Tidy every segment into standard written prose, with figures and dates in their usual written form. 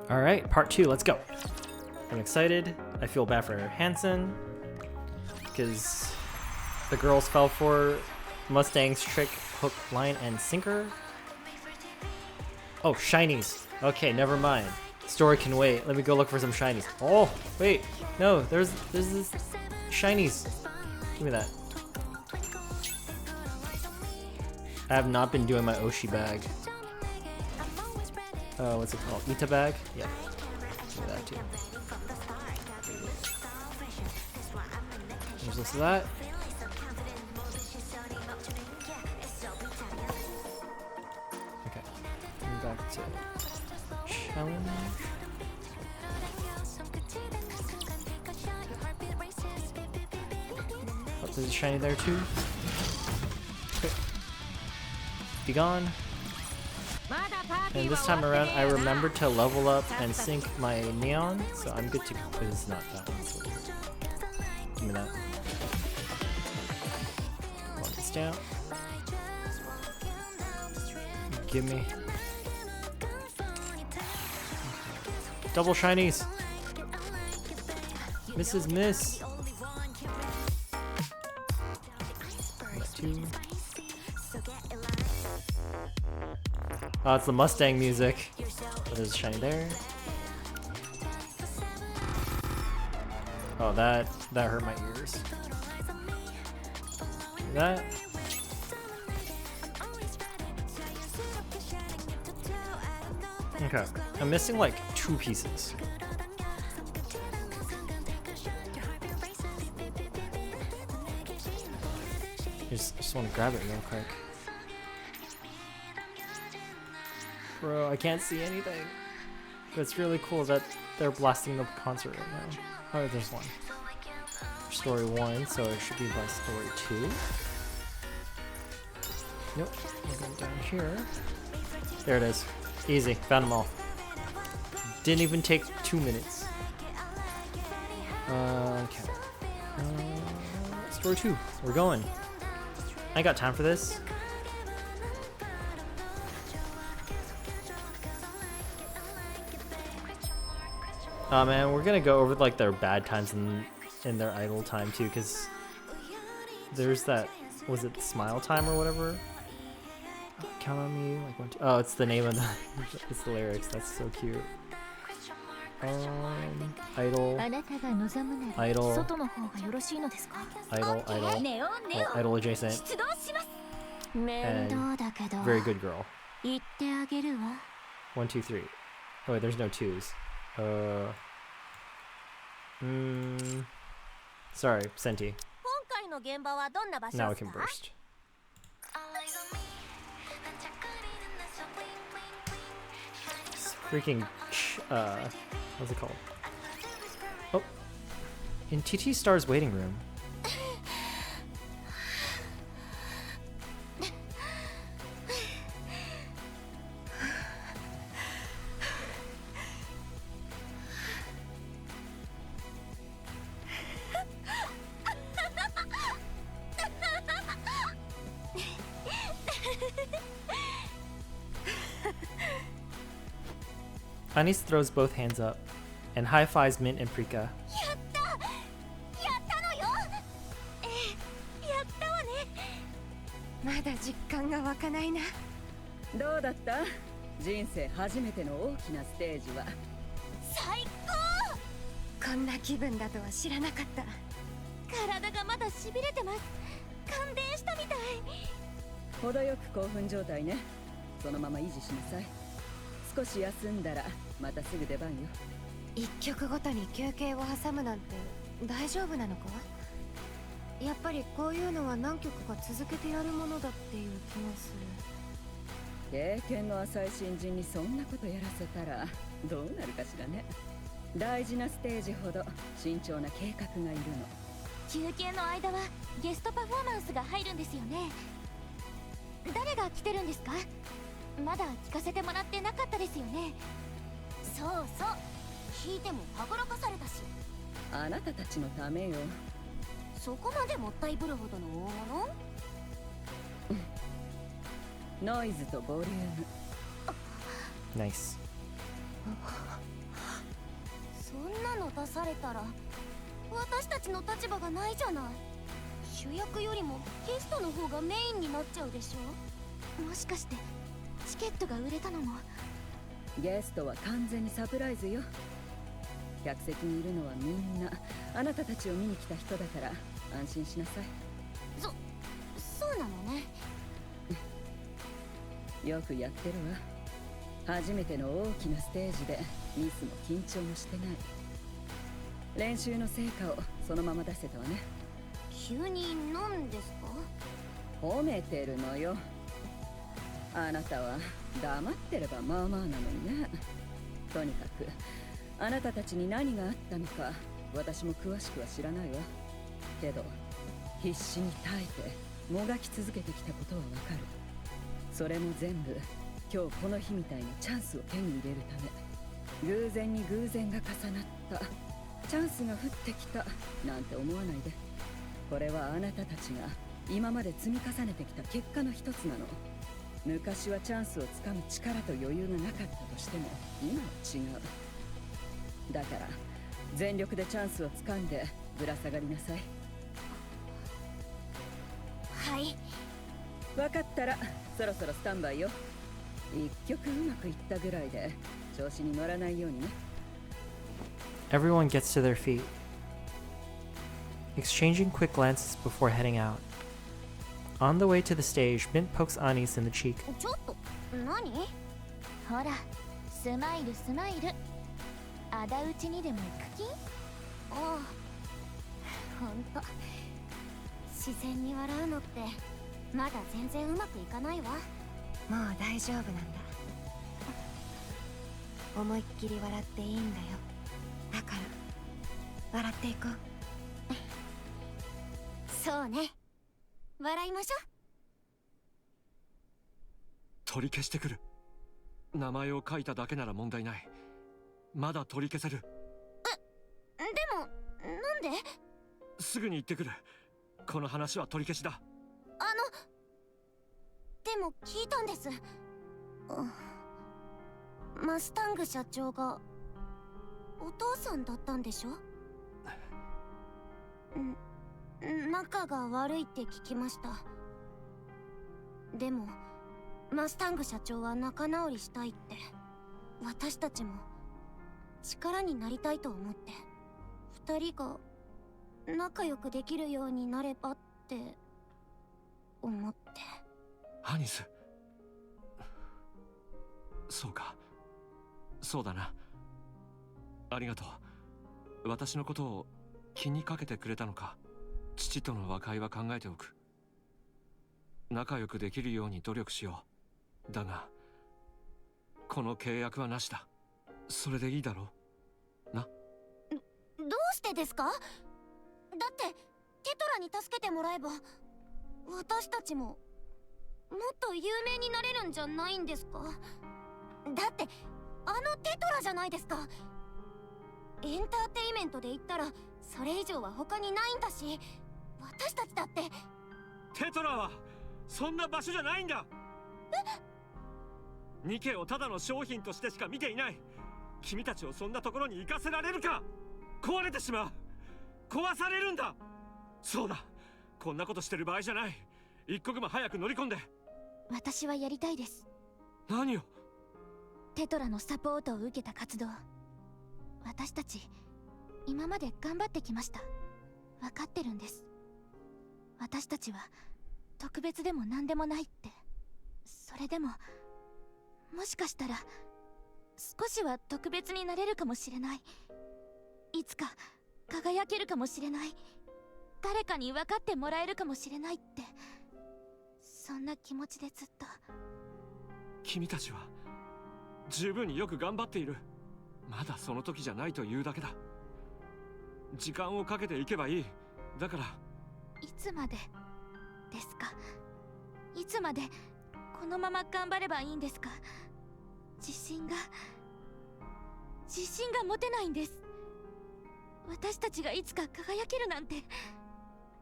Alright, part 2, let's go. I'm excited. I feel bad for Hansen because the girls fell for Mustang's trick, hook, line, and sinker. Oh, shinies. Okay, never mind. Story can wait. Let me go look for some shinies. Oh, wait. No, there's this shinies. Give me that. I have not been doing my Oshi bag. What's it called? Ita bag? Yeah. Do that too. There's this of that. Okay. Back to challenge. Oh, there's a shiny there too. Okay. Be gone. And this time around, I remembered to level up and sync my neon, so I'm good to go. It's not that one. Give me that. Lock this down. Give me. Double shinies! Mrs. Miss! Two. Oh, it's the Mustang music. Oh, there's a shiny there. Oh, that hurt my ears. That. Okay, I'm missing like 2 pieces. Just want to grab it real quick. Bro, I can't see anything. But it's really cool that they're blasting the concert right now. Oh, there's one. Story 1, so it should be by story 2. Nope, we're going down here. There it is. Easy, found them all. Didn't even take 2 minutes. Okay. Story 2, we're going. I ain't got time for this. Oh man, we're gonna go over like their bad times in their idle time too, because there's that, was it Smile Time or whatever? Count on me, like 1, 2. Oh, it's the name of the, it's the lyrics. That's so cute. Idle, idle, idle, idle, idle adjacent, and very good girl. 1, 2, 3. Oh wait, there's no 2s. Sorry, Senti. Now I can burst. Freaking, what's it called? Oh, in TT Star's waiting room. Anis throws both hands up and high-fives Mint and Prika. Nice. 出されたら私たちの立場がないじゃない。主役よりもゲストの方がメインになっちゃうでしょ。もしかしてチケットが売れたのも。ゲストは完全にサプライズよ。客席にいるのはみんなあなたたちを見に来た人だから安心しなさい。そうなのね。よくやってるわ。初めての大きなステージでミスも緊張もしてない。練習の成果をそのまま出せたわね。急に何ですか？褒めてるのよ。あなたは黙ってればまあまあなのにね。とにかくあなたたちに何があったのか私も詳しくは知らないわ。けど必死に耐えてもがき続けてきたことはわかる。それも全部今日この日みたいなチャンスを手に入れるため。偶然に偶然が重なった。チャンスが降ってきたなんて思わないで。これはあなたたちが今まで積み重ねてきた結果の一つなの。昔はチャンスをつかむ力と余裕がなかったとしても今は違う。だから全力でチャンスをつかんでぶら下がりなさい。はい。分かったらそろそろスタンバイよ。一曲うまくいったぐらいで調子に乗らないようにね。 Everyone gets to their feet, exchanging quick glances before heading out. On the way to the stage, Mint pokes Anis in the cheek. ちょっと何？ほら、スマイルスマイル。仇討ちにでも行く気？ああ、ほんと自然に笑うのってまだ全然うまくいかないわ。もう大丈夫なんだ。思いっきり笑っていいんだよ。だから笑っていこう。そうね、笑いましょう。取り消してくる。名前を書いただけなら問題ない。まだ取り消せる。でもなんで？すぐに行ってくる。この話は取り消しだ。でも聞いたんです。マスタング社長がお父さんだったんでしょ？仲が悪いって聞きました。でもマスタング社長は仲直りしたいって。私たちも力になりたいと思って、二人が仲良くできるようになればって思って。アニス、そうか、そうだな。ありがとう。私のことを気にかけてくれたのか。父との和解は考えておく。仲良くできるように努力しよう。だがこの契約はなしだ。それでいいだろうな。どうしてですか？だってテトラに助けてもらえば私たちももっと有名になれるんじゃないんですか？だってあのテトラじゃないですか。エンターテイメントで言ったらそれ以上は他にないんだし、私たちだって。テトラはそんな場所じゃないんだ。ニケをただの商品としてしか見ていない。君たちをそんなところに行かせられるか。壊れてしまう。壊されるんだ。そうだ、こんなことしてる場合じゃない。一刻も早く乗り込んで。私はやりたいです。何を？テトラのサポートを受けた活動。私たち今まで頑張ってきました。分かってるんです。私たちは特別でも何でもないって。それでももしかしたら少しは特別になれるかもしれない。いつか輝けるかもしれない。誰かに分かってもらえるかもしれないって、そんな気持ちでずっと。君たちは十分によく頑張っている。まだその時じゃないというだけだ。時間をかけていけばいい。だから。いつまでですか？いつまでこのまま頑張ればいいんですか？自信が持てないんです。私たちがいつか輝けるなんて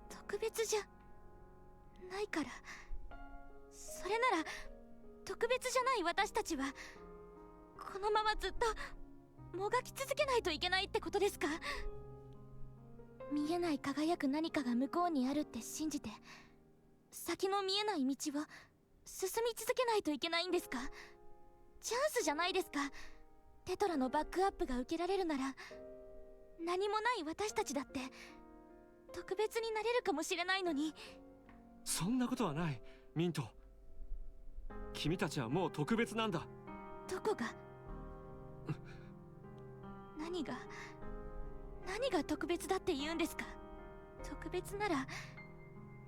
特別じゃないから。それなら特別じゃない私たちはこのままずっともがき続けないといけないってことですか？見えない輝く何かが向こうにあるって信じて、先の見えない道を進み続けないといけないんですか？チャンスじゃないですか。テトラのバックアップが受けられるなら、何もない私たちだって特別になれるかもしれないのに。そんなことはない、ミント。君たちはもう特別なんだ。どこが何が特別だって言うんですか？特別なら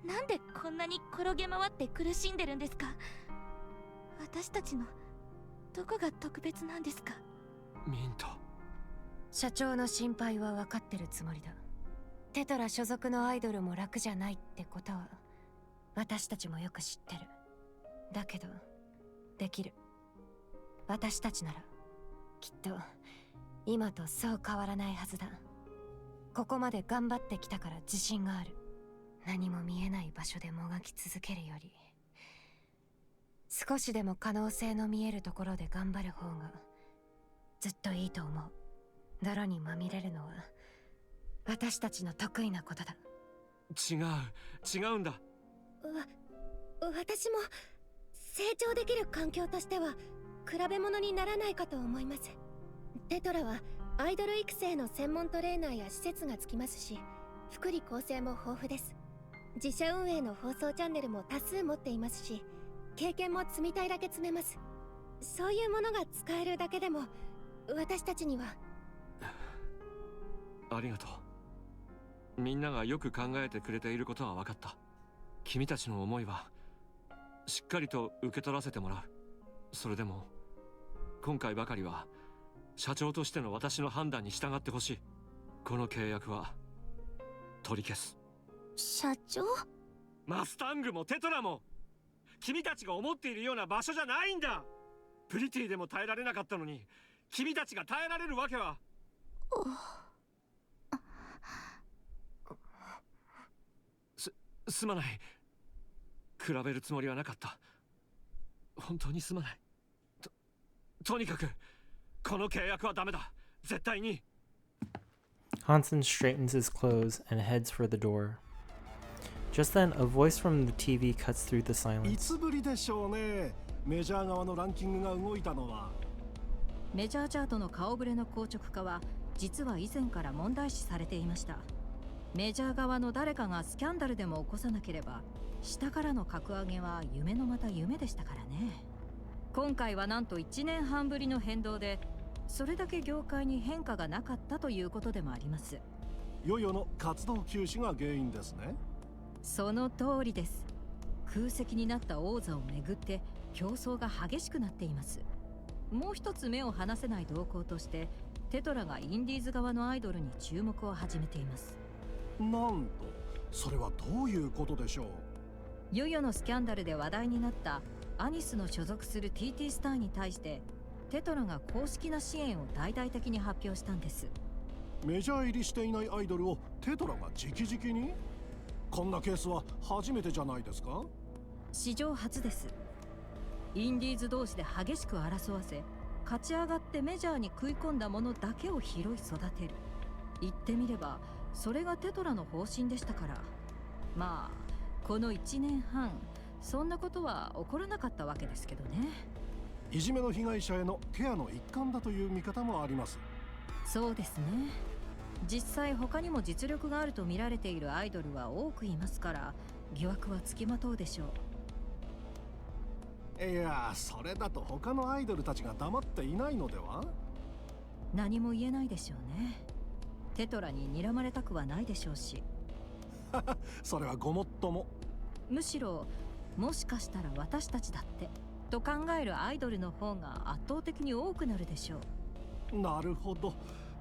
なんでこんなに転げ回って苦しんでるんですか？私たちのどこが特別なんですか？ミント。社長の心配は分かってるつもりだ。テトラ所属のアイドルも楽じゃないってことは私たちもよく知ってる。だけどできる。私たちならきっと今とそう変わらないはずだ。ここまで頑張ってきたから自信がある。何も見えない場所でもがき続けるより、少しでも可能性の見えるところで頑張る方がずっといいと思う。泥にまみれるのは私たちの得意なことだ。違うんだ。私も成長できる環境としては比べ物にならないかと思います。テトラはアイドル育成の専門トレーナーや施設がつきますし、福利厚生も豊富です。自社運営の放送チャンネルも多数持っていますし、経験も積みたいだけ積めます。そういうものが使えるだけでも私たちには。ありがとう。みんながよく考えてくれていることは分かった。君たちの思いはしっかりと受け取らせてもらう。それでも今回ばかりは社長としての私の判断に従ってほしい。この契約は取り消す。社長？マスタングもテトラも君たちが思っているような場所じゃないんだ。プリティでも耐えられなかったのに君たちが耐えられるわけは。すまない。比べるつもりはなかった。本当にすまない。とにかくこの契約はダメだ。絶対に。Hansen straightens his clothes and heads for the door. Just then, a voice from the TV cuts through the い silence. つぶりでしょうね。メジャー側のランキングが動いたのは。メジャーチャートの顔ぶれの硬直化は実は以前から問題視されていました。メジャー側の誰かがスキャンダルでも起こさなければ下からの格上げは夢のまた夢でしたからね。今回はなんと1年半ぶりの変動で、それだけ業界に変化がなかったということでもあります。ヨヨの活動休止が原因ですね。その通りです。空席になった王座をめぐって競争が激しくなっています。もう一つ目を離せない動向として、テトラがインディーズ側のアイドルに注目を始めています。なんと、それはどういうことでしょう。ヨヨのスキャンダルで話題になったアニスの所属する TT スターに対してテトラが公式な支援を大々的に発表したんです。メジャー入りしていないアイドルをテトラが直々に？こんなケースは初めてじゃないですか？史上初です。インディーズ同士で激しく争わせ、勝ち上がってメジャーに食い込んだものだけを拾い育てる。言ってみればそれがテトラの方針でしたから。まあこの1年半そんなことは起こらなかったわけですけどね。いじめの被害者へのケアの一環だという見方もあります。そうですね。実際他にも実力があると見られているアイドルは多くいますから、疑惑はつきまとうでしょう。いや、それだと他のアイドルたちが黙っていないのでは？何も言えないでしょうね。テトラに睨まれたくはないでしょうし。それはごもっとも。むしろもしかしたら私たちだってと考えるアイドルの方が圧倒的に多くなるでしょう。なるほど。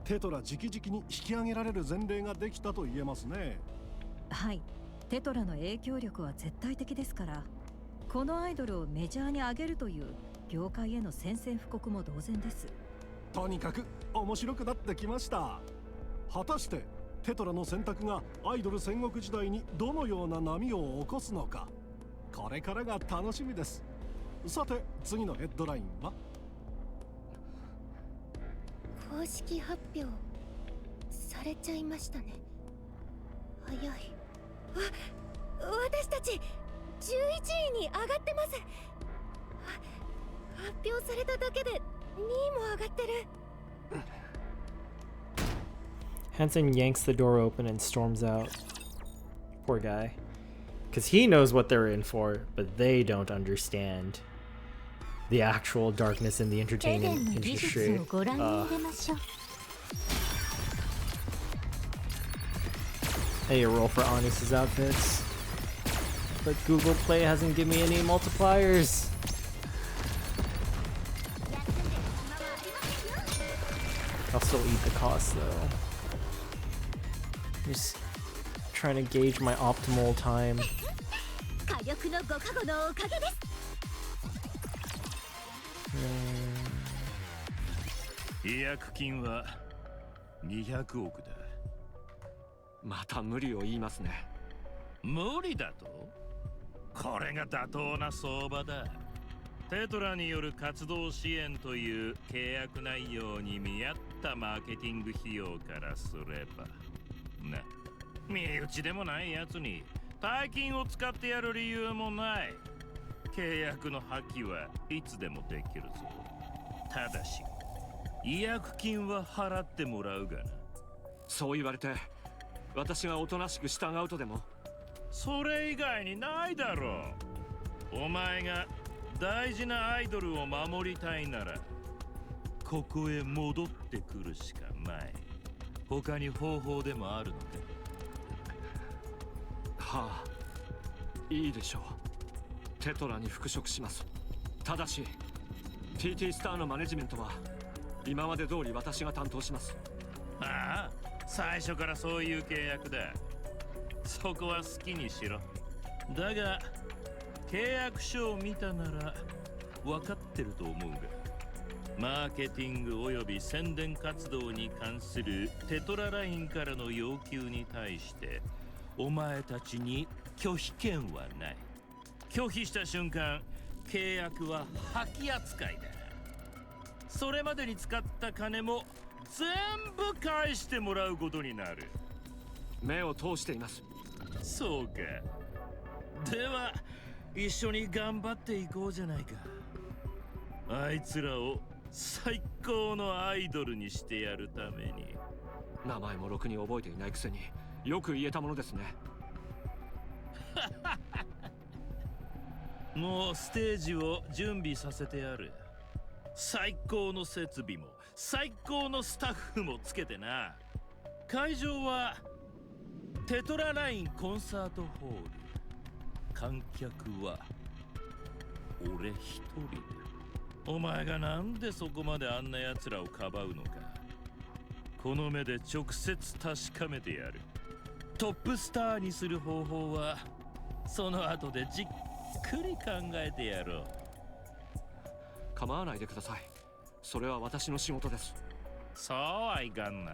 テトラ直々に引き上げられる前例ができたと言えますね。はい、テトラの影響力は絶対的ですから、このアイドルをメジャーに上げるという業界への宣戦布告も同然です。とにかく面白くなってきました。果たしてテトラの選択がアイドル戦国時代にどのような波を起こすのか、これからが楽しみです。さて次のヘッドラインは？公式発表されちゃいましたね。早い。私たち11位に上がってます。発表されただけで2位も上がってる。Hansen yanks the door open and storms out. Poor guy. Because he knows what they're in for, but they don't understand the actual darkness in the entertainment industry. Hey, a roll for Anis's outfits. But Google Play hasn't given me any multipliers. I'll still eat the cost though. Just trying to gauge my optimal time. 違約金は200億だ。また無理を言いますね。無理だと？これが妥当な相場だ。テトラによる活動支援という契約内容に見合ったマーケティング費用からすればな、身内でもないやつに大金を使ってやる理由もない。契約の破棄はいつでもできるぞ。ただし違約金は払ってもらうがな。そう言われて私がおとなしく従うとでも？それ以外にないだろう。お前が大事なアイドルを守りたいならここへ戻ってくるしかない。他に方法でもあるのか？はあ、いいでしょう。テトラに復職します。ただし TT スターのマネジメントは今まで通り私が担当します。ああ、最初からそういう契約だ。そこは好きにしろ。だが契約書を見たなら分かってると思うが、マーケティングおよび宣伝活動に関するテトララインからの要求に対してお前たちに拒否権はない。拒否した瞬間契約は破棄扱いだ。それまでに使った金も全部返してもらうことになる。目を通しています。そうか。では一緒に頑張っていこうじゃないか。あいつらを最高のアイドルにしてやるために。名前もろくに覚えていないくせによく言えたものですね。もうステージを準備させてやる。最高の設備も最高のスタッフもつけてな。会場はテトララインコンサートホール。観客は俺一人だ。お前がなんでそこまであんな奴らをかばうのか、この目で直接確かめてやる。トップスターにする方法はその後でじっくり考えてやろう。構わないでください。それは私の仕事です。そうはいかんな。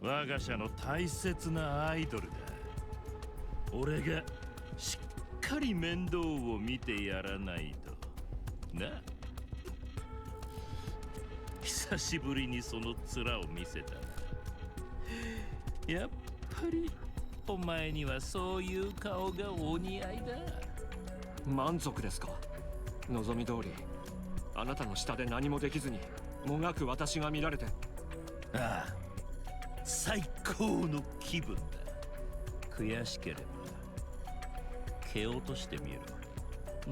我が社の大切なアイドルだ。俺がしっかり面倒を見てやらないとな。久しぶりにその面を見せたな。やっぱりお前にはそういう顔がお似合いだ。満足ですか？望み通りあなたの下で何もできずにもがく私が見られて。ああ、最高の気分だ。悔しければ蹴落としてみる。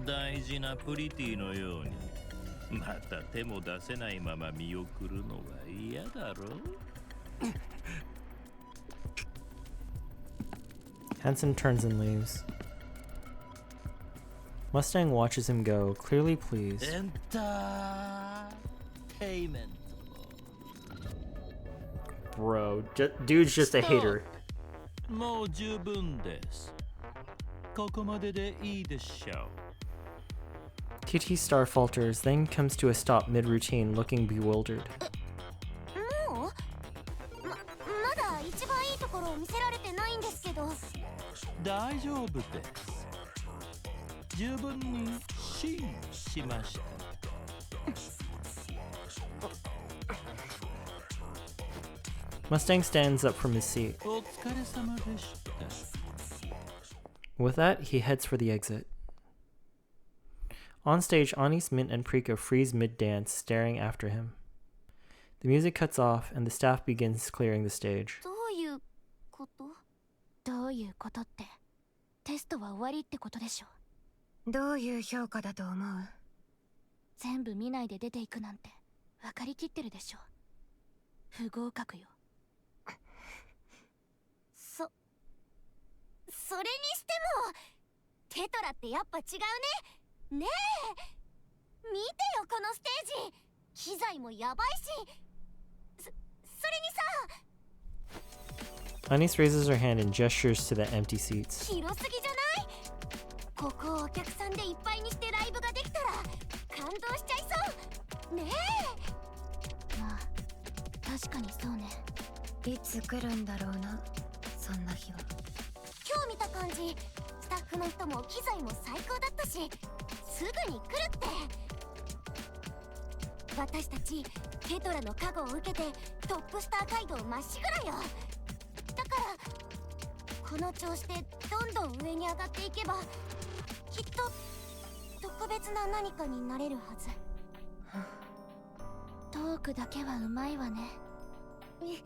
大事なプリティのようにまた手も出せないまま見送るのは嫌だろう。Hansen turns and leaves. Mustang watches him go, clearly pleased. エンターテイメント。 Bro, dude's just a hater. もう十分です。ここまででいいでしょう。TT Star falters, then comes to a stop mid-routine, looking bewildered. もうまだ一番いいところを見せられてないんですけど。大丈夫です。十分にシーンしました。Mustang stands up from his seat. お疲れ様でした。 With that, he heads for the exit. On stage, Anis, Mint, and Prika freeze mid-dance, staring after him. The music cuts off, and the staff begins clearing the stage. どういうこと？どういうことって、テストは終わりってことでしょ。どういう評価だと思う？全部見ないで出ていくなんて分かりきってるでしょ。不合格よ。それにしてもテトラってやっぱ違うね。ねえ、見てよこのステージ、機材もやばいし、それにさ。 Anis raises her hand and gestures to the empty seats. 広すぎじゃない？ここをお客さんでいっぱいにしてライブができたら感動しちゃいそうねえ。まあ確かにそうね。いつ来るんだろうな、そんな日は。今日見た感じ、スタッフの人も機材も最高だったし、すぐに来るって。私たちテトラの加護を受けてトップスター街道まっしぐらよ。だからこの調子でどんどん上に上がっていけば、きっと特別な何かになれるはず。トークだけはうまいわね。み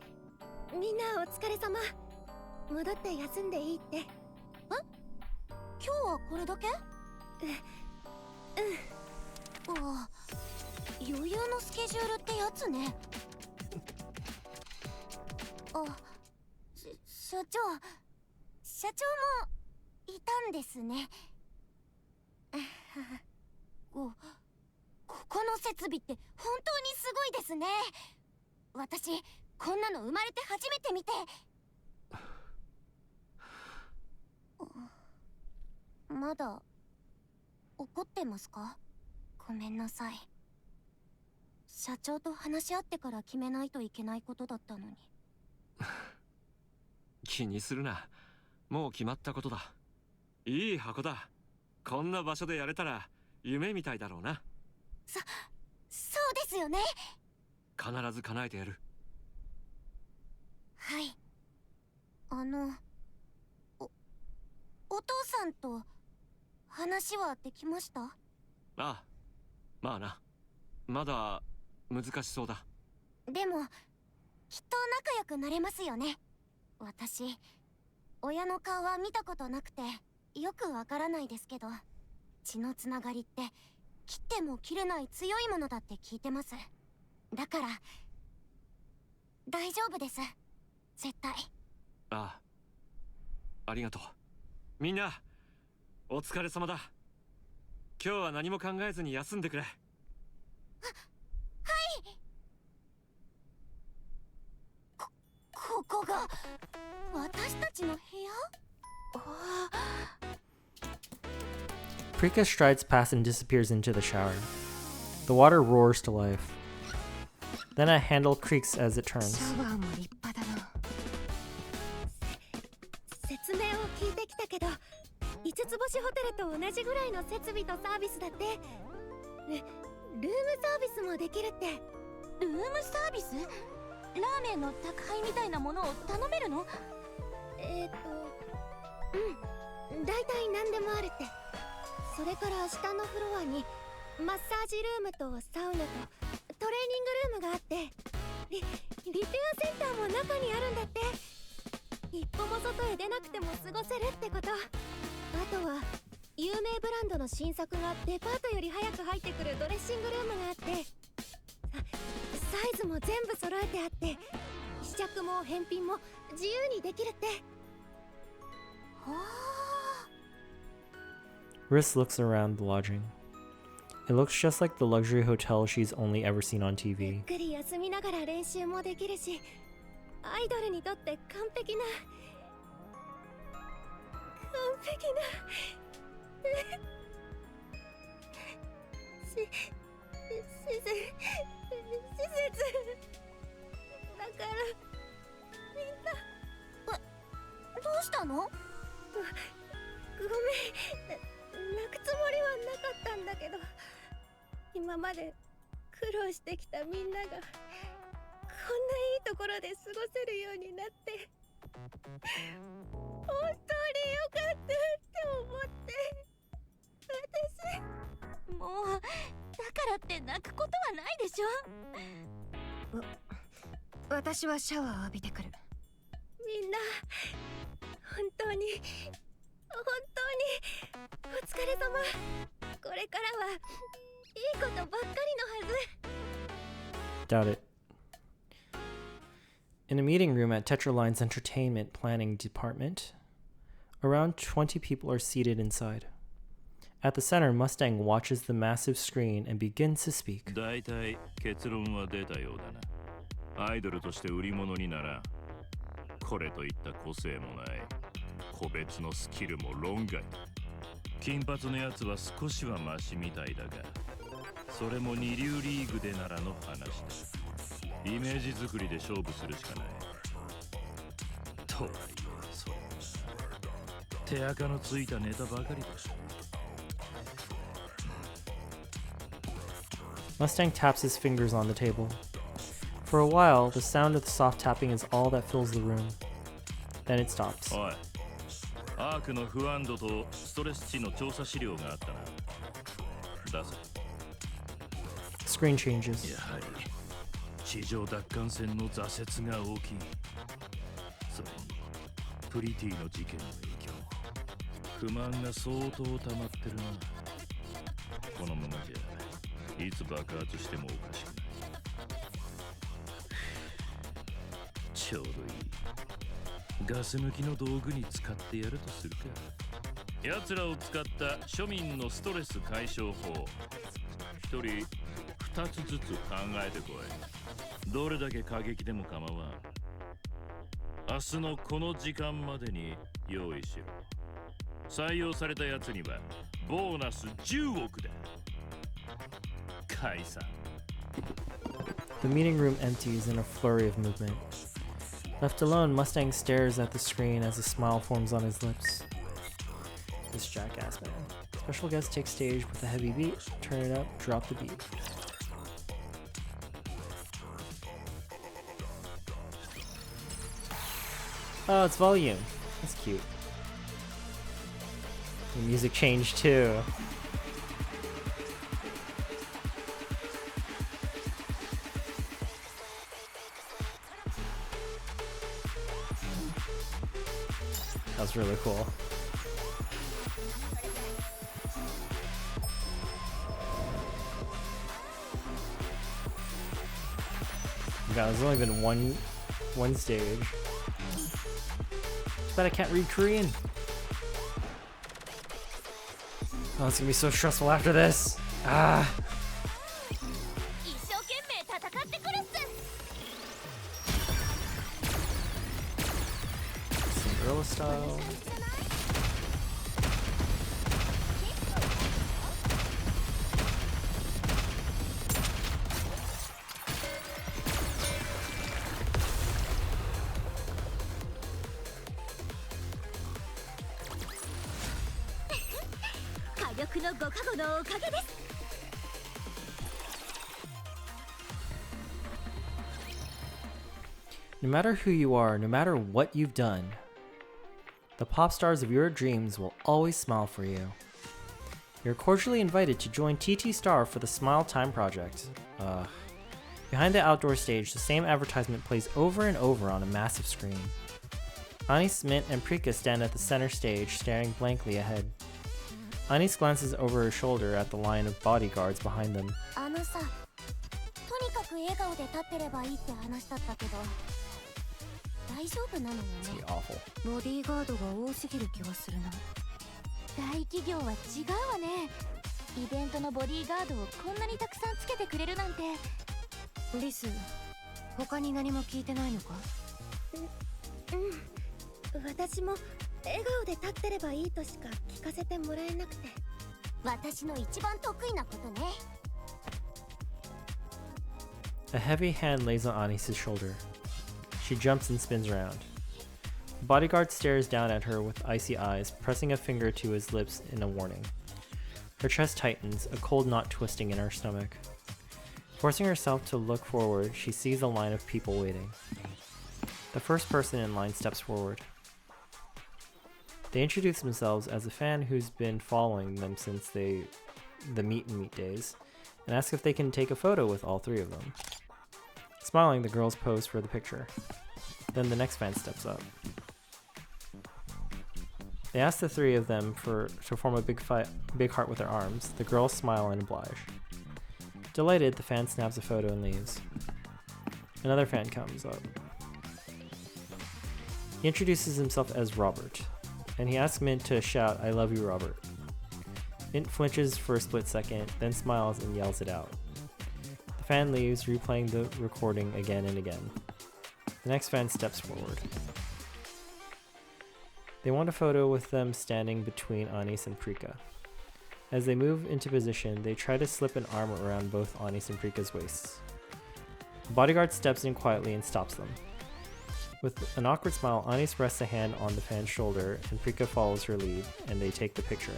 んなお疲れ様。戻って休んでいいって。あ？今日はこれだけ？うん。ああ、余裕のスケジュールってやつね。あ、社長もいたんですね。ここの設備って本当にすごいですね。私こんなの生まれて初めて見て。まだ怒ってますか？ごめんなさい。社長と話し合ってから決めないといけないことだったのに。気にするな、もう決まったことだ。いい箱だ。こんな場所でやれたら夢みたいだろうな。そうですよね。必ず叶えてやる。はい。お父さんと話はできました？ああ、まあな。まだ難しそうだ。でもきっと仲良くなれますよね。私親の顔は見たことなくてよくわからないですけど、血のつながりって切っても切れない強いものだって聞いてます。だから大丈夫です、絶対。ああ、ありがとう。みんなお疲れ様だ。今日は何も考えずに休んでくれ。はい。ここが私たちの部屋？ Prika strides past and disappears into the shower. The water roars to life. Then a handle creaks as it turns. シャワーも立派だな。説明を聞いてきたけど、5つ星ホテルと同じぐらいの設備とサービスだって。ルームサービスもできるって。ルームサービス？ラーメンの宅配みたいなものを頼めるの？うん、大体何でもあるって。それから下のフロアにマッサージルームとサウナとトレーニングルームがあって、リペアセンターも中にあるんだって。一歩も外へ出なくても過ごせるってこと。あとは有名ブランドの新作がデパートより早く入ってくるドレッシングルームがあって、サイズも全部揃えてあって、試着も返品も自由にできるって。はあ。Riss looks around the lodging. It looks just like the luxury hotel she's only ever seen on ゆっ TV. くり休みながら練習もできるし、アイドルにとって完璧な施設だから。みんなどうしたの？ごめん、泣くつもりはなかったんだけど、今まで苦労してきたみんながこんないいところで過ごせるようになって本当によかったって思って私もうだからって泣くことはないでしょ。私はシャワー浴びてくる。みんな本当にお疲れ様。これからはいいことばっかりのはず。 Doubt it. In a meeting room at Tetraline's entertainment planning department, around 20 people are seated inside. At the center, Mustang watches the massive screen and begins to speak. だいたい結論は出たようだな。アイドルとして売り物にならん。これといった個性もない。個別のスキルも論外だ。金髪のやつは少しはマシみたいだが、それも二流リーグでならの話だ。イメージ作りで勝負するしかない。とはいえそれも手垢のついたネタばかりだ。Mustang taps his fingers on the table. For a while, the sound of the soft tapping is all that fills the room. Then it stops. おい、アークの不安度とストレス値の調査資料があったな。出せ。 Screen changes. やはり地上奪還戦の挫折が大きい。それにプリティの事件の影響、不満が相当溜まってるな。このままじゃいつ爆発してもおかしくない。ちょうどいい。ガス抜きの道具に使ってやるとするか。奴らを使った庶民のストレス解消法、一人2つずつ考えてこい。どれだけ過激でも構わん。明日のこの時間までに用意しろ。採用されたやつにはボーナス10億だ。解散。 The meeting room empties in a flurry of movement. Left alone, Mustang stares at the screen as a smile forms on his lips. This jackass man. Special guest takes stage with a heavy beat. Turn it up, drop the beat. Oh, it's volume. That's cute. The music changed too. That was really cool. God, there's only been one stage. But I can't read Korean. Oh, it's gonna be so stressful after this. Ah. Cinderella style. No matter who you are, no matter what you've done, the pop stars of your dreams will always smile for you. You're cordially invited to join TT Star for the Smile Time project. Behind the outdoor stage, the same advertisement plays over and over on a massive screen. Anis, Mint, and Prika stand at the center stage, staring blankly ahead. Anis glances over her shoulder at the line of bodyguards behind them. It's gonna be awful. ボディーガードが多すぎる気がするな。大企業は違うわね。イベントのボディーガードをこんなにたくさんつけてくれるなんて。リス、他に何も聞いてないのか？私も笑顔で立ってればいいとしか聞かせてもらえなくて。私の一番得意なことね。A heavy hand lays on Anis's shoulder. She jumps and spins around. The bodyguard stares down at her with icy eyes, pressing a finger to his lips in a warning. Her chest tightens, a cold knot twisting in her stomach. Forcing herself to look forward, she sees a line of people waiting. The first person in line steps forward. They introduce themselves as a fan who's been following them since the meet and meet days, and ask if they can take a photo with all three of them. Smiling, the girls pose for the picture. Then the next fan steps up. They ask the three of them to form a big heart with their arms. The girls smile and oblige. Delighted, the fan snaps a photo and leaves. Another fan comes up. He introduces himself as Robert, and he asks Mint to shout, "I love you, Robert." Mint flinches for a split second, then smiles and yells it out. The fan leaves, replaying the recording again and again. The next fan steps forward. They want a photo with them standing between Anis and Prika. As they move into position, they try to slip an arm around both Anis and Prika's waists. The bodyguard steps in quietly and stops them. With an awkward smile, Anis rests a hand on the fan's shoulder, and Prika follows her lead, and they take the picture.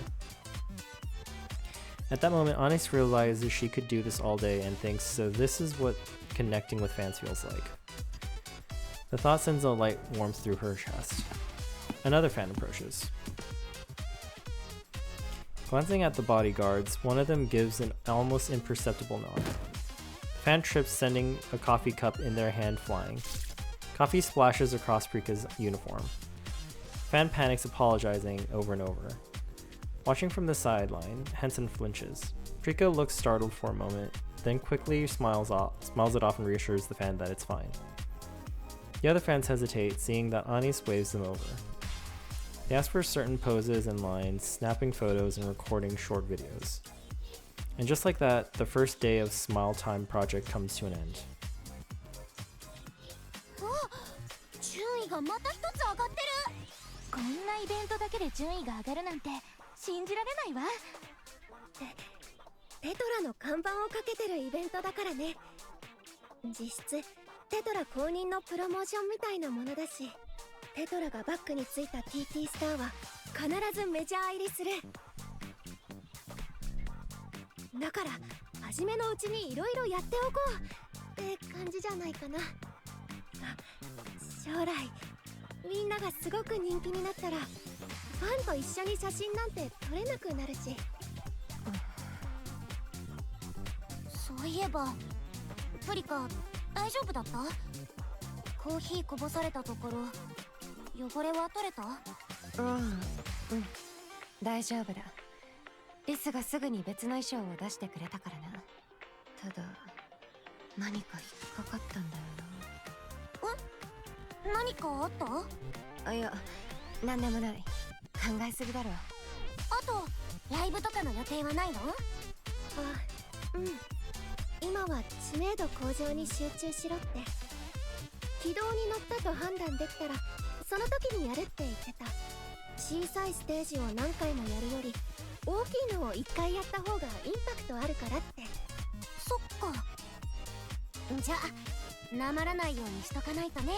At that moment, Anis realizes she could do this all day and thinks, so this is what connecting with fans feels like. The thought sends a light warmth through her chest. Another fan approaches. Glancing at the bodyguards, one of them gives an almost imperceptible nod. The fan trips, sending a coffee cup in their hand flying. Coffee splashes across Prika's uniform. Fan panics, apologizing over and over. Watching from the sideline, Henson flinches. Prika looks startled for a moment, then quickly smiles it off and reassures the fan that it's fine. The other fans hesitate, seeing that Anis waves them over. They ask for certain poses and lines, snapping photos and recording short videos. And just like that, the first day of Smile Time project comes to an end. 順位がまた一つ上がってる。こんなイベントだけで順位が上がるなんて信じられないわ。テトラの看板をかけてるイベントだからね。実質テトラ公認のプロモーションみたいなものだし、テトラがバックについた TT スターは必ずメジャー入りする。だから初めのうちにいろいろやっておこうって感じじゃないかな。将来みんながすごく人気になったらファンと一緒に写真なんて撮れなくなるし。そういえばプリカ大丈夫だった？コーヒーこぼされたところ汚れは取れた？大丈夫だ。リスがすぐに別の衣装を出してくれたからな。ただ何か引っかかったんだよな。何かあった？いや、なんでもない。考えすぎだろ。あとライブとかの予定はないの？今は知名度向上に集中しろって。軌道に乗ったと判断できたらその時にやるって言ってた。小さいステージを何回もやるより大きいのを1回やった方がインパクトあるからって。そっか。じゃあなまらないようにしとかないとね。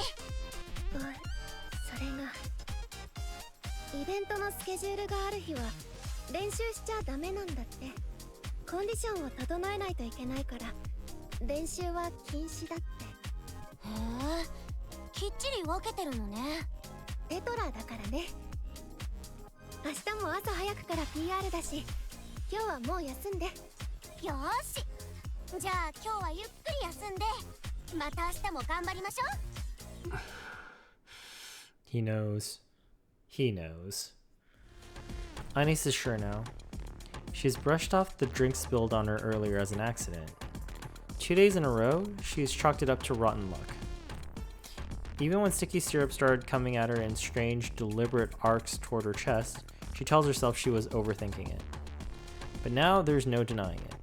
それがイベントのスケジュールがある日は練習しちゃダメなんだって。コンディションを整えないといけないから練習は禁止だって。へえ、きっちり分けてるのね。テトラだからね。明日も朝早くから PR だし今日はもう休んで。よーし、じゃあ今日はゆっくり休んでまた明日も頑張りましょう。He knows. He knows. Anis is sure now. She's brushed off the drink spilled on her earlier as an accident. 2 days in a row, she's chalked it up to rotten luck. Even when sticky syrup started coming at her in strange, deliberate arcs toward her chest, she tells herself she was overthinking it. But now there's no denying it.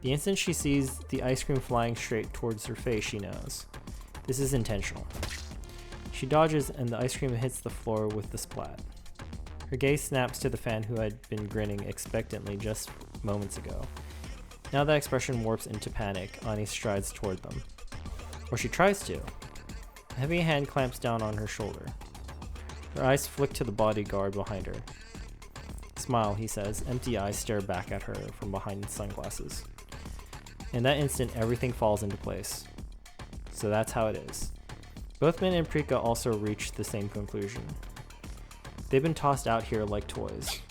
The instant she sees the ice cream flying straight towards her face, she knows. This is intentional. She dodges and the ice cream hits the floor with the splat. Her gaze snaps to the fan who had been grinning expectantly just moments ago. Now that expression warps into panic, Anis strides toward them. Or she tries to. A heavy hand clamps down on her shoulder. Her eyes flick to the bodyguard behind her. Smile, he says. Empty eyes stare back at her from behind sunglasses. In that instant, everything falls into place. So that's how it is. Both Min and Prika also reach the same conclusion. They've been tossed out here like toys.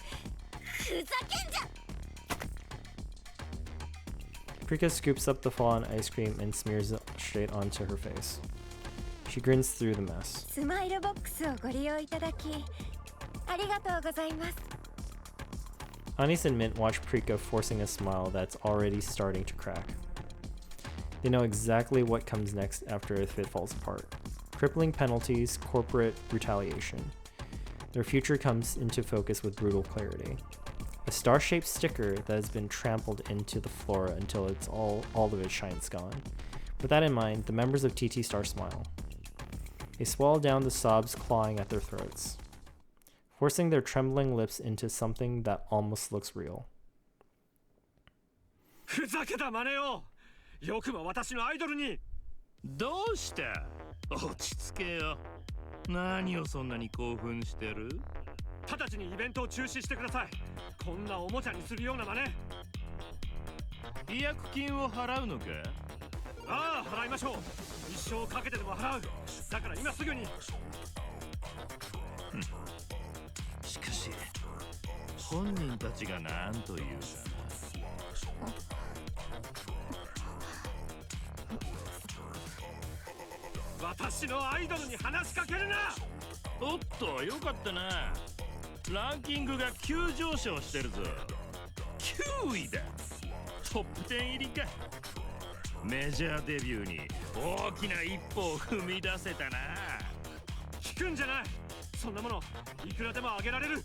Prika scoops up the fallen ice cream and smears it straight onto her face. She grins through the mess. スマイルボックスをご利用いただきありがとうございます。 Anis and Mint watch Prika forcing a smile that's already starting to crack. They know exactly what comes next after if it falls apart. Crippling penalties, corporate retaliation. Their future comes into focus with brutal clarity. A star-shaped sticker that has been trampled into the floor until it's all of its shine's gone. With that in mind, the members of TT Star smile. They swallow down the sobs clawing at their throats, forcing their trembling lips into something that almost looks real. ふざけた真似をよくも私のアイドルにどうした？落ち着けよ。何をそんなに興奮してる？直ちにイベントを中止してください。こんなおもちゃにするような真似。違約金を払うのか？ああ、払いましょう。一生かけてでも払う。だから今すぐに。しかし本人たちが何と言うかな。私のアイドルに話しかけるな。おっと、よかったな。ランキングが急上昇してるぞ。9位だ。トップ10入りか。メジャーデビューに大きな一歩を踏み出せたな。聞くんじゃない。そんなものいくらでもあげられる。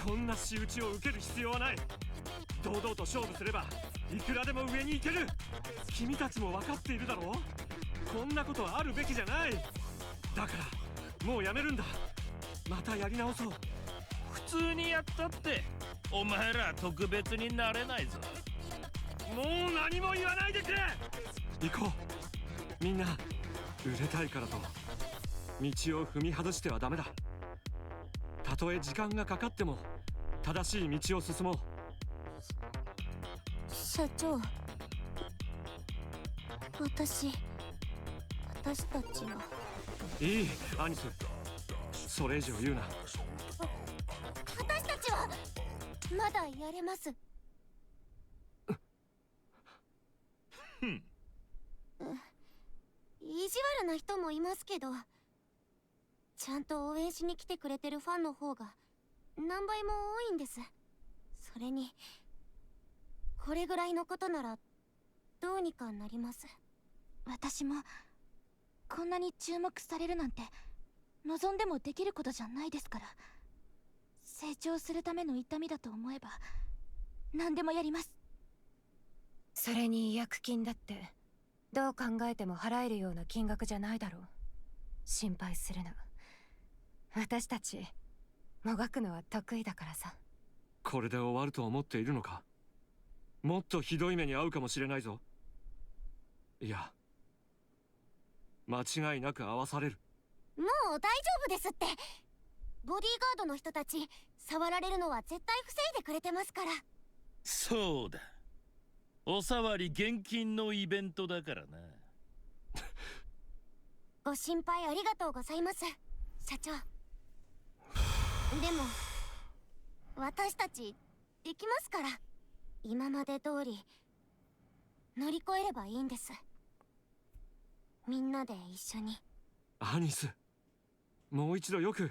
こんな仕打ちを受ける必要はない。堂々と勝負すればいくらでも上に行ける。君たちも分かっているだろう。こんなことはあるべきじゃない。だからもうやめるんだ。またやり直そう。普通にやったってお前ら特別になれないぞ。もう何も言わないでくれ。行こう。みんな売れたいからと道を踏み外してはダメだ。たとえ時間がかかっても正しい道を進もう。社長、私たちはいいアニス、それ以上言うな。私たちはまだやれます。意地悪な人もいますけど、ちゃんと応援しに来てくれてるファンの方が何倍も多いんです。それにこれぐらいのことならどうにかなります。私もこんなに注目されるなんて望んでもできることじゃないですから。成長するための痛みだと思えば何でもやります。それに違約金だってどう考えても払えるような金額じゃないだろう。心配するな。私たちもがくのは得意だからさ。これで終わると思っているのか。もっとひどい目に遭うかもしれないぞ。いや、間違いなく遭わされる。もう大丈夫ですって。ボディーガードの人たち触られるのは絶対防いでくれてますから。そうだ、おさわり現金のイベントだからな。ご心配ありがとうございます、社長。でも私たちできますから。今まで通り乗り越えればいいんです。みんなで一緒に。アニス、もう一度よく。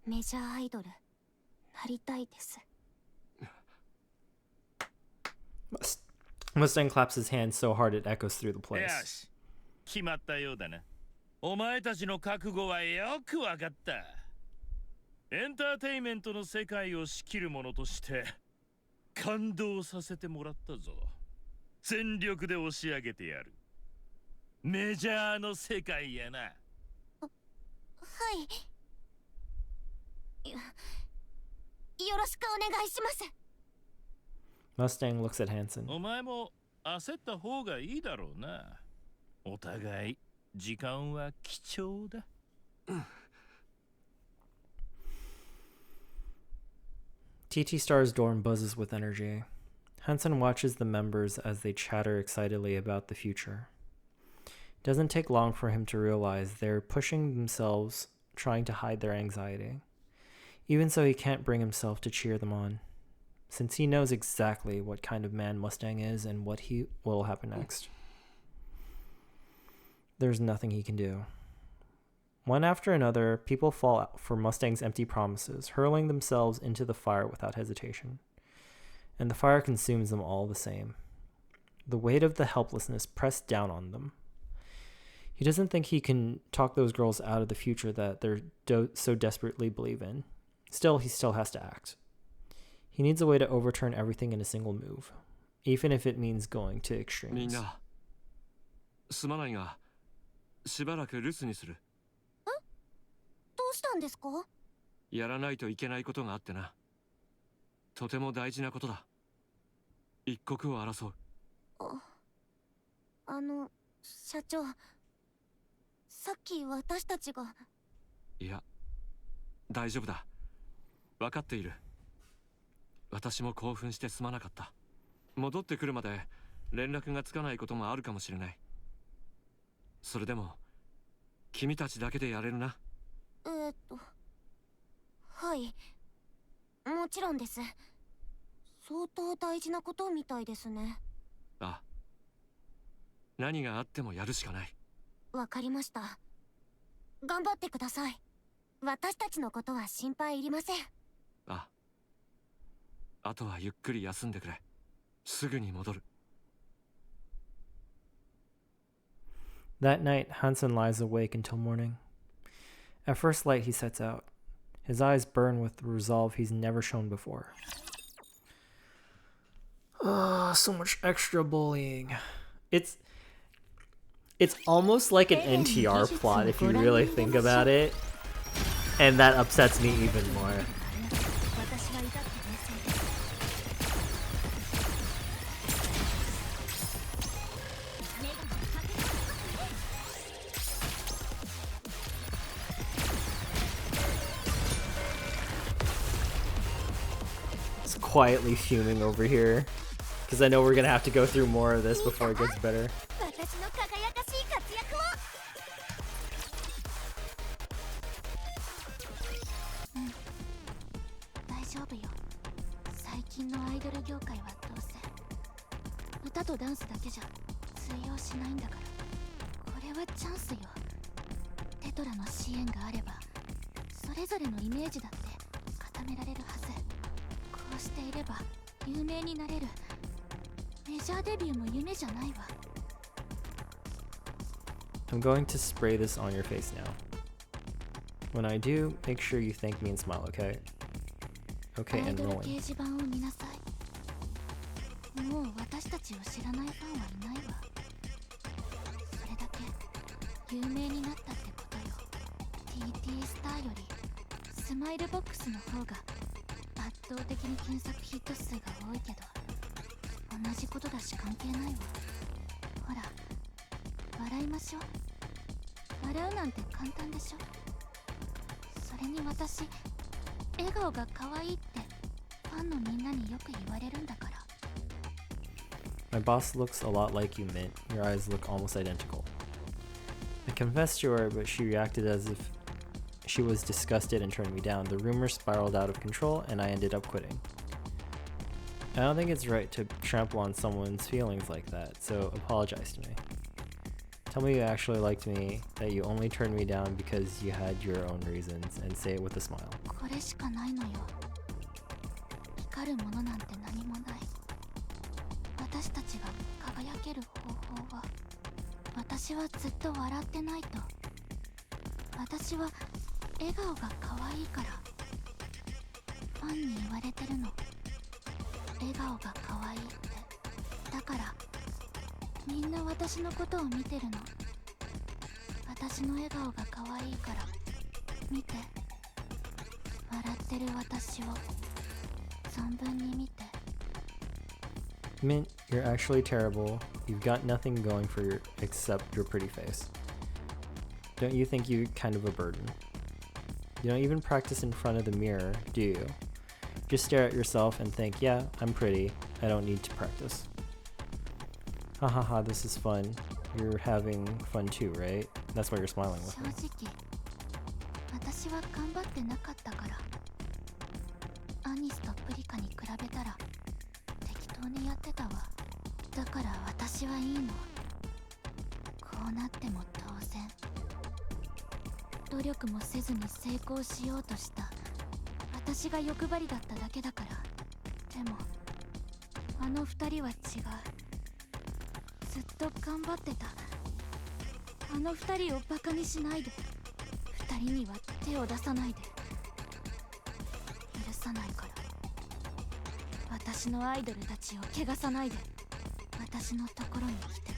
メジャーアイドルなりたいです。Mustang claps his hand so hard it echoes through the よ place. し、決まったようだな。お前たちの覚悟はよくわかった。エンターテイメントの世界を仕切る者として感動させてもらったぞ。全力で押し上げてやる。メジャーの世界やな。はい、よろしくお願いします。Mustang looks at Hansen. お前も焦った方がいいだろうな。お互い時間は貴重だ。TT Star's dorm buzzes with energy. Hansen watches the members as they chatter excitedly about the future. It doesn't take long for him to realize they're pushing themselves, trying to hide their anxiety. Even so, he can't bring himself to cheer them on, since he knows exactly what kind of man Mustang is and what will happen next. There's nothing he can do. One after another, people fall out for Mustang's empty promises, hurling themselves into the fire without hesitation. And the fire consumes them all the same. The weight of the helplessness pressed down on them. He doesn't think he can talk those girls out of the future that they're so desperately believe in. Still, he still has to act. He needs a way to overturn everything in a single move, even if it means going to extremes. みんな、すまないが、しばらく留守にする。どうしたんですか？やらないといけないことがあってな。とても大事なことだ。一刻を争う。社長、さっき私たちが。いや、大丈夫だ。分かっている。私も興奮してすまなかった。戻ってくるまで連絡がつかないこともあるかもしれない。それでも君たちだけでやれるな。はい、もちろんです。相当大事なことみたいですね。ああ、何があってもやるしかない。わかりました。頑張ってください。私たちのことは心配いりません。ああ、あとはゆっくり休んでくれ。すぐに戻る。That night, Hansen lies awake until morning. At first light, he sets out. His eyes burn with resolve he's never shown before. So much extra bullying. It's almost like an NTR plot if you really think about it. And that upsets me even more. Quietly fuming over here because I know we're gonna have to go through more of this before it gets better. I'm going to spray this on your face now. When I do, make sure you thank me and smile, okay? Okay, and rolling. My boss looks a lot like you, Mint. Your eyes look almost identical. I confessed to her, but she reacted as if she was disgusted and turned me down. The rumor spiraled out of control, and I ended up quitting. I don't think it's right to trample on someone's feelings like that, so apologize to me. Tell me you actually liked me, that you only turned me down because you had your own reasons, and say it with a smile. Mint, you're actually terrible. You've got nothing going for you except your pretty face. Don't you think you're kind of a burden? You don't even practice in front of the mirror, do you? Just stare at yourself and think, yeah, I'm pretty, I don't need to practice. Ha ha ha, this is fun. You're having fun too, right? That's why you're smiling with 正 me. 直私は頑張ってなかったから。アニスとプリカに比べたら適当にやってたわ。だから私はいいの。こうなっても当然。努力もせずに成功しようとした私が欲張りだっただけだから。でもあの二人は違う。ずっと頑張ってた。あの二人をバカにしないで。二人には手を出さないで。許さないから。私のアイドルたちを汚さないで。私のところに来て。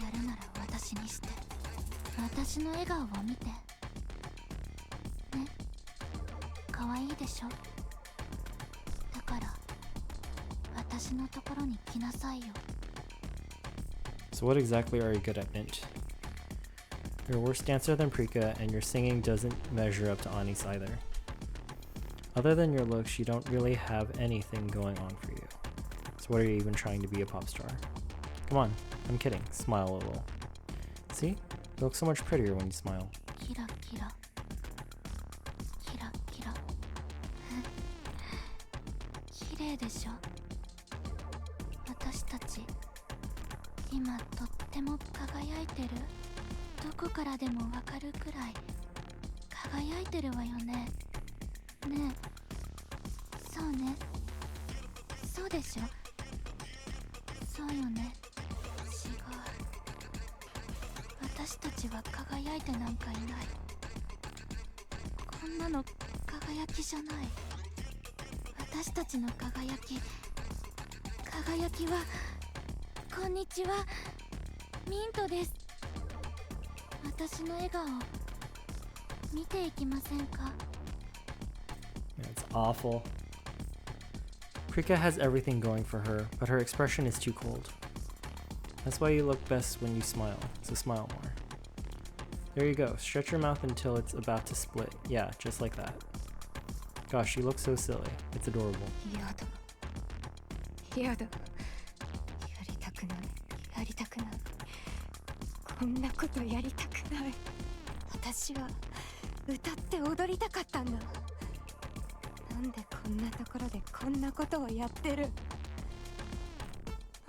やるなら私にして。私の笑顔を見て。ね、可愛いでしょ。だから私のところに来なさいよ。 So what exactly are you good at, Mint? You're a worse dancer than Prika, and your singing doesn't measure up to Ani's either. Other than your looks, you don't really have anything going on for you. So what are you even trying to be a pop star? Come on, I'm kidding. Smile a little. See? You look so much prettier when you smile. キラキラキラキラ綺麗でしょ。私たち今とっても輝いてる。どこからでもわかるくらい輝いてるわよね。ねえ、そうね。そうでしょ。そうよね。違う。私たちは輝いてなんかいない。こんなの輝きじゃない。私たちの輝きは、こんにちは、ミントです。私の笑顔見ていきませんか？ It's awful. Prika has everything going for her, but her expression is too cold. That's why you look best when you smile, so smile more. There you go, stretch your mouth until it's about to split. Yeah, just like that. Gosh, you look so silly. It's adorable. やだやだ。やりたくないやりたくない。こんなことやりたくない。私は歌って踊りたかったんだ。なんでこんなところでこんなことをやってる。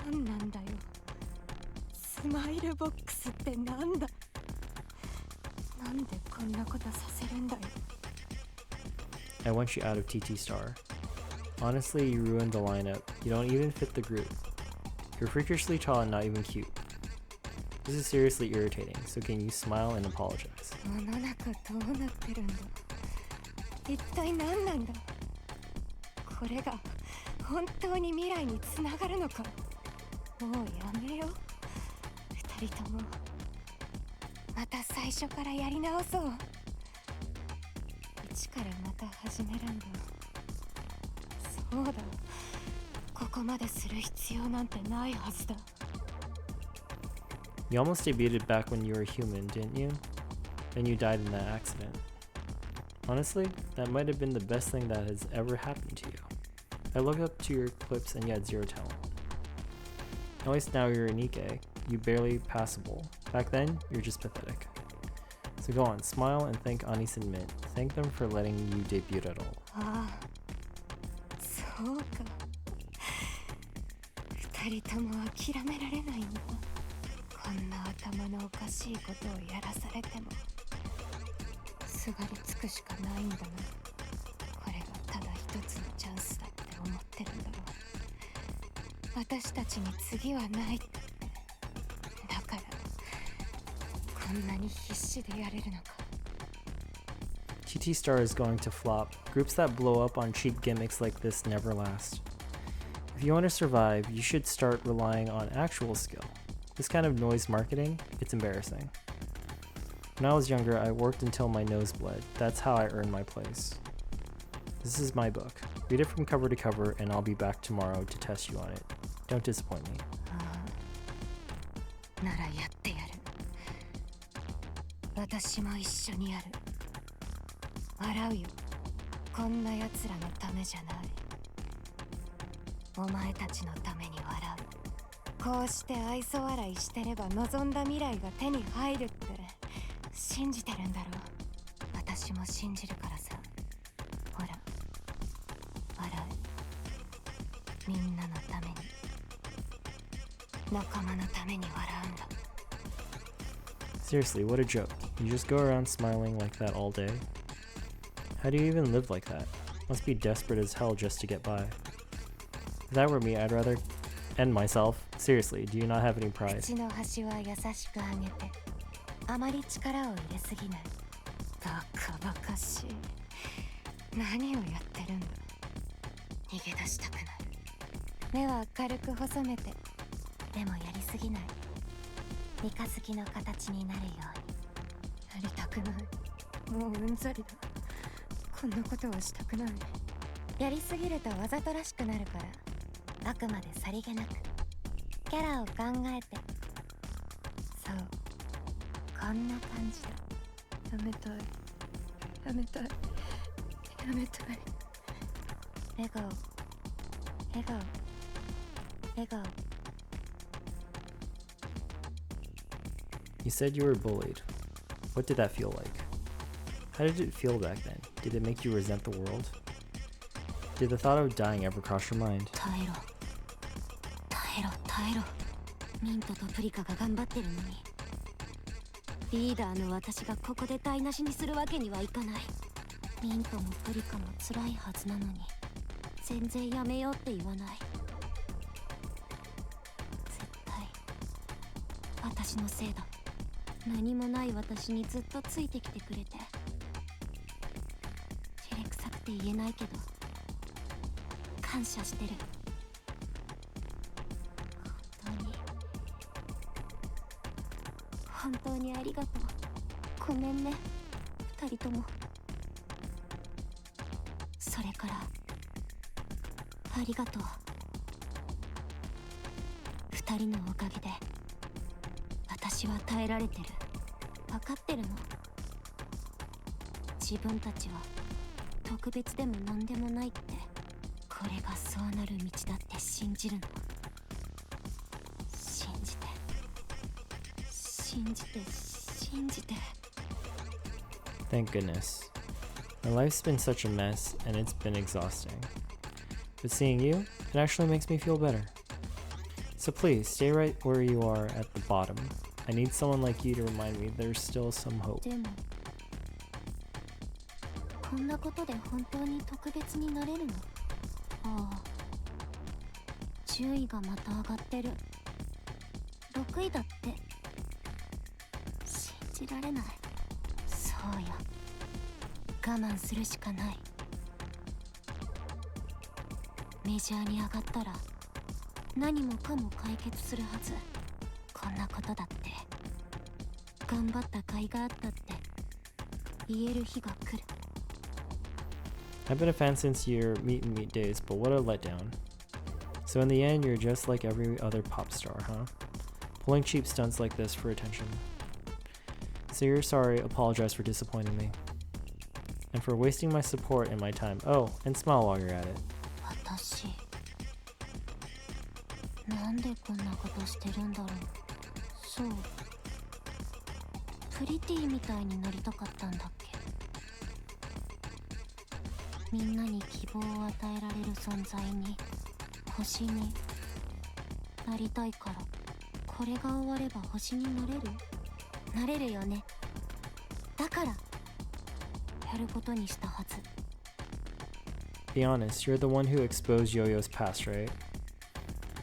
なんなんだよ。スマイルボックスってなんだ。なんでこんなことさせるんだよ。I want you out of TT Star. Honestly, you ruined the lineup. You don't even fit the group. You're freakishly tall and not even cute. This is seriously irritating, so can you smile and apologize? 世の中どうなってるんだ。一体何なんだ。これが本当に未来につながるのか。もうやめよう。二人ともまた最初からやり直そう。一からまた始めるんだ。そうだ。ここまでする必要なんてないはずだ。You almost debuted back when you were human, didn't you? Then you died in that accident. Honestly, that might have been the best thing that has ever happened to you. I looked up to your clips and you had zero talent. At least now you're a Nikke, you barely passable. Back then, you're just pathetic. So go on, smile and thank Anis and Mint. Thank them for letting you debut at all. ああ、そうか。二人とも諦められないんだ。こんな頭のおかしいことをやらされてもすがりつくしかないんだな。これがただ一つのチャンスだって思ってるんだろう。私たちに次はないって。だからこんなに必死でやれるのか。TT Star is going to flop. Groups that blow up on cheap gimmicks like this never last. If you want to survive, you should start relying on actual skill. This kind of noise marketing, it's embarrassing. When I was younger, I worked until my nose bled. That's how I earned my place. This is my book. Read it from cover to cover, and I'll be back tomorrow to test you on it. Don't disappoint me. ならやってやる。私も一緒にやる。笑うよ。こんな奴らのためじゃない。お前たちのために笑う。こうして愛想笑いしてれば望んだ未来が手に入るって信じてるんだろう。私も信じるからさ。ほら笑う。みんなのために、仲間のために笑うんだ。 Seriously, what a joke. You just go around smiling like that all day? How do you even live like that? Must be desperate as hell just to get by. If that were me, I'd rather end myself. Seriously, do you not have any pride? 口の端は優しく上げて、あまり力を入れすぎない。バカバカしい。何をやってるんだ。逃げ出したくない。目は軽く細めて、でもやりすぎない。三日月の形になるように。やりたくない。もううんざりだ。こんなことはしたくない。やりすぎるとわざとらしくなるから、あくまでさりげなくキャラを考えて。そう、こんな感じだ。やめたい、やめたい、やめたい。笑顔、笑顔、笑顔。 You said you were bullied. What did that feel like? How did it feel back then? Did it make you resent the world? Did the thought of dying ever cross your mind? 耐えろ耐えろ耐えろ。ミントとプリカが頑張ってるのに、リーダーの私がここで台無しにするわけにはいかない。ミントもプリカも辛いはずなのに、全然やめようって言わない。絶対私のせいだ。何もない私にずっとついてきてくれて。照れくさくて言えないけど感謝してる。本当にありがとう。ごめんね二人とも。それからありがとう。二人のおかげで私は耐えられてる。分かってるの。自分たちは特別でも何でもないって、これがそうなる道だって信じるの。信じて信じて信じて。 Thank goodness. My life's been such a mess and it's been exhausting. But seeing you, it actually makes me feel better. So please, stay right where you are at the bottom. I need someone like you to remind me there's still some hope. でもこんなことで本当に特別になれるの？ああ、順位がまた上がってる。6位だって。信じられない。そうよ、我慢するしかない。メジャーに上がったら何もかも解決するはず。こんなことだって頑張った甲斐があったって言える日が来る。 I've been a fan since your meet and meet days, but what a letdown. So in the end, you're just like every other pop star, huh? Pulling cheap stunts like this for attention. So you're sorry, apologize for disappointing me. And for wasting my support and my time. Oh, and smile while you're at it. 私なんでこんなことしてるんだろう。そう、プリティみたいになりたかったんだっけ。みんなに希望を与えられる存在に、星になりたいから。これが終われば星になれる？なれるよね。だからやることにしたはず。 Be honest, you're the one who exposed Yo-Yo's past, right?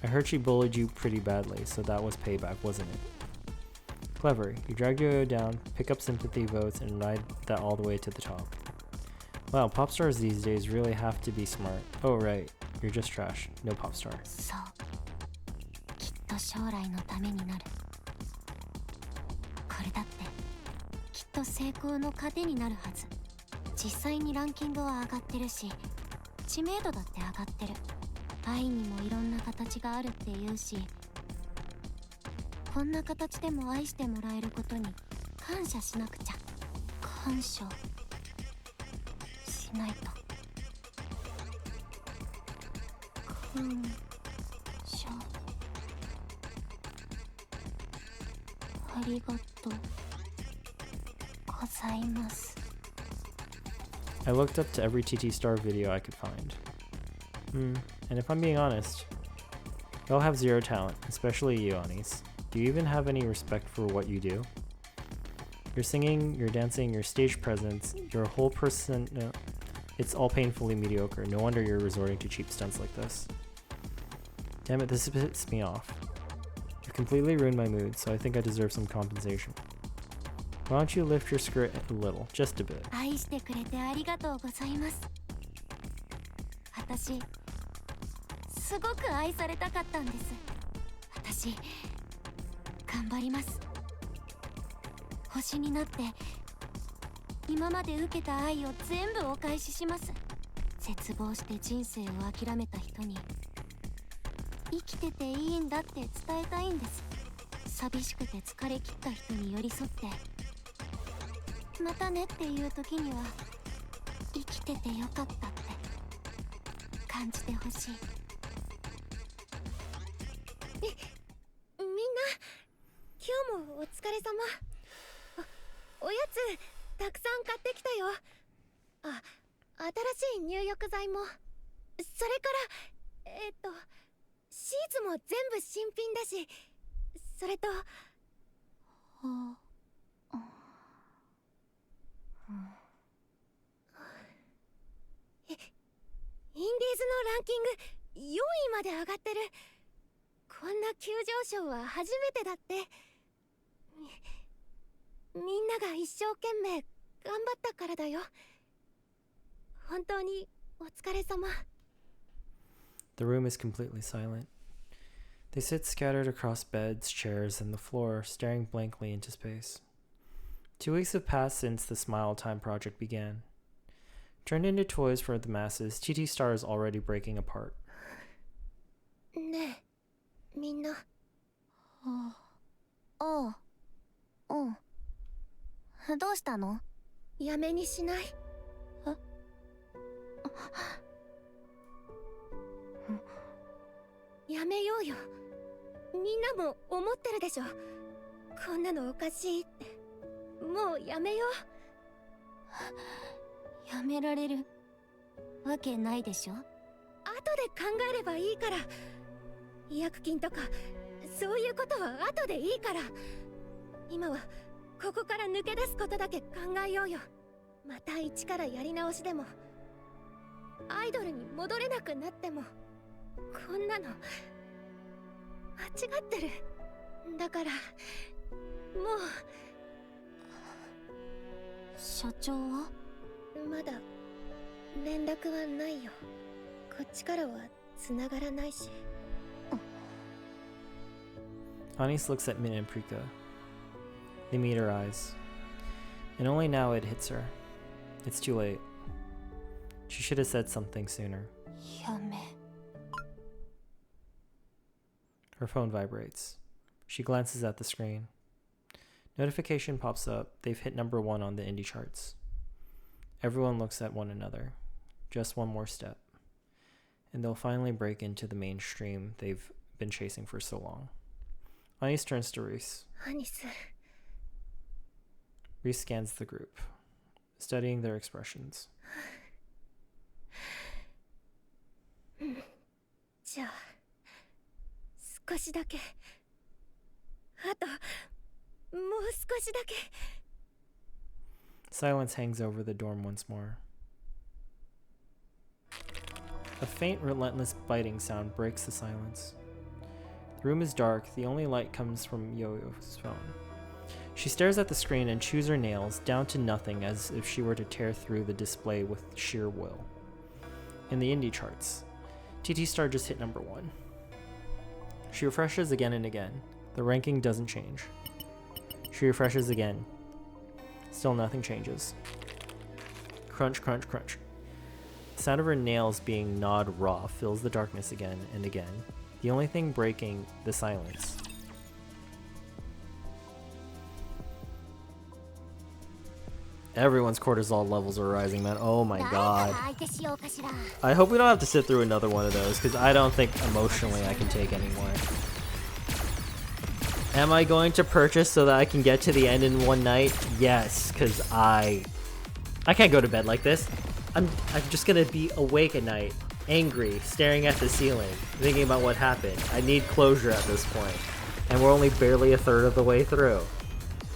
I heard she bullied you pretty badly, so that was payback, wasn't it? Clever. You drag Yo-Yo down, pick up sympathy votes, and ride that all the way to the top. Wow, pop stars these days really have to be smart. Oh right, you're just trash. No pop star. そう、きっと将来のためになる。これだってきっと成功の糧になるはず。実際にランキングは上がってるし、知名度だって上がってる。愛にもいろんな形があるって言うし、こんな形でも愛してもらえることに感謝しなくちゃ。感謝しないと。しょありがとうございます。 I looked up to every TT Star video I could find. And if I'm being honest, you all have zero talent, especially you, Anis. Do you even have any respect for what you do? Your singing, your dancing, your stage presence, your whole person, it's all painfully mediocre. No wonder you're resorting to cheap stunts like this. Damn it, this pisses me off. You've completely ruined my mood, so I think I deserve some compensation. Why don't you lift your skirt a little, just a bit? 愛してくれてありがとうございます。私すごく愛されたかったんです。私頑張ります。星になって今まで受けた愛を全部お返しします。絶望して人生を諦めた人に生きてていいんだって伝えたいんです。寂しくて疲れ切った人に寄り添ってまたねっていう時には生きててよかったって感じてほしい。みんな今日もお疲れ様。おやつたくさん買ってきたよ。あ、新しい入浴剤も。それからシーツも全部新品だし、それとインディーズのランキング4位まで上がってる。こんな急上昇は初めてだって。みんなが一生懸命頑張ったからだよ。本当にお疲れ様。 The room is completely silent. They sit scattered across beds, chairs, and the floor, staring blankly into space. 2 weeks have passed since the Smile Time project began. Turned into toys for the masses, TT Star is already breaking apart. ねえ、みんな。ああ、うん。どうしたの？やめにしない？やめようよ。みんなも思ってるでしょ。こんなのおかしいって。もうやめよう。やめられるわけないでしょ。後で考えればいいから。違約金とかそういうことは後でいいから。今はここから抜け出すことだけ考えようよ。また一からやり直しでもアイドルに戻れなくなってもこんなの間違ってる。だからもう。社長は？まだ連絡はないよ。こっちからは繋がらないし。Anis looks at Min and Prika. They meet her eyes. And only now it hits her. It's too late. She should have said something sooner. やめ。Her phone vibrates. She glances at the screen. Notification pops up. They've hit number 1 on the indie charts. Everyone looks at one another. Just one more step. And they'll finally break into the mainstream they've been chasing for so long. Anis turns to Reese. Anis. Reese scans the group, studying their expressions. じゃあ少しだけ。あともう少しだけ。 Silence hangs over the dorm once more. A faint, relentless biting sound breaks the silence. The room is dark. The only light comes from Yo-Yo's phone. She stares at the screen and chews her nails down to nothing as if she were to tear through the display with sheer will. In the indie charts, TT Star just hit number 1. She refreshes again and again. The ranking doesn't change. She refreshes again. Still nothing changes. Crunch, crunch, crunch. The sound of her nails being gnawed raw fills the darkness again and again, the only thing breaking the silence. Everyone's cortisol levels are rising, man. Oh my 誰か god. ら相手しようかしら。 I hope we don't have to sit through another one of those, because I don't think emotionally I can take anymore. Am I going to purchase so that I can get to the end in one night? Yes, because I can't go to bed like this. I'm just gonna be awake at night, angry, staring at the ceiling, thinking about what happened. I need closure at this point. And we're only barely a third of the way through.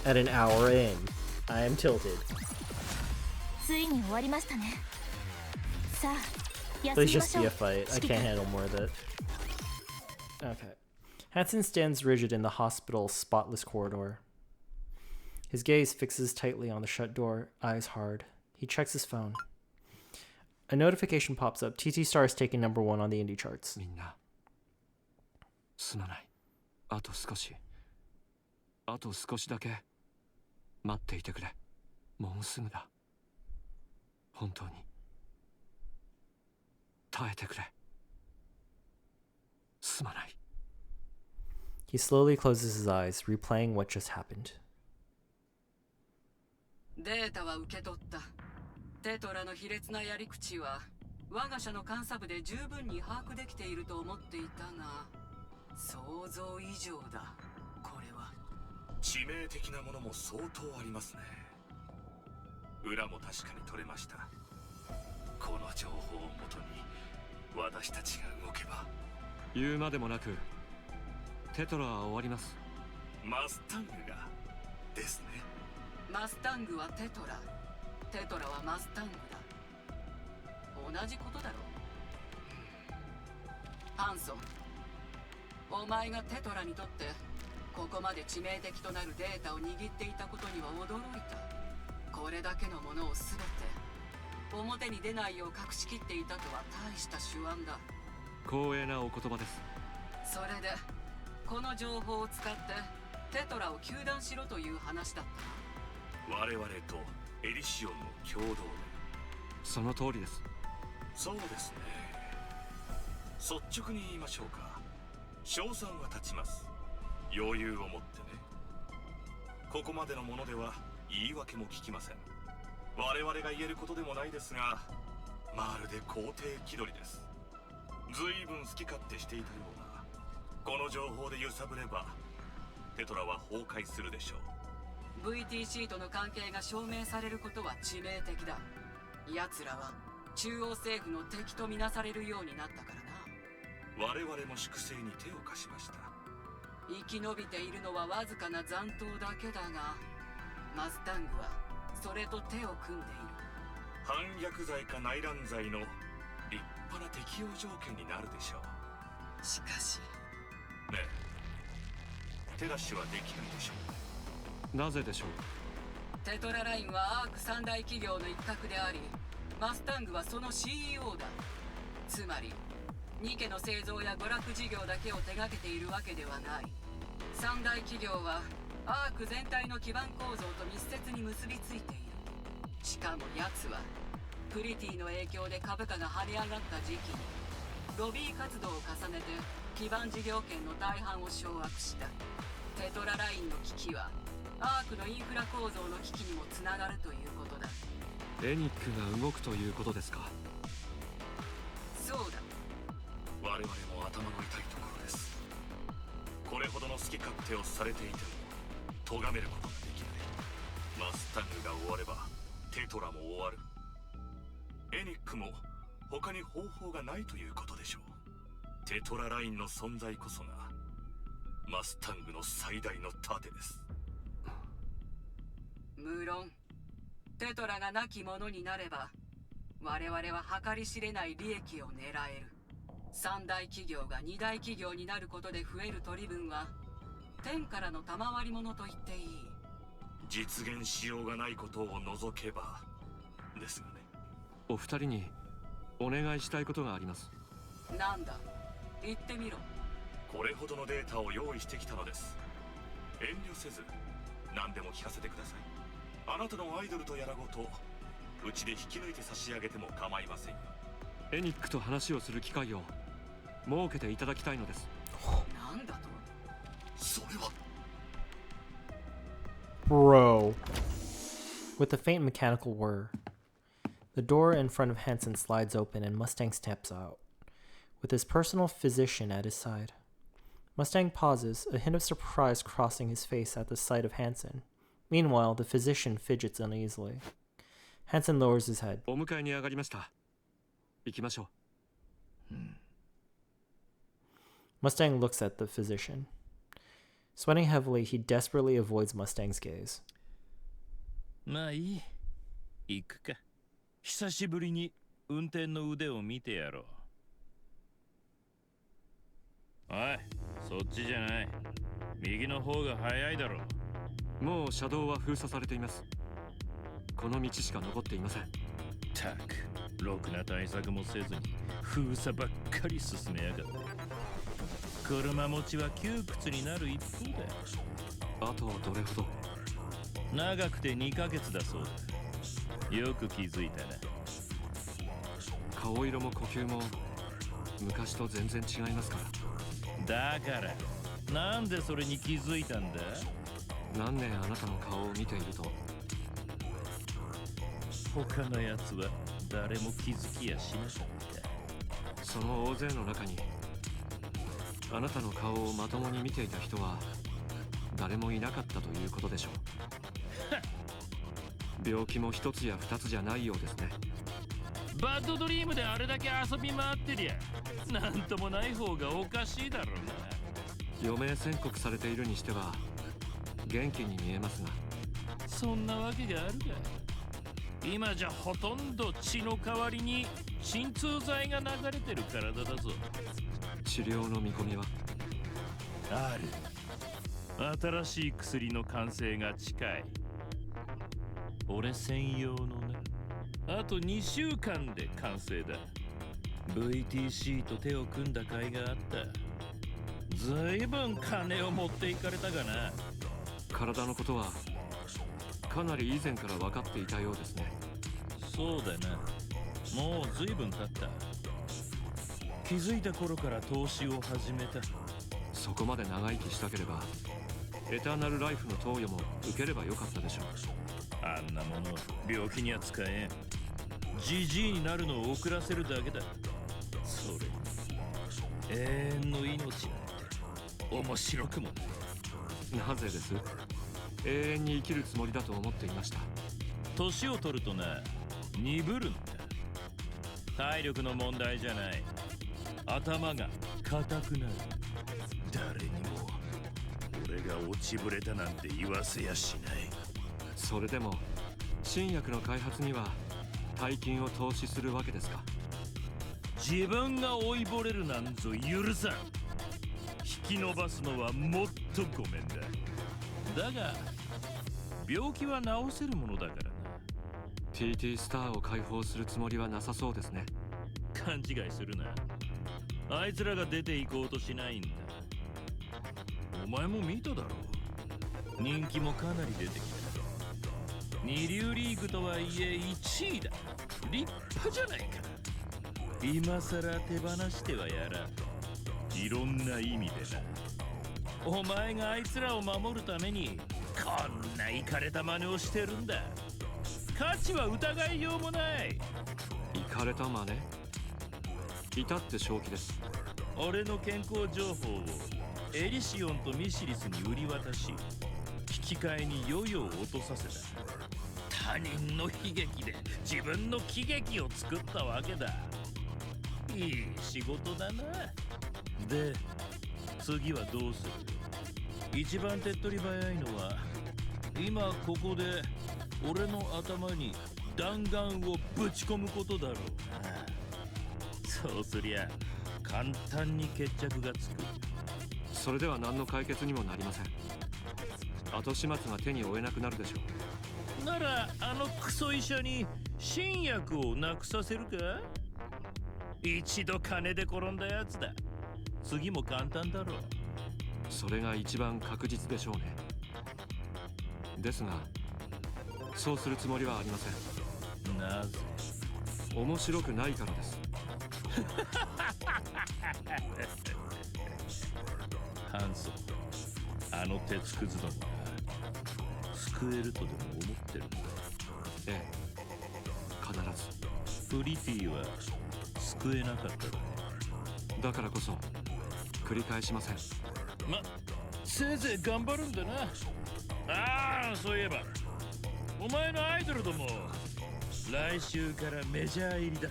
At an hour in. I am tilted. ついに終わりましたね。さあ、休 Please みま just しょ be う。 a fight. I 指揮 can't 官 handle more of it. Okay. Hansen stands rigid in the hospital's spotless corridor. His gaze fixes tightly on the shut door, eyes hard. He checks his phone. A notification pops up. TT Star is taking number 1 on the indie charts. みんなすまない。あと少しだけ待っていてくれ。もうすぐだ。本当に耐えてくれ。すまない。 He slowly closes his eyes, replaying what just happened. データは受け取った。テトラの卑劣なやり口は我が社の監査部で十分に把握できていると思っていたが、想像以上だ。これは致命的なものも相当ありますね。裏も確かに取れました。この情報をもとに私たちが動けば。言うまでもなくテトラは終わります。マスタングがですね。マスタングはテトラ、テトラはマスタングだ。同じことだろう。ハンソン、お前がテトラにとってここまで致命的となるデータを握っていたことには驚いた。これだけのものを全て表に出ないよう隠しきっていたとは大した手腕だ。光栄なお言葉です。それでこの情報を使ってテトラを糾弾しろという話だった。我々とエリシオンの共同で。その通りです。そうですね。率直に言いましょうか。賞賛は立ちます。余裕を持ってね。ここまでのものでは言い訳も聞きません。我々が言えることでもないですが、まるで皇帝気取りです。随分好き勝手していたような。この情報で揺さぶればテトラは崩壊するでしょう。 VTC との関係が証明されることは致命的だ。奴らは中央政府の敵とみなされるようになったからな。我々も粛清に手を貸しました。生き延びているのはわずかな残党だけだが、マスタングはそれと手を組んでいる。反逆罪か内乱罪の立派な適用条件になるでしょう。しかしねえ、手出しはできないでしょう。なぜでしょう。テトララインはアーク三大企業の一角であり、マスタングはその CEO だ。つまりニケの製造や娯楽事業だけを手掛けているわけではない。三大企業はアーク全体の基盤構造と密接に結びついている。しかも奴はプリティの影響で株価が跳ね上がった時期にロビー活動を重ねて基盤事業権の大半を掌握した。テトララインの危機はアークのインフラ構造の危機にもつながるということだ。エニックが動くということですか。そうだ。我々も頭の痛いところです。これほどの好き勝手をされていても咎めることができない。マスタングが終わればテトラも終わる。エニックも他に方法がないということでしょう。テトララインの存在こそがマスタングの最大の盾です。無論テトラが亡き者になれば我々は計り知れない利益を狙える。三大企業が二大企業になることで増える取り分は天からの賜り物と言っていい。実現しようがないことを除けばですがね。お二人にお願いしたいことがあります。なんだ、言ってみろ。これほどのデータを用意してきたのです。遠慮せず何でも聞かせてください。あなたのアイドルとやらごとうちで引き抜いて差し上げても構いませんよ。エニックと話をする機会を設けていただきたいのです。なんだと。それはBro. With a faint mechanical whir, the door in front of Hansen slides open and Mustang steps out, with his personal physician at his side. Mustang pauses, a hint of surprise crossing his face at the sight of Hansen. Meanwhile, the physician fidgets uneasily. Hansen lowers his head. お迎えに上がりました。行きましょう。Mustang looks at the physician. Sweating heavily, he desperately avoids Mustang's gaze. まあいい。行くか。久しぶりに運転の腕を見てやろう。おい、そっちじゃない。右の方が早いだろう。もう車道は封鎖されています。この道しか残っていません。たく、ろくな対策もせずに封鎖ばっかり進めやがって。車持ちは窮屈になる一方だ。あとどれほど？長くて2ヶ月だそうだ。よく気づいたな。顔色も呼吸も昔と全然違いますから。だからなんでそれに気づいたんだ？何年あなたの顔を見ていると他のやつは誰も気づきやしなかった。その大勢の中にあなたの顔をまともに見ていた人は誰もいなかったということでしょう。病気も一つや二つじゃないようですね。バッドドリームであれだけ遊び回ってりゃなんともない方がおかしいだろうな。余命宣告されているにしては元気に見えますが。そんなわけがあるか。今じゃほとんど血の代わりに鎮痛剤が流れてる体だぞ。治療の見込みは？ある。新しい薬の完成が近い。俺専用のね。あと2週間で完成だ。VTC と手を組んだ甲斐があった。ずいぶん金を持っていかれたがな。体のことはかなり以前から分かっていたようですね。そうだな。もうずいぶん経った。気づいた頃から投資を始めた。そこまで長生きしたければエターナルライフの投与も受ければよかったでしょう。あんなもの病気には使えん。ジジイになるのを遅らせるだけだ。それ永遠の命なんて面白くもない。なぜです？永遠に生きるつもりだと思っていました。年を取るとな、鈍るんだ。体力の問題じゃない。頭が硬くなる。誰にも俺が落ちぶれたなんて言わせやしない。それでも新薬の開発には大金を投資するわけですか？自分が老いぼれるなんぞ許さん。引き延ばすのはもっとごめんだ。だが病気は治せるものだからな。 TT スターを解放するつもりはなさそうですね。勘違いするな。あいつらが出て行こうとしないんだ。お前も見ただろう。人気もかなり出てきた。二流リーグとはいえ1位だ。立派じゃないか。今さら手放してはやらん。いろんな意味でな。お前があいつらを守るためにこんなイカれた真似をしてるんだ。価値は疑いようもない。イカれた真似？至って正気です。俺の健康情報をエリシオンとミシリスに売り渡し、引き換えにヨヨを落とさせた。他人の悲劇で自分の喜劇を作ったわけだ。いい仕事だな。で、次はどうする？一番手っ取り早いのは今ここで俺の頭に弾丸をぶち込むことだろうな。そうすりゃ簡単に決着がつく。それでは何の解決にもなりません。後始末が手に負えなくなるでしょう。ならあのクソ医者に新薬をなくさせるか？一度金で転んだやつだ。次も簡単だろう。それが一番確実でしょうね。ですがそうするつもりはありません。なぜ？面白くないからです。ハンソン、あの鉄くずどもが救えるとでも思ってるんだ。ええ、必プリティは救えなかっただろず。だからこそ繰り返しません。ま、せいぜい頑張るんだな。ああ、そういえばお前のアイドルども来週からメジャー入りだ。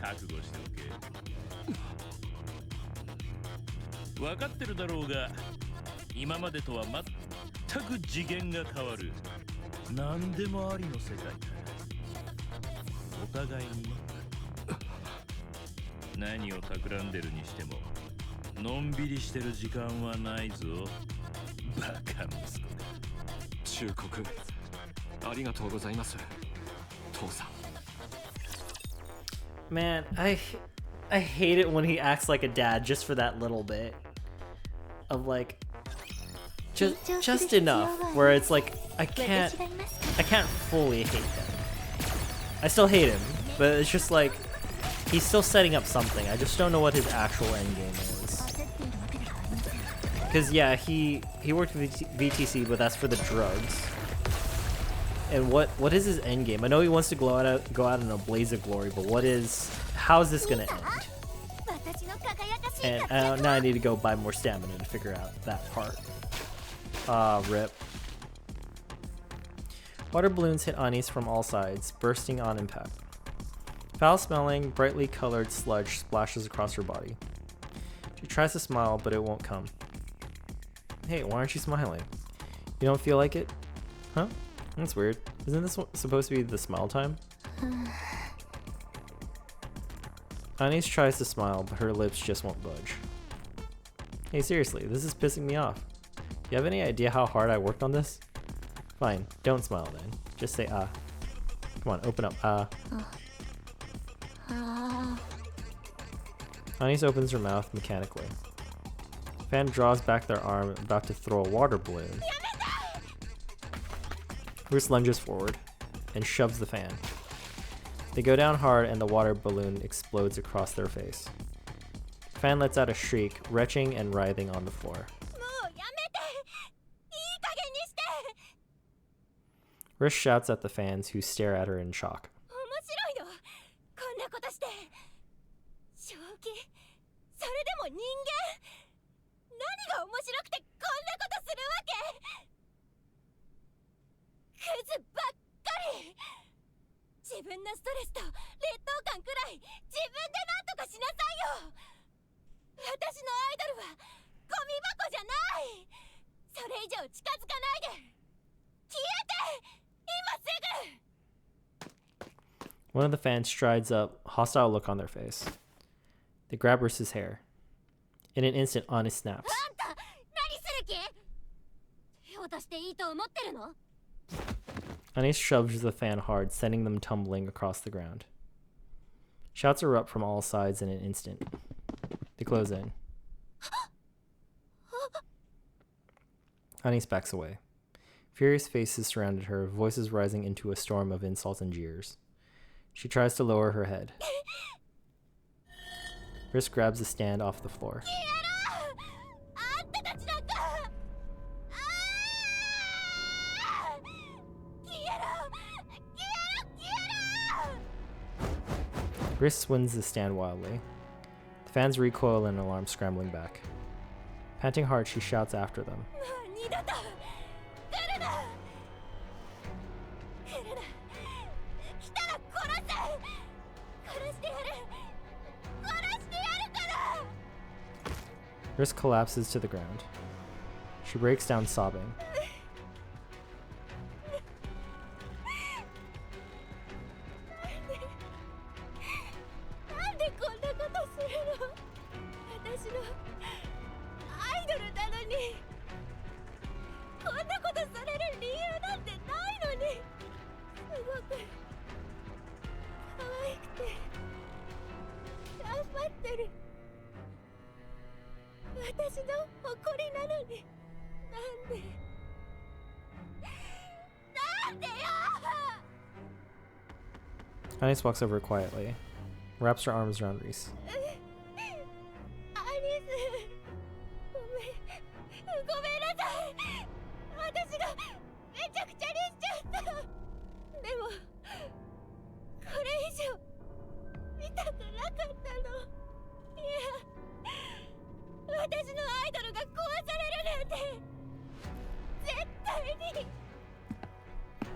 覚悟しておけ。分かってるだろうが、今までとは全く次元が変わる何でもありの世界だ。お互いに何を企んでるにしてものんびりしてる時間はないぞ。バカ息子が。忠告ありがとうございます、父さん。 Man, I hate it when he acts like a dad just for that little bit of like just enough where it's like I can't fully hate him. I still hate him, but it's just like he's still setting up something. I just don't know what his actual end game is. Cause yeah, he worked with VTC, but that's for the drugs. And what is his end game? I know he wants to go out in a blaze of glory, but how is this gonna end? And now I need to go buy more stamina to figure out that part. Rip. Water balloons hit Anis from all sides, bursting on impact. Foul-smelling, brightly colored sludge splashes across her body. She tries to smile, but it won't come. Hey, why aren't you smiling? You don't feel like it? Huh? That's weird. Isn't this supposed to be the smile time? Anis tries to smile, but her lips just won't budge. Hey, seriously, this is pissing me off. Do you have any idea how hard I worked on this? Fine, don't smile then. Just say ah. Come on, open up. Ah. Anis opens her mouth mechanically. Fan draws back their arm, about to throw a water balloon. Bruce lunges forward and shoves the fan. They go down hard and the water balloon explodes across their face. Fan lets out a shriek, retching and writhing on the floor. Rish shouts at the fans, who stare at her in shock. One of the fans strides up, hostile look on their face. They grab Riss's hair. In an instant, Anis snaps. Anis shoves the fan hard, sending them tumbling across the ground. Shouts erupt from all sides in an instant. They close in. Anis backs away. Furious faces surrounded her, voices rising into a storm of insults and jeers. She tries to lower her head. Riss grabs a stand off the floor. Riss swings the stand wildly. The fans recoil in alarm, scrambling back. Panting hard, she shouts after them. Riss collapses to the ground. She breaks down sobbing. Anis walks over quietly, wraps her arms around Rhys.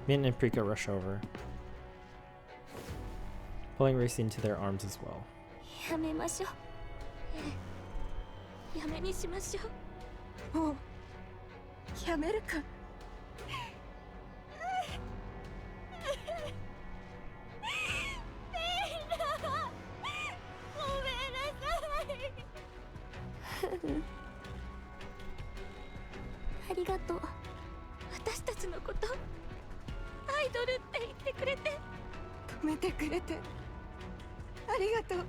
Min and Prika rush over, pulling Reese into their arms as well. やめましょう。やめにしましょう。もうやめるか。ありがとう。私たちのことアイドルって言ってくれて。止めてくれてありがとう。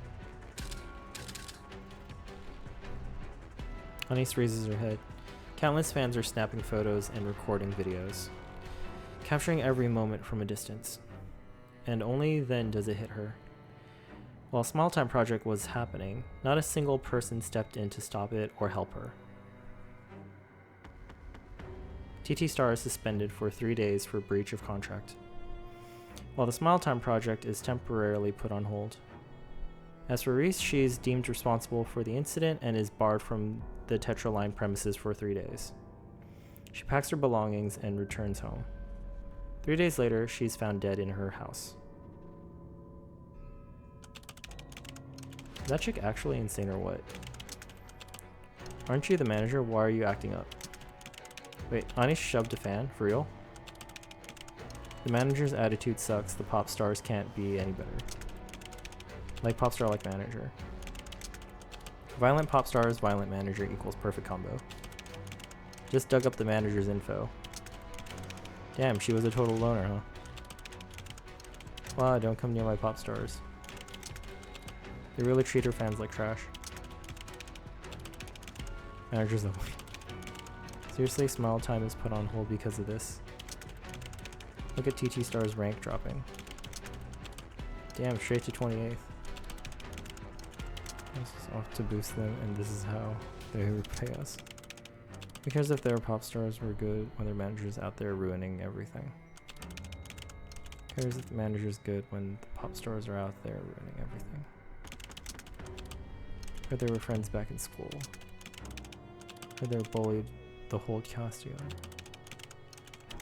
Anise raises her head. Countless fans are snapping photos and recording videos, capturing every moment from a distance. And only then does it hit her. While Smile Time Project was happening, not a single person stepped in to stop it or help her. TT Star is suspended for 3 days for breach of contract, while the Smile Time Project is temporarily put on hold. As for Reese, she is deemed responsible for the incident and is barred from the Tetra Line premises for 3 days. She packs her belongings and returns home. 3 days later, she's found dead in her house. Is that chick actually insane or what? Aren't you the manager? Why are you acting up? Wait, Ani shoved a fan? For real? The manager's attitude sucks. The pop stars can't be any better. Like pop star, like manager. Violent pop stars, violent manager equals perfect combo. Just dug up the manager's info. Damn, she was a total loner, huh? Wow, don't come near my pop stars. They really treat her fans like trash. Manager's the Seriously, Smile Time is put on hold because of this. Look at TT Star's rank dropping. Damn, straight to 28th. This is off to boost them, and this is how they repay us. Who cares if their pop stars were good when their manager's out there ruining everything? Who cares if the manager's good when the pop stars are out there ruining everything? Or they were friends back in school. Or they were bullied the whole cast together.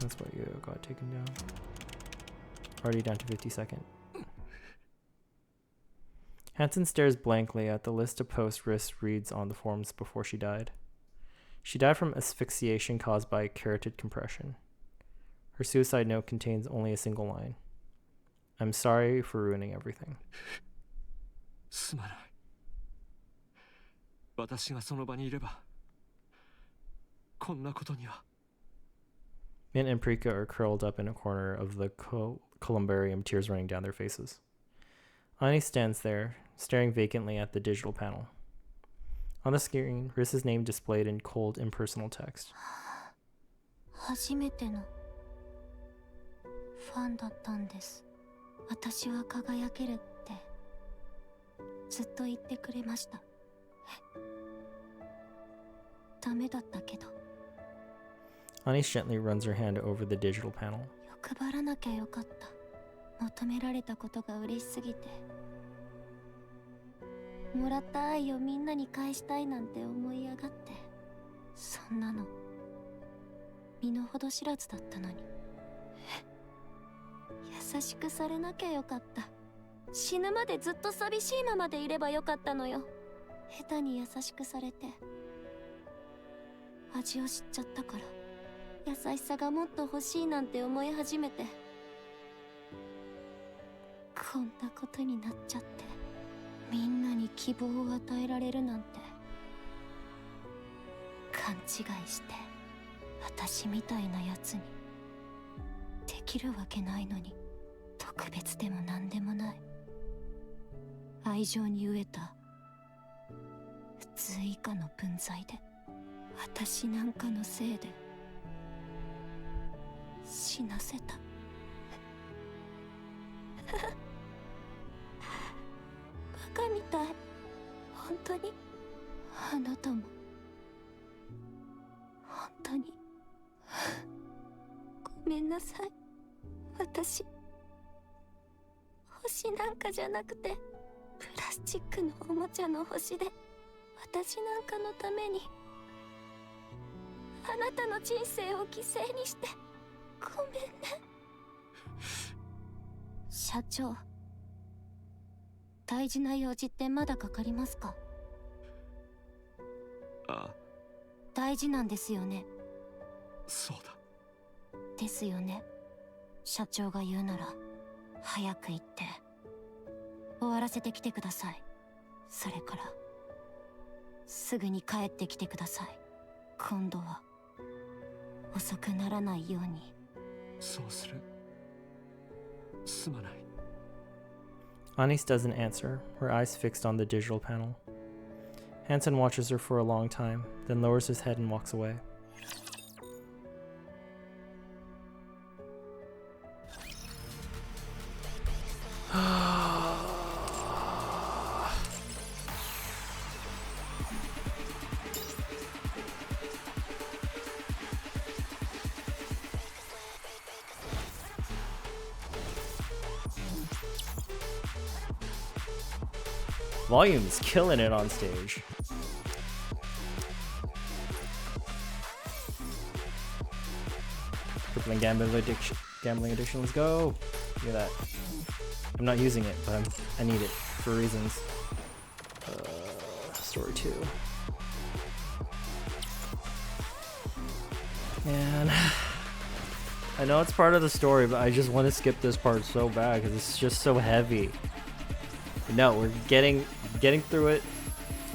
That's why you got taken down. Already down to 52nd. Hansen stares blankly at the list of posts Riss reads on the forums before she died. She died from asphyxiation caused by carotid compression. Her suicide note contains only a single line. I'm sorry for ruining everything. すまない。私がその場にいれば、こんなことには。Mint and Prika are curled up in a corner of the columbarium, tears running down their faces. Ani stands there, staring vacantly at the digital panel. On the screen, Riss's name displayed in cold, impersonal text. 初めてのファンだったんです。私は輝けるってずっと言ってくれました。ダメだったけど。Ani gently runs her hand over the digital panel. 欲張らなきゃよかった。求められたことが嬉しすぎて。もらった愛をみんなに返したいなんて思い上がって。そんなの身の程知らずだったのに。優しくされなきゃよかった。死ぬまでずっと寂しいままでいればよかったのよ。下手に優しくされて味を知っちゃったから、優しさがもっと欲しいなんて思い始めて、こんなことになっちゃって、みんなに希望を与えられるなんて。勘違いして、私みたいなやつにできるわけないのに、特別でも何でもない。愛情に飢えた普通以下の分際で、私なんかのせいで死なせた。バカみたい。本当に。あなたも本当にごめんなさい。私星なんかじゃなくてプラスチックのおもちゃの星で、私なんかのためにあなたの人生を犠牲にしてごめんね。社長、大事な用事ってまだかかりますか？あ、大事なんですよね。そうだ。ですよね。社長が言うなら早く行って終わらせてきてください。それからすぐに帰ってきてください。今度は遅くならないように。そうする。すまない。Anis doesn't answer, her eyes fixed on the digital panel. Hansen watches her for a long time, then lowers his head and walks away. Volume's killing it on stage. Crippling gambling addiction, let's go. Look at that. I'm not using it, but I need it for reasons. Story 2. Man, I know it's part of the story, but I just want to skip this part so bad because it's just so heavy. No, we're getting through it.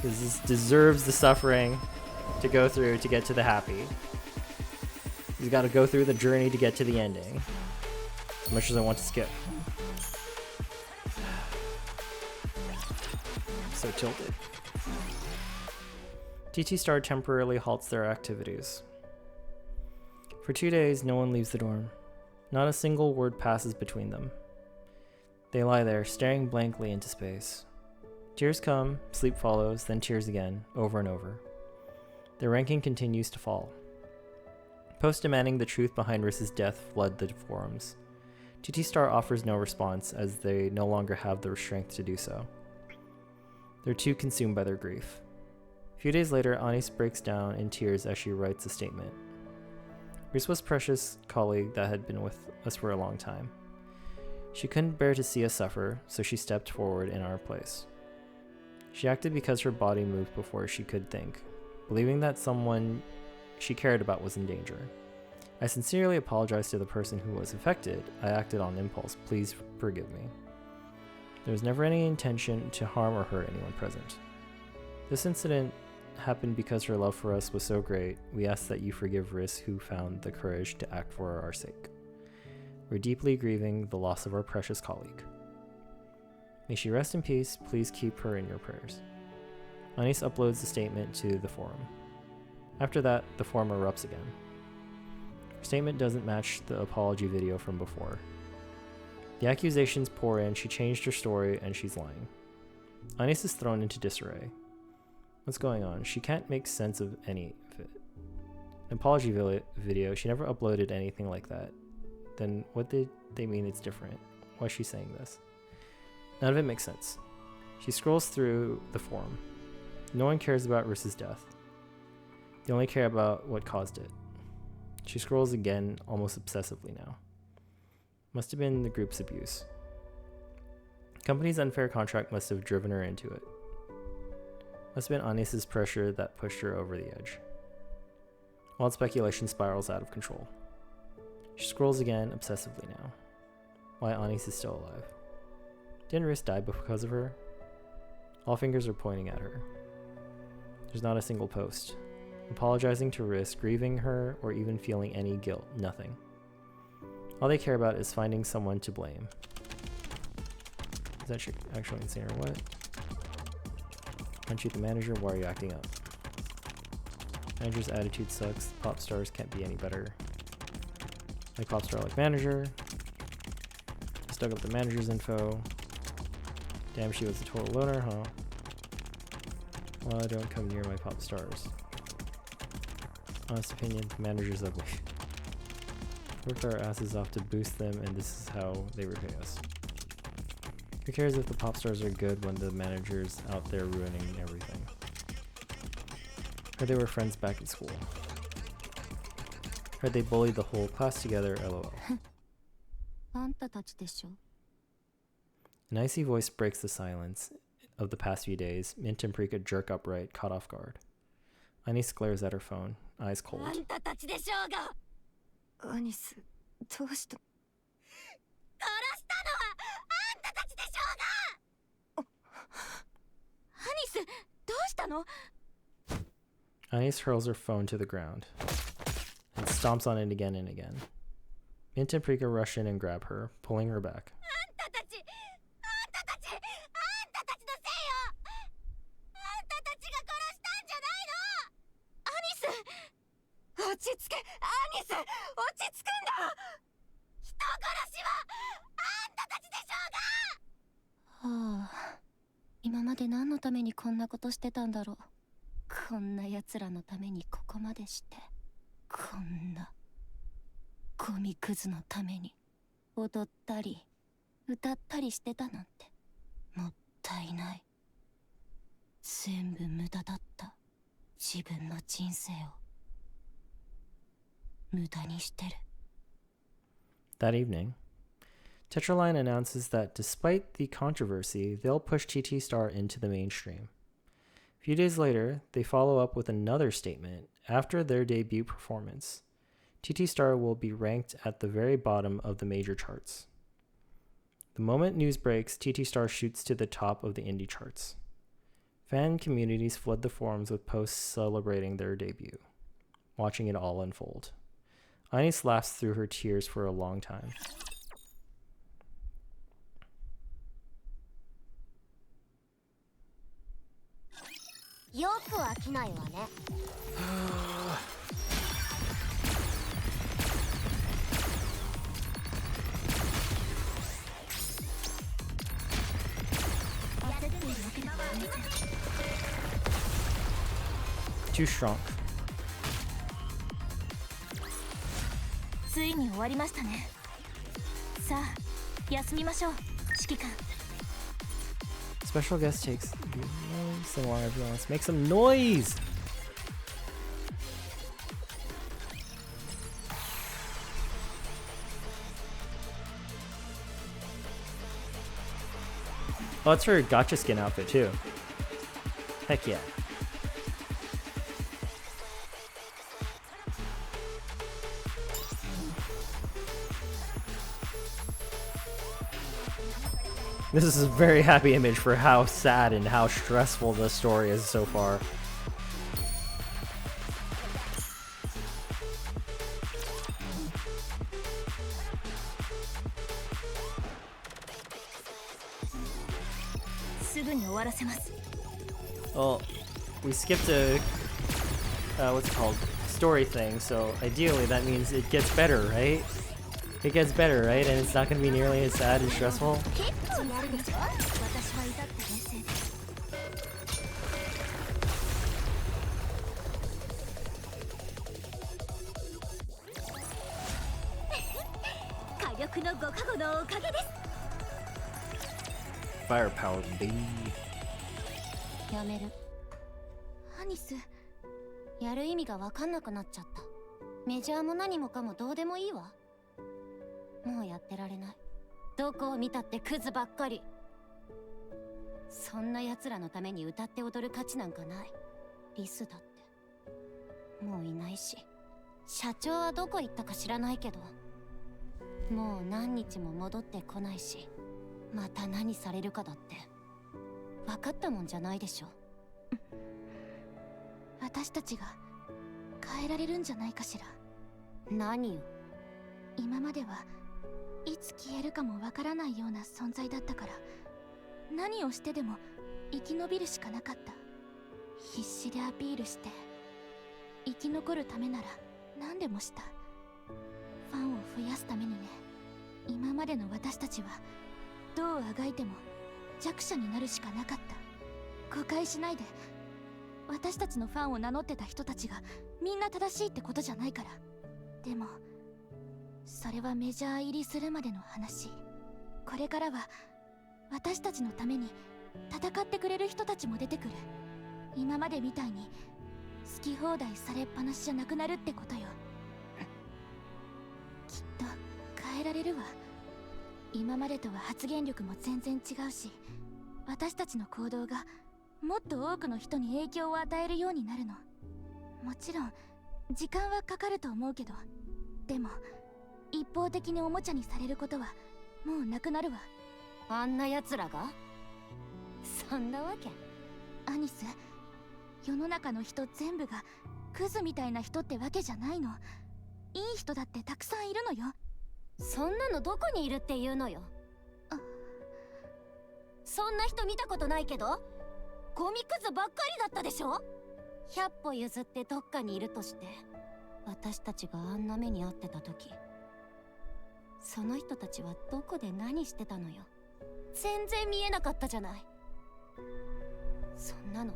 This deserves the suffering to go through to get to the happy. He's got to go through the journey to get to the ending. As much as I want to skip. So tilted. TT Star temporarily halts their activities. For 2 days, no one leaves the dorm. Not a single word passes between them. They lie there, staring blankly into space. Tears come, sleep follows, then tears again, over and over. Their ranking continues to fall. Posts demanding the truth behind Riss's death flood the forums. TT Star offers no response, as they no longer have the strength to do so. They're too consumed by their grief. A few days later, Anis breaks down in tears as she writes a statement. Riss was a precious colleague that had been with us for a long time. She couldn't bear to see us suffer, so she stepped forward in our place. She acted because her body moved before she could think, believing that someone she cared about was in danger. I sincerely apologize to the person who was affected. I acted on impulse. Please forgive me. There was never any intention to harm or hurt anyone present. This incident happened because her love for us was so great. We ask that you forgive Riss, who found the courage to act for our sake. We're deeply grieving the loss of our precious colleague. May she rest in peace. Please keep her in your prayers. Anis uploads the statement to the forum. After that, the forum erupts again. Her statement doesn't match the apology video from before. The accusations pour in. She changed her story and she's lying. Anis is thrown into disarray. What's going on? She can't make sense of any of it. An apology video, she never uploaded anything like that. Then what did they mean it's different? Why is she saying this? None of it makes sense. She scrolls through the forum. No one cares about Riss's death. They only care about what caused it. She scrolls again, almost obsessively now. Must have been the group's abuse. Company's unfair contract must have driven her into it. Must have been Anis's pressure that pushed her over the edge. Wild speculation spirals out of control. She scrolls again, obsessively now. Why Anis is still alive. Didn't Riss die because of her? All fingers are pointing at her. There's not a single post. Apologizing to Riss, grieving her, or even feeling any guilt. Nothing. All they care about is finding someone to blame. Is that actually insane or what? Punch you the manager, why are you acting up? Manager's attitude sucks. Pop stars can't be any better. Like pop star like manager. Just dug up the manager's info. Damn, she was a total loner, huh? Well, don't come near my pop stars. Honest opinion, the manager's ugly. Worked our asses off to boost them, and this is how they repay us. Who cares if the pop stars are good when the manager's out there ruining everything? Heard they were friends back at school. Heard they bullied the whole class together, lol. あんたたちでしょ。An icy voice breaks the silence of the past few days. Mint and Prika jerk upright, caught off guard. Anis glares at her phone, eyes cold. あんたたちでしょうが。アニス、どうした？殺したのはあんたたちでしょうが。アニス、どうしたの？ Anis hurls her phone to the ground and stomps on it again and again. Mint and Prika rush in and grab her, pulling her back. あんたたちのせいよ。あんたたちが殺したんじゃないの。アニス、落ち着け。アニス、落ち着くんだ。人殺しはあんたたちでしょうが。はあ、今まで何のためにこんなことしてたんだろう。こんな奴らのためにここまでして、こんなゴミクズのために踊ったり歌ったりしてたなんてもったいない。全部無駄だった。自分の人生を無駄にしてる。 That evening, Tetraline announces that despite the controversy, they'll push TT Star into the mainstream. A few days later, they follow up with another statement. After their debut performance, TT Star will be ranked at the very bottom of the major charts. The moment news breaks, TT Star shoots to the top of the indie charts. Fan communities flood the forums with posts celebrating their debut, watching it all unfold. Anis laughs through her tears for a long time. よく飽きないわね。Too strong. ついに終わりましたね。さあ、休みましょう、指揮官。 Special guest takes sing along everyone. Let's make some noise. Oh, it's her gotcha skin outfit too. Heck yeah. This is a very happy image for how sad and how stressful the story is so far. Well, we skipped a what's it called? Story thing, so ideally that means it gets better, right? It gets better, right? And it's not going to be nearly as sad and stressful. Firepower, baby. やめる。アニス、やる意味が分かんなくなっちゃった。メジャーも何もかもどうでもいいわ。もうやってられない。どこを見たってクズばっかり。そんな奴らのために歌って踊る価値なんかない。リスだってもういないし、社長はどこ行ったか知らないけど、もう何日も戻ってこないし、また何されるかだって分かったもんじゃないでしょ。私たちが変えられるんじゃないかしら。何よ。今まではいつ消えるかもわからないような存在だったから、何をしてでも生き延びるしかなかった。必死でアピールして生き残るためなら何でもした。ファンを増やすためにね。今までの私たちはどうあがいても弱者になるしかなかった。誤解しないで。私たちのファンを名乗ってた人たちがみんな正しいってことじゃないから。でもそれはメジャー入りするまでの話。これからは私たちのために戦ってくれる人たちも出てくる。今までみたいに好き放題されっぱなしじゃなくなるってことよ。きっと変えられるわ。今までとは発言力も全然違うし、私たちの行動がもっと多くの人に影響を与えるようになるの。もちろん時間はかかると思うけど、でも一方的におもちゃにされることはもうなくなるわ。あんな奴らがそんなわけ。アニス、世の中の人全部がクズみたいな人ってわけじゃないの。いい人だってたくさんいるのよ。そんなのどこにいるっていうのよ。そんな人見たことないけど、ゴミクズばっかりだったでしょ。100歩譲ってどっかにいるとして、私たちがあんな目に遭ってた時、その人たちはどこで何してたのよ。全然見えなかったじゃない。そんなの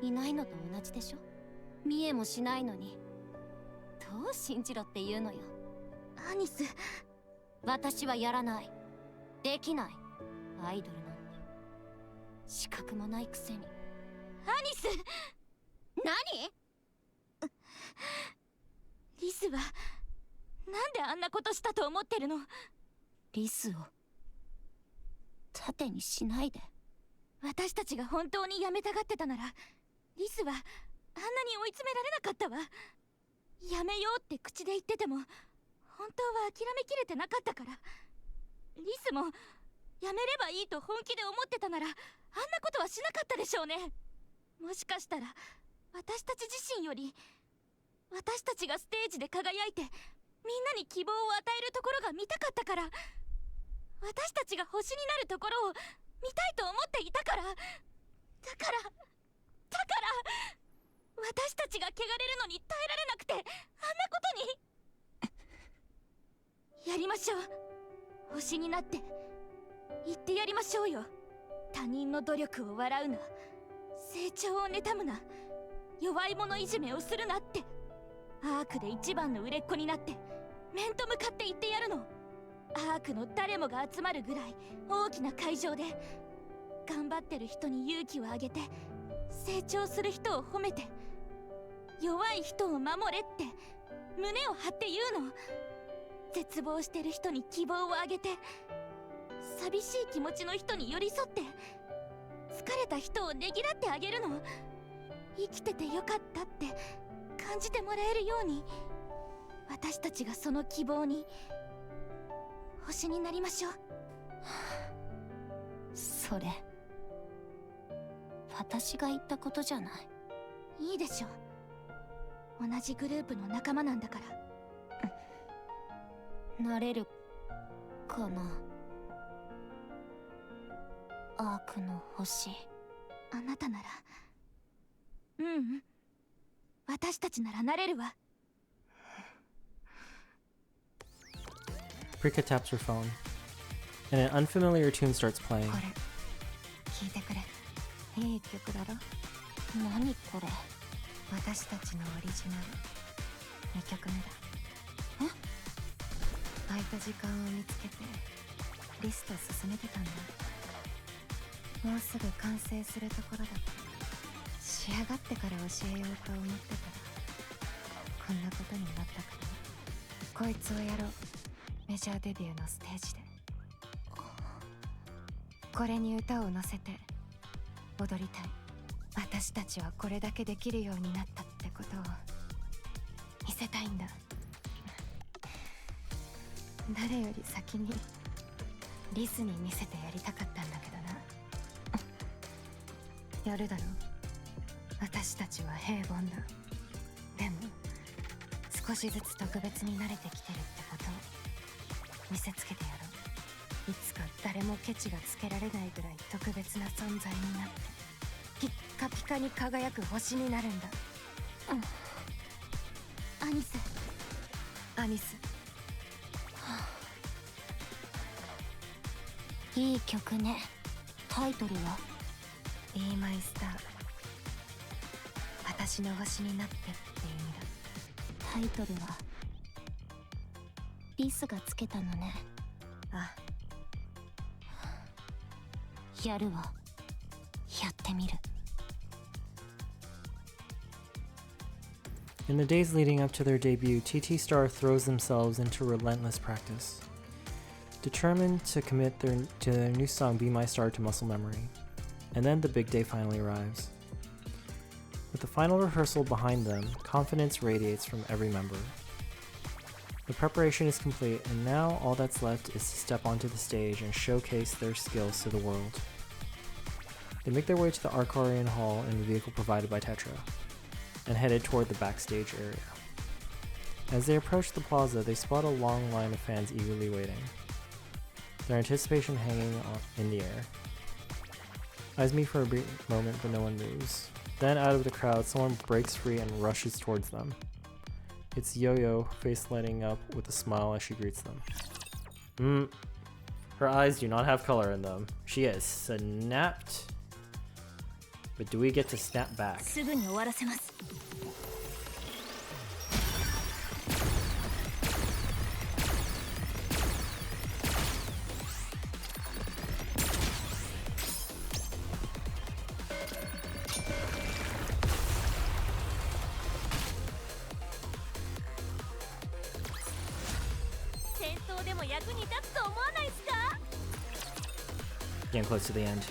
いないのと同じでしょ。見えもしないのにどう信じろっていうのよ。アニス、私はやらない。できない。アイドルなんて資格もないくせに。アニス、何？リスはなんであんなことしたと思ってるの？リスを盾にしないで。私たちが本当にやめたがってたなら、リスはあんなに追い詰められなかったわ。やめようって口で言ってても本当は諦めきれてなかったから。リスもやめればいいと本気で思ってたなら、あんなことはしなかったでしょうね。もしかしたら私たち自身より、私たちがステージで輝いてみんなに希望を与えるところが見たかったから、私たちが星になるところを見たいと思っていたから。だから私たちが汚れるのに耐えられなくて、あんなことにやりましょう。星になって言ってやりましょうよ。他人の努力を笑うな、成長を妬むな、弱い者いじめをするなって。アークで一番の売れっ子になって面と向かって言ってやるの。アークの誰もが集まるぐらい大きな会場で、頑張ってる人に勇気をあげて、成長する人を褒めて、弱い人を守れって胸を張って言うの。絶望してる人に希望をあげて、寂しい気持ちの人に寄り添って、疲れた人をねぎらってあげるの。生きててよかったって感じてもらえるように、私たちがその希望に星になりましょう。それ私が言ったことじゃない。いいでしょ、同じグループの仲間なんだから。なれるかな。アークの星。あなたなら、私たちならなれるわ。Rika taps her phone, and an unfamiliar tune starts playing. これ聞いてくれ。いい曲だろ。何これ。私たちのオリジナル2曲目だ。空いた時間を見つけてリスト進めてたんだ。もうすぐ完成するところだった。仕上がってから教えようと思ってたらこんなことになったから、こいつをやろう。メジャーデビューのステージでこれに歌を乗せて踊りたい。私たちはこれだけできるようになったってことを見せたいんだ。誰より先にリスに見せてやりたかったんだけどな。やるだろ。私たちは平凡だ。でも少しずつ特別に慣れてきてるってことを見せつけてやろう。いつか誰もケチがつけられないぐらい特別な存在になってピッカピカに輝く星になるんだ。アニス、アニス、いい曲ね。タイトルは Be My Star。 私の星になってって意味だ。タイトルはリスがつけたのね。あ、やるわ。やってみる。In the days leading up to their debut, TT Star throws themselves into relentless practice. determined to commit to their new song Be My Star to muscle memory. And then the big day finally arrives. With the final rehearsal behind them, confidence radiates from every member. The preparation is complete, and now all that's left is to step onto the stage and showcase their skills to the world. They make their way to the Arcarian Hall in the vehicle provided by Tetra, and headed toward the backstage area. As they approach the plaza, they spot a long line of fans eagerly waiting, their anticipation hanging in the air. Eyes meet for a brief moment, but no one moves. Then out of the crowd, someone breaks free and rushes towards them. It's Yo-Yo, face lighting up with a smile as she greets them. Her eyes do not have color in them. She has snapped. But do we get to snap back? すぐに終わらせます。戦闘でも役に立つと思わないですか？ Getting close to the end.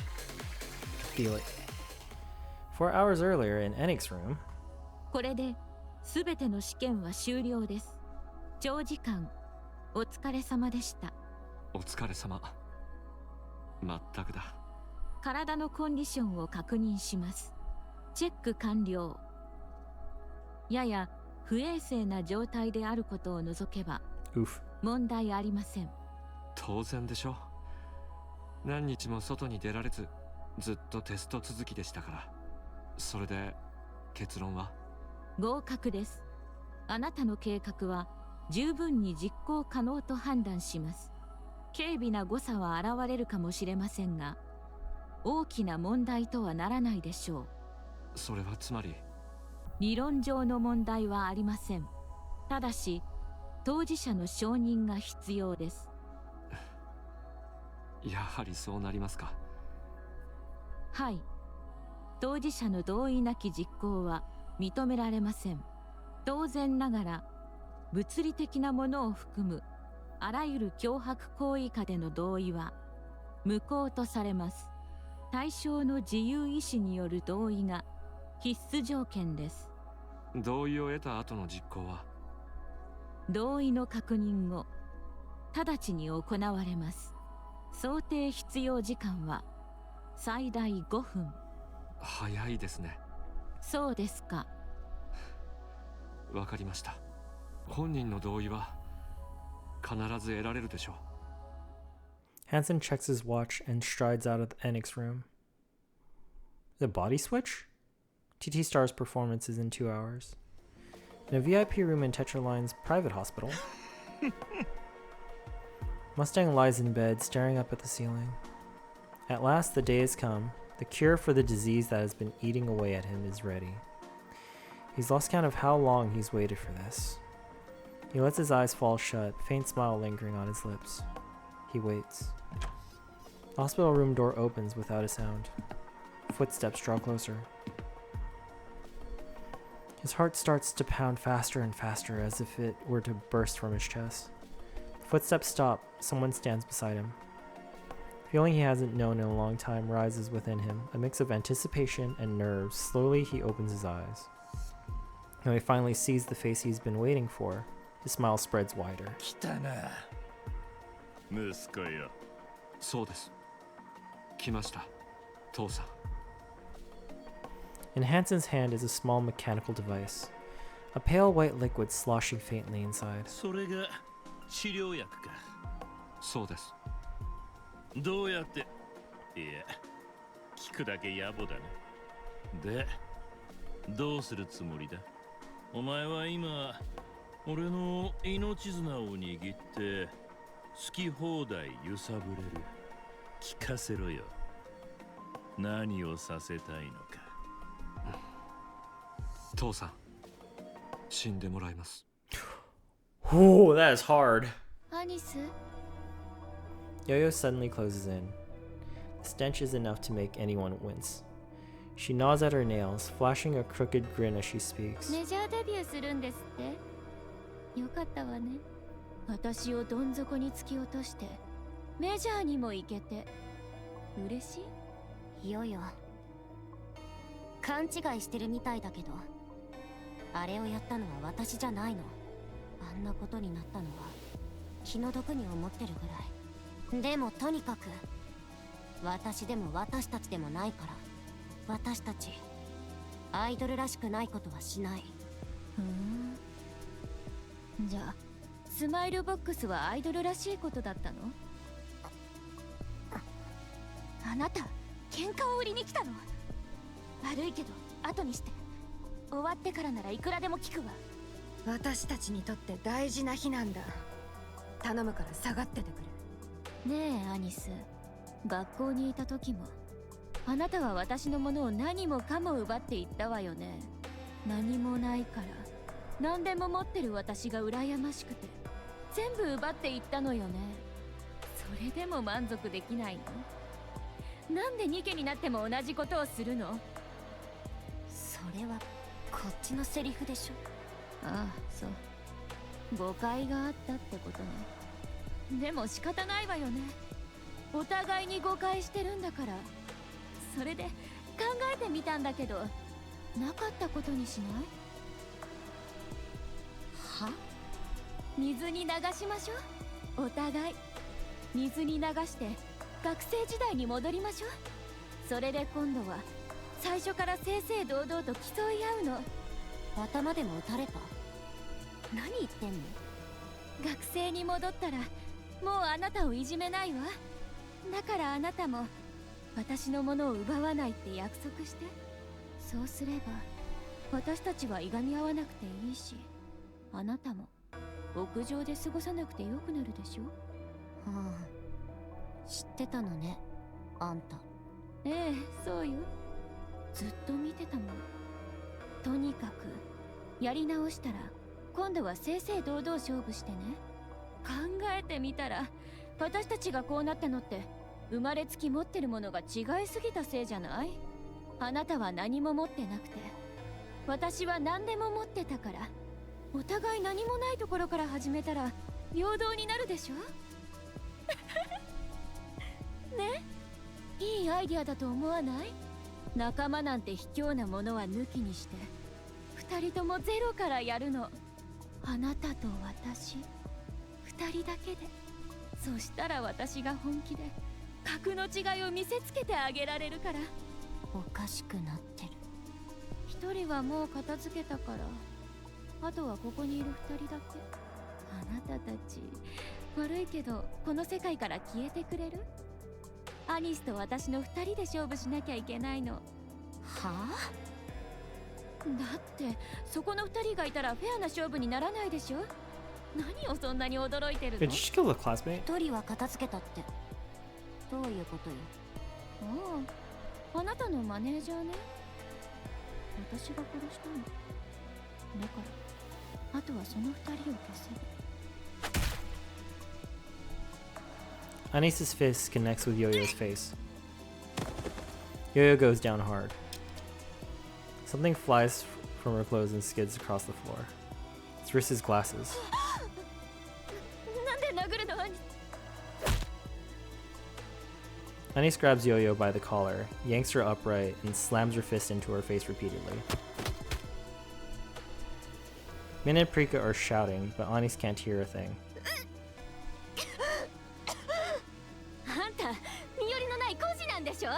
Feel it. 4 hours earlier in Enix's room. これで全ての試験は終了です。長時間お疲れ様でした。お疲れ様。まったくだ。体のコンディションを確認します。チェック完了。やや不衛生な状態であることを除けば問題ありません。当然でしょ。何日も外に出られずずっとテスト続きでしたから。それで結論は合格です。あなたの計画は十分に実行可能と判断します。軽微な誤差は現れるかもしれませんが、大きな問題とはならないでしょう。それはつまり理論上の問題はありません。ただし当事者の承認が必要です。やはりそうなりますか。はい。当事者の同意なき実行は認められません。当然ながら物理的なものを含むあらゆる脅迫行為下での同意は無効とされます。対象の自由意志による同意が必須条件です。同意を得た後の実行は同意の確認後直ちに行われます。想定必要時間は最大5分。早いですね。そうですか。わかりました。本人の同意は必ず得られるでしょう。Hansen checks his watch and strides out of the Enix room. The body switch? TT Star's performance is in 2 hours. In a VIP room in Tetraline's private hospital, Mustang lies in bed, staring up at the ceiling. At last, the day has come. The cure for the disease that has been eating away at him is ready. He's lost count of how long he's waited for this. He lets his eyes fall shut, faint smile lingering on his lips. He waits. The hospital room door opens without a sound. Footsteps draw closer. His heart starts to pound faster and faster as if it were to burst from his chest. The footsteps stop. Someone stands beside him. Feeling he hasn't known in a long time rises within him, a mix of anticipation and nerves. Slowly, he opens his eyes. When he finally sees the face he's been waiting for, his smile spreads wider. 息子よ。そうです。来ました、父さん。In Hansen's hand is a small mechanical device, a pale white liquid sloshing faintly inside. それが治療薬か。そうです。どうやって、いや、聞くだけ野暮だね。で、どうするつもりだ？お前は今、俺の命綱を握って好き放題揺さぶれる。聞かせろよ。何をさせたいのか。父さん、死んでもらいます。Oh, that is hard. アニス Yo-Yo suddenly closes in. The stench is enough to make anyone wince. She gnaws at her nails, flashing a crooked grin as she speaks. メジャーデビューするんですってよかったわね。私をどん底に突き落としてメジャーにも行けて嬉しい？ヨヨ、勘違いしてるみたいだけど、あれをやったのは私じゃないの。あんなことになったのは気の毒に思ってるぐらい。でもとにかく私でも私たちでもないから、私たちアイドルらしくないことはしない。じゃあスマイルボックスはアイドルらしいことだったの？あなた喧嘩を売りに来たの？悪いけど後にして、終わってからならいくらでも聞くわ。私たちにとって大事な日なんだ。頼むから下がっててくれ。ねえアニス、学校にいた時もあなたは私のものを何もかも奪っていったわよね。何もないから何でも持ってる私が羨ましくて全部奪っていったのよね。それでも満足できないの？なんでニケになっても同じことをするの？それはこっちのセリフでしょ。ああ、そう。誤解があったってことね。でも仕方ないわよね。お互いに誤解してるんだから。それで考えてみたんだけど、なかったことにしない？は？水に流しましょう。お互い水に流して学生時代に戻りましょう。それで今度は最初から正々堂々と競い合うの。頭でも打たれた？何言ってんの？学生に戻ったらもうあなたをいじめないわ。だからあなたも私のものを奪わないって約束して。そうすれば私たちはいがみ合わなくていいし、あなたも屋上で過ごさなくてよくなるでしょ。知ってたのね、あんた。ええ、そうよ。ずっと見てたもん。とにかくやり直したら今度は正々堂々勝負してね。考えてみたら私たちがこうなったのって生まれつき持ってるものが違いすぎたせいじゃない？あなたは何も持ってなくて私は何でも持ってたから、お互い何もないところから始めたら平等になるでしょ。ね、いいアイディアだと思わない？仲間なんて卑怯なものは抜きにして二人ともゼロからやるの。あなたと私二人だけで。そしたら私が本気で格の違いを見せつけてあげられるから。おかしくなってる。一人はもう片付けたから、あとはここにいる二人だけ。あなたたち悪いけどこの世界から消えてくれる？アニスと私の二人で勝負しなきゃいけないの。はあ？だってそこの二人がいたらフェアな勝負にならないでしょ。何をそんなに驚いてるの？ Did you kill the classmate? 一人は片付けたってどういうことよ？ああ、あなたのマネージャーね。私が殺したの。だからあとはその二人を消せる。Anis's fist connects with Yo-Yo's face. Yo-Yo goes down hard. Something flies from her clothes and skids across the floor. It's Riss's glasses. なんで殴るの？ Anis grabs Yo-Yo by the collar, yanks her upright, and slams her fist into her face repeatedly. Min and Prika are shouting, but Anis can't hear a thing. あんた身寄りのない孤児なんでしょ。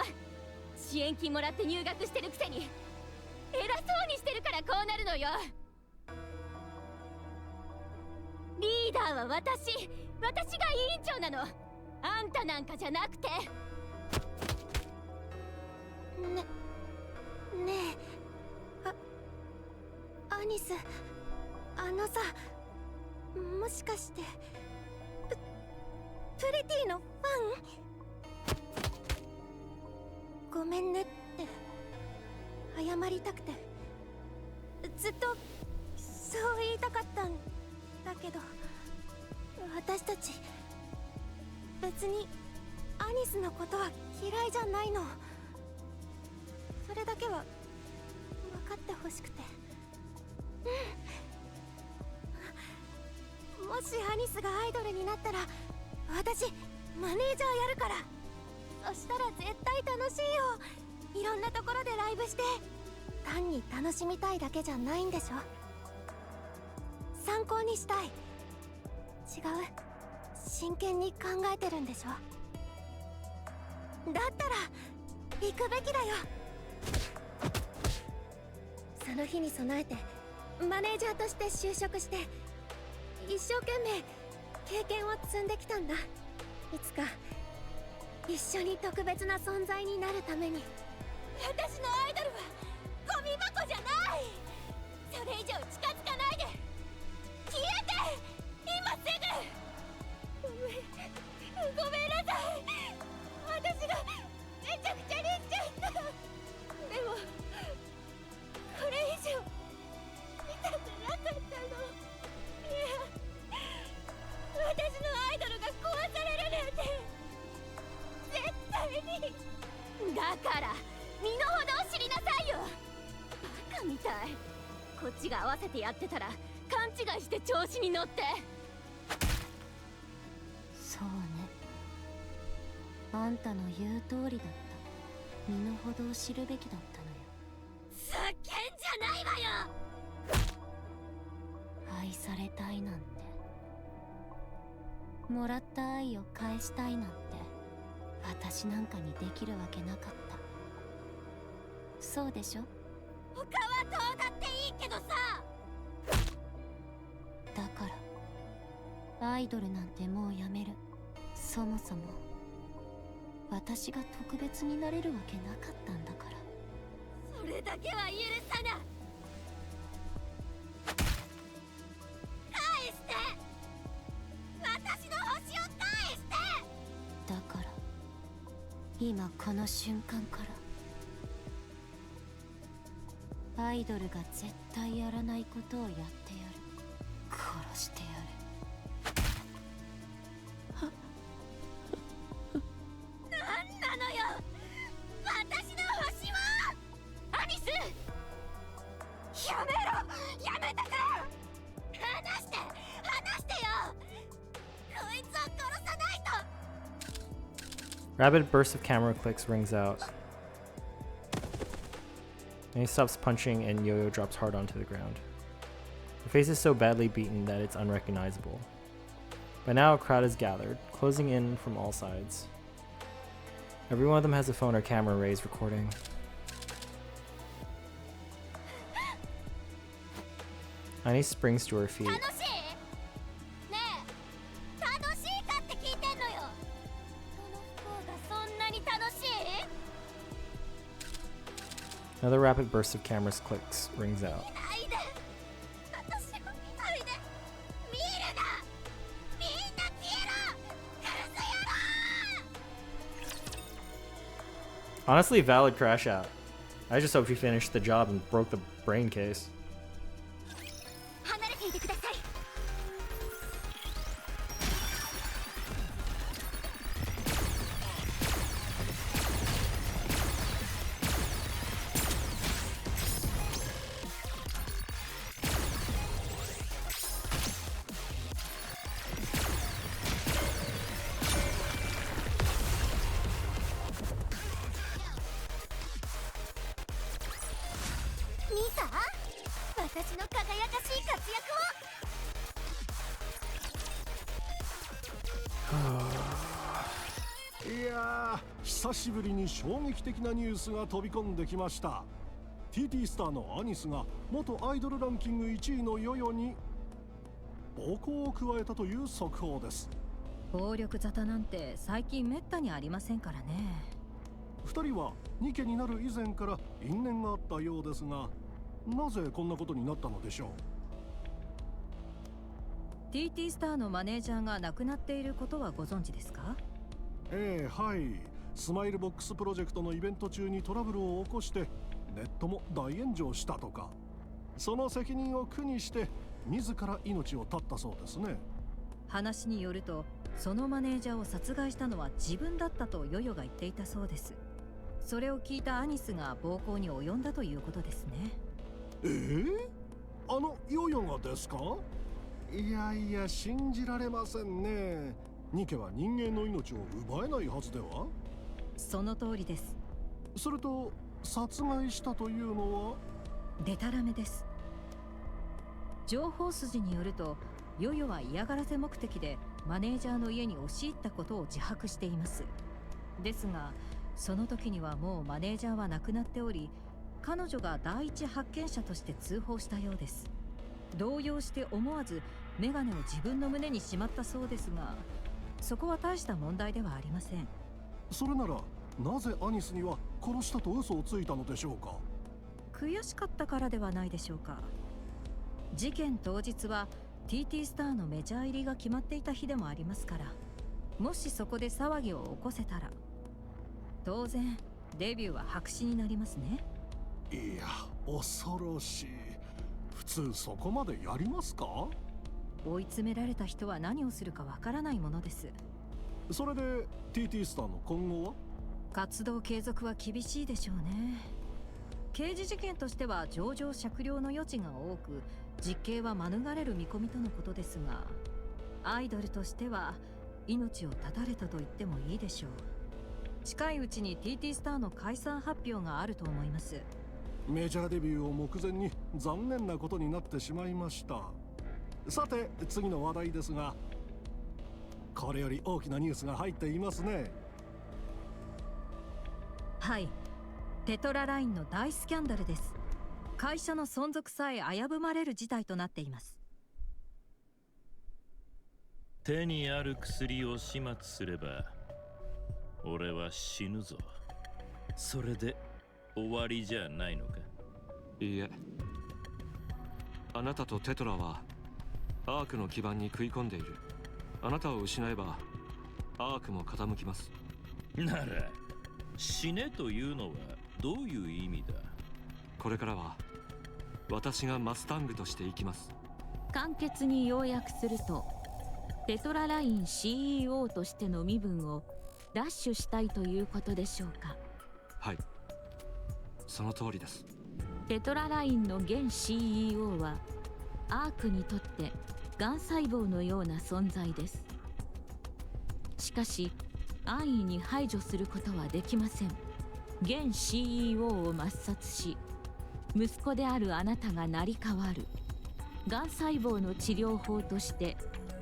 支援金もらって入学してるくせに偉そうにしてるからこうなるのよ。リーダーは私が委員長なの。あんたなんかじゃなくて。ねえ、アニス、あのさ、もしかしてプリティのファン？ごめんねって謝りたくてずっとそう言いたかったんだけど、私たち別にアニスのことは嫌いじゃないの。それだけは分かってほしくて。もしアニスがアイドルになったら私マネージャーやるから。そしたら絶対楽しいよ。いろんなところでライブして、単に楽しみたいだけじゃないんでしょ。参考にしたい。違う、真剣に考えてるんでしょ。だったら行くべきだよ。その日に備えてマネージャーとして就職して、一生懸命経験を積んできたんだ。いつか一緒に特別な存在になるために。私のアイドルはゴミ箱じゃない。それ以上近づかないで。消えて、今すぐ。ごめんなさい。私がめちゃくちゃにしちゃった。でもこれ以上痛くなかったの。いや、私のアイドルが壊されるなんて絶対に。だから身の程を知りなさいよ。バカみたい。こっちが合わせてやってたら勘違いして調子に乗って。そうね、あんたの言う通りだった。身の程を知るべきだったのよ。すっげんじゃないわよ。愛されたいなんて、もらった愛を返したいなんて、私なんかにできるわけなかった。そうでしょ。他はどうだっていいけどさ。だからアイドルなんてもうやめる。そもそも私が特別になれるわけなかったんだから。それだけは許さない。返して、私の星を返して。だから今この瞬間からアイドルが絶対やらないことをやってやる。殺してやる。なんなのよ、私の星は。アニス、やめろ、やめてくれ。離して、離してよ。こいつを殺さないと。 Rapid burst of camera clicks rings out. And he stops punching and Yo-Yo drops hard onto the ground. Her face is so badly beaten that it's unrecognizable. By now a crowd is gathered, closing in from all sides. Every one of them has a phone or camera raised recording. Annie springs to her feet. 楽しい？ねえ、楽しいかって聞いてんのよ。その不幸がそんなに楽しい？ Another rapid burst of camera clicks rings out. 見ないで。私を見ないで。見るな。みんな消えろ。クズ野郎。 Honestly, valid crash out. I just hope she finished the job and broke the brain case. 離れていてください。見た？私の輝かしい活躍を。いやー、久しぶりに衝撃的なニュースが飛び込んできました。 TT スターのアニスが元アイドルランキング1位のヨヨに暴行を加えたという速報です。暴力沙汰なんて最近めったにありませんからね。2人はニケになる以前から因縁があったようですが、なぜこんなことになったのでしょう。 TT スターのマネージャーが亡くなっていることはご存知ですか？はい。スマイルボックスプロジェクトのイベント中にトラブルを起こしてネットも大炎上したとか。その責任を苦にして自ら命を絶ったそうですね。話によると、そのマネージャーを殺害したのは自分だったとヨヨが言っていたそうです。それを聞いたアニスが暴行に及んだということですね。あのヨヨがですか？いやいや、信じられませんね。ニケは人間の命を奪えないはずでは？その通りです。それと殺害したというのは？デタラメです。情報筋によると、ヨヨは嫌がらせ目的でマネージャーの家に押し入ったことを自白しています。ですがその時にはもうマネージャーは亡くなっており、彼女が第一発見者として通報したようです。動揺して思わずメガネを自分の胸にしまったそうですが、そこは大した問題ではありません。それならなぜアニスには殺したと嘘をついたのでしょうか？悔しかったからではないでしょうか。事件当日は TT スターのメジャー入りが決まっていた日でもありますから、もしそこで騒ぎを起こせたら当然デビューは白紙になりますね。いや、恐ろしい。普通そこまでやりますか？追い詰められた人は何をするかわからないものです。それで TT スターの今後は？活動継続は厳しいでしょうね。刑事事件としては情状酌量の余地が多く、実刑は免れる見込みとのことですが、アイドルとしては命を絶たれたと言ってもいいでしょう。近いうちに TT スターの解散発表があると思います。メジャーデビューを目前に残念なことになってしまいました。さて次の話題ですが、これより大きなニュースが入っていますね。はい、テトララインの大スキャンダルです。会社の存続さえ危ぶまれる事態となっています。手にある薬を始末すれば俺は死ぬぞ。それで終わりじゃないのか？いいえ、あなたとテトラはアークの基盤に食い込んでいる。あなたを失えばアークも傾きます。なら死ねというのはどういう意味だ？これからは私がマスタングとして生きます。簡潔に要約すると、テトラライン CEO としての身分を奪取したいということでしょうか？はい、その通りです。テトララインの現 CEO はアークにとってがん細胞のような存在です。しかし安易に排除することはできません。現 CEO を抹殺し、息子であるあなたが成り代わる。がん細胞の治療法として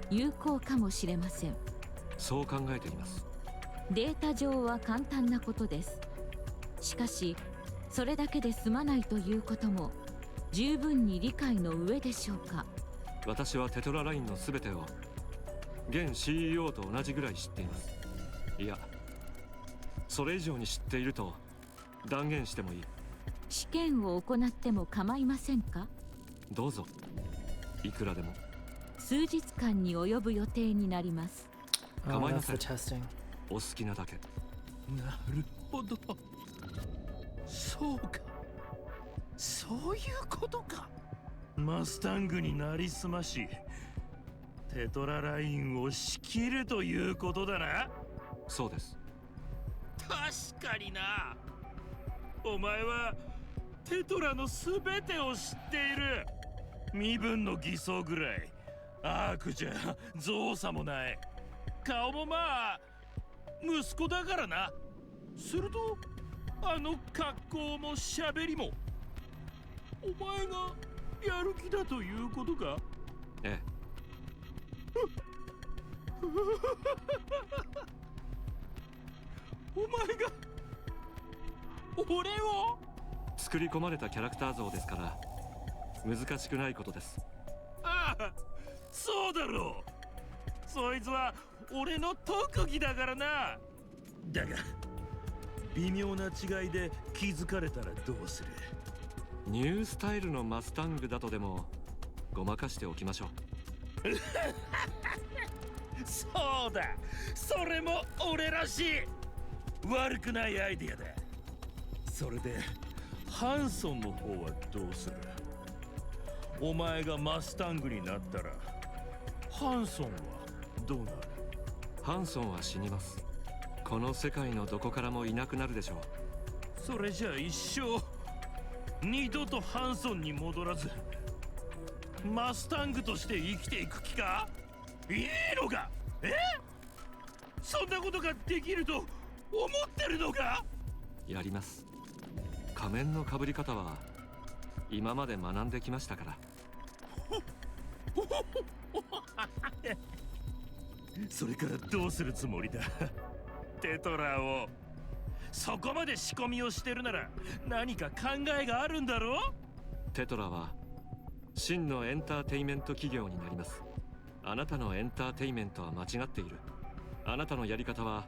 有効かもしれません。そう考えています。データ上は簡単なことです。しかしそれだけで済まないということも十分に理解の上でしょうか？私はテトララインの全てを現 CEO と同じぐらい知っています。いや、それ以上に知っていると断言してもいい。試験を行っても構いませんか？どうぞ、いくらでも。数日間に及ぶ予定になります。構いません。 that's the testing. お好きなだけ。なるほど、そうか、そういうことか。マスタングになりすましテトララインを仕切るということだな。そうです。確かにな。お前はテトラのすべてを知っている。身分の偽装ぐらいアークじゃ造作もない。顔もまあ息子だからな。するとあの格好も喋りもお前がやる気だということか？ええ。お前が俺を？作り込まれたキャラクター像ですから難しくないことです。ああ、そうだろう。そいつは俺の特技だからな。だが微妙な違いで気づかれたらどうする？ニュースタイルのマスタングだとでもごまかしておきましょう。そうだ、それも俺らしい。悪くないアイデアだ。それでハンソンの方はどうする？お前がマスタングになったらハンソンはどうなる？ハンソンは死にます。この世界のどこからもいなくなるでしょう。それじゃあ一生二度とハンソンに戻らずマスタングとして生きていく気か？いいのか？そんなことができると思ってるのか？やります。仮面の被り方は今まで学んできましたから。それからどうするつもりだ？テトラを。そこまで仕込みをしてるなら何か考えがあるんだろう？テトラは真のエンターテイメント企業になります。あなたのエンターテイメントは間違っている。あなたのやり方は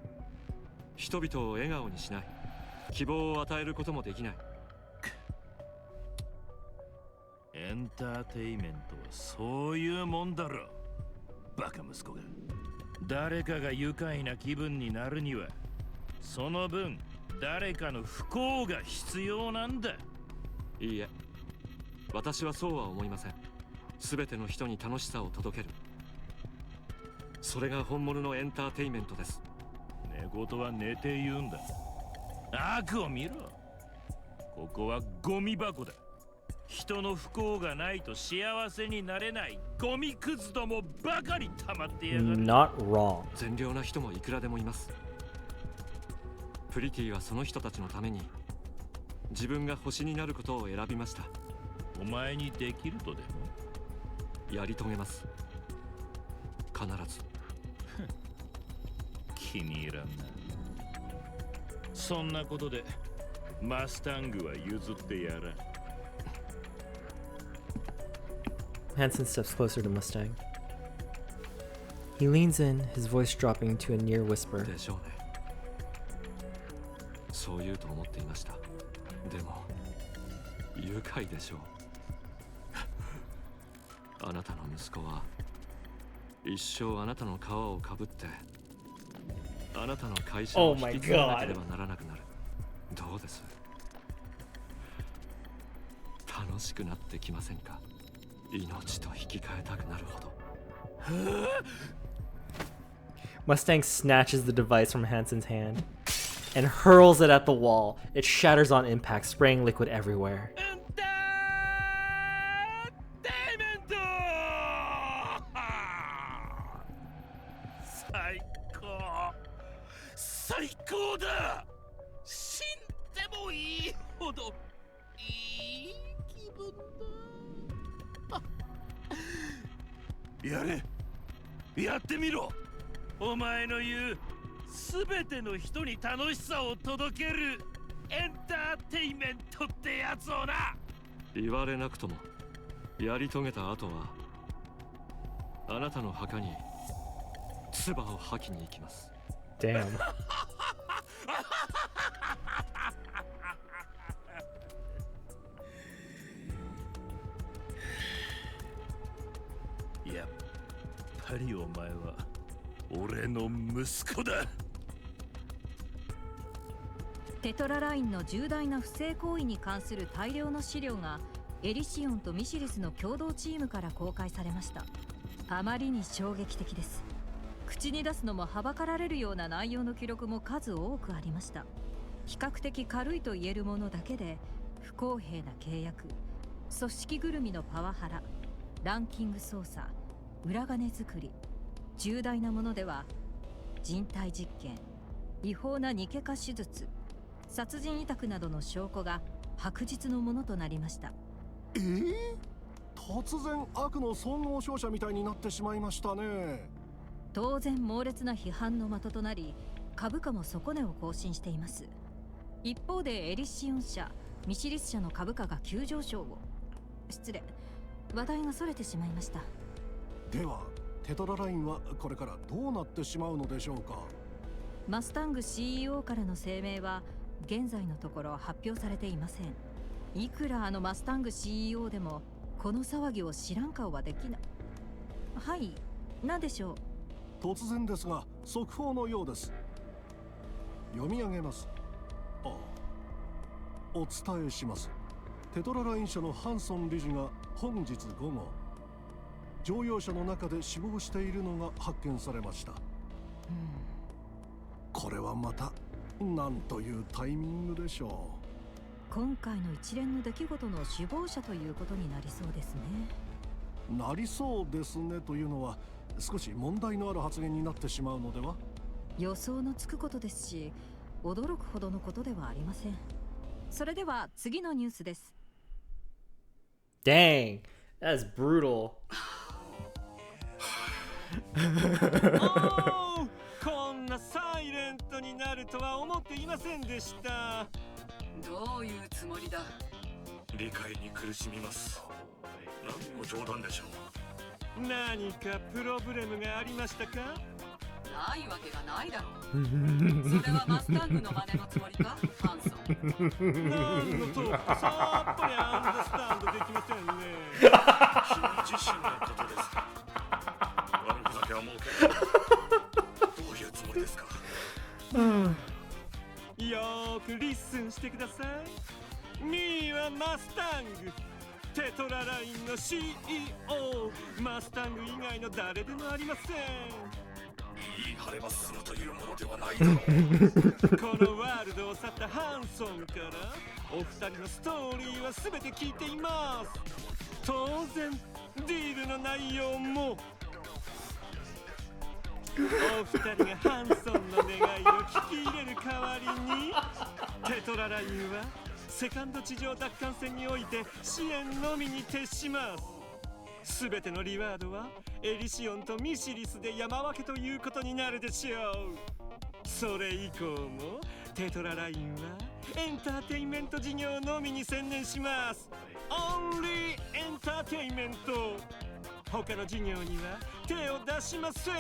人々を笑顔にしない。希望を与えることもできない。エンターテイメントはそういうもんだろ。バカ息子が。誰かが愉快な気分になるにはその分誰かの不幸が必要なんだ。いいえ、私はそうは思いません。全ての人に楽しさを届ける、それが本物のエンターテイメントです。寝言は寝て言うんだ。悪を見ろ。ここはゴミ箱だ。人の不幸がないと幸せになれないゴミくずどもばかり溜まってやがる。 Not wrong. 善良な人もいくらでもいます。プリティはその人たちのために自分が星になることを選びました。お前にできるとでも？やり遂げます。必ず。気に入らんな。そんなことでマスタングは譲ってやらん。Hansen steps closer to Mustang. He leans in, his voice dropping to a near whisper. でしょうね。そう言うと思っていました。でも愉快でしょう。あなたの息子は一生あなたの皮をかぶってあなたの会社を引き継がなければならなくなる。どうです？楽しくなってきませんか？命と引き換えたくなるほど。Mustang snatches the device from Hansen's hand and hurls it at the wall. It shatters on impact, spraying liquid everywhere. エンターテイメント！最高！最高だ！死んでもいいほどいい気分だ。やれ！やってみろ！お前の言うすべての人に楽しさを届けるエンターテイメントってやつをな。言われなくともやり遂げた後はあなたの墓に唾を吐きに行きます。 Damn. やっぱりお前は俺の息子だ。テトララインの重大な不正行為に関する大量の資料がエリシオンとミシリスの共同チームから公開されました。あまりに衝撃的です。口に出すのもはばかられるような内容の記録も数多くありました。比較的軽いと言えるものだけで不公平な契約、組織ぐるみのパワハラ、ランキング操作、裏金作り、重大なものでは人体実験、違法なニケ化手術、殺人委託などの証拠が白日のものとなりました。突然悪の総合商社みたいになってしまいましたね。当然猛烈な批判の的となり、株価も底値を更新しています。一方でエリシオン社、ミシリス社の株価が急上昇を。失礼、話題がそれてしまいました。ではテトララインはこれからどうなってしまうのでしょうか。マスタング CEO からの声明は現在のところ発表されていません。いくらあのマスタング CEO でもこの騒ぎを知らん顔はできない。はい、何でしょう。突然ですが速報のようです。読み上げます。お伝えします。テトラライン社のハンソン理事が本日午後乗用車の中で死亡しているのが発見されました。これはまたなんというタイミングでしょう。今回の一連の出来事の首謀者ということになりそうですね。なりそうですねというのは少し問題のある発言になってしまうのでは。予想のつくことですし、驚くほどのことではありません。それでは次のニュースです。Dang, that's brutal. こんなサイレントになるとは思っていませんでした。どういうつもりだ。理解に苦しみます。何も冗談でしょう。何かプロブレムがありましたか？ないわけがないだろう。それはマスタングの真似のつもりか、ハンソン。何のトークかさっぱりアンダースタンドできませんね。君自身のことです。悪ふざけはもう結構。どういうつもりですか？よーくリッスンしてください。ミーはマスタング、テトララインの CEO。 マスタング以外の誰でもありません。言い張れば済むというものではないだろう。このワールドを去ったハンソンからお二人のストーリーは全て聞いています。当然ディールの内容も。お二人がハンソンの願いを聞き入れる代わりに、テトララインはセカンド地上奪還戦において支援のみに徹します。すべてのリワードはエリシオンとミシリスで山分けということになるでしょう。それ以降もテトララインはエンターテインメント事業のみに専念します。オンリーエンターテインメント。他の事業には手を出しません。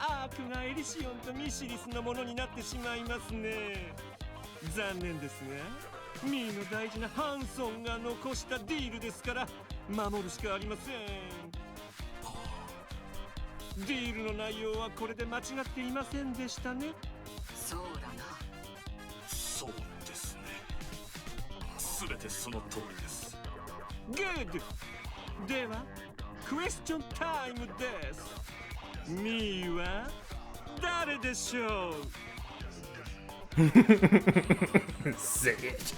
アークがエリシオンとミシリスのものになってしまいますね。残念ですがミーの大事なハンソンが残したディールですから守るしかありません。ディールの内容はこれで間違っていませんでしたね。そうだな。そうですね。すべてその通りです。グッド。ではクエスチョンタイムです。ミーは誰でしょう？Say it.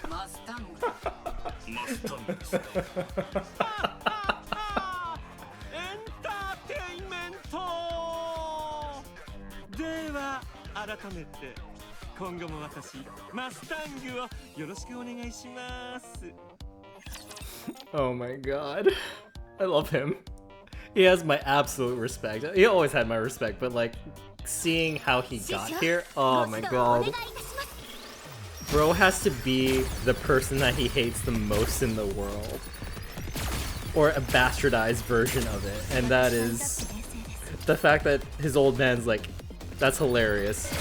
マスタング。マスタングですね。エンターテインメント。では改めて今後も私マスタングをよろしくお願いします。Oh my god. I love him. He has my absolute respect. He always had my respect, but like seeing how he got here, oh my god. Bro has to be the person that he hates the most in the world. Or a bastardized version of it. And that is the fact that his old man's like, that's hilarious.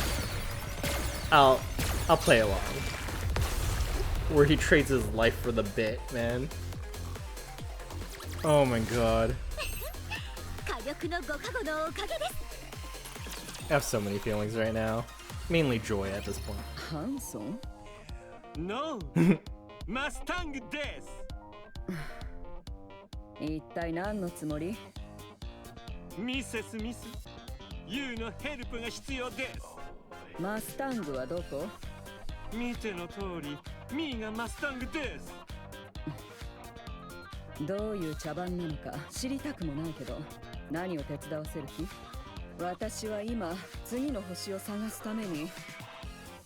I'll play along. Where he trades his life for the bit, man. Oh my god. I have so many feelings right now. Mainly joy at this point. ハンソン No! マスタングです。一体何のつもり？ミセスミス、ユーのヘルプが必要です。マスタングはどこ？見ての通り、ミーがマスタングです。どういう茶番なのか知りたくもないけど、何を手伝わせる気？私は今次の星を探すために。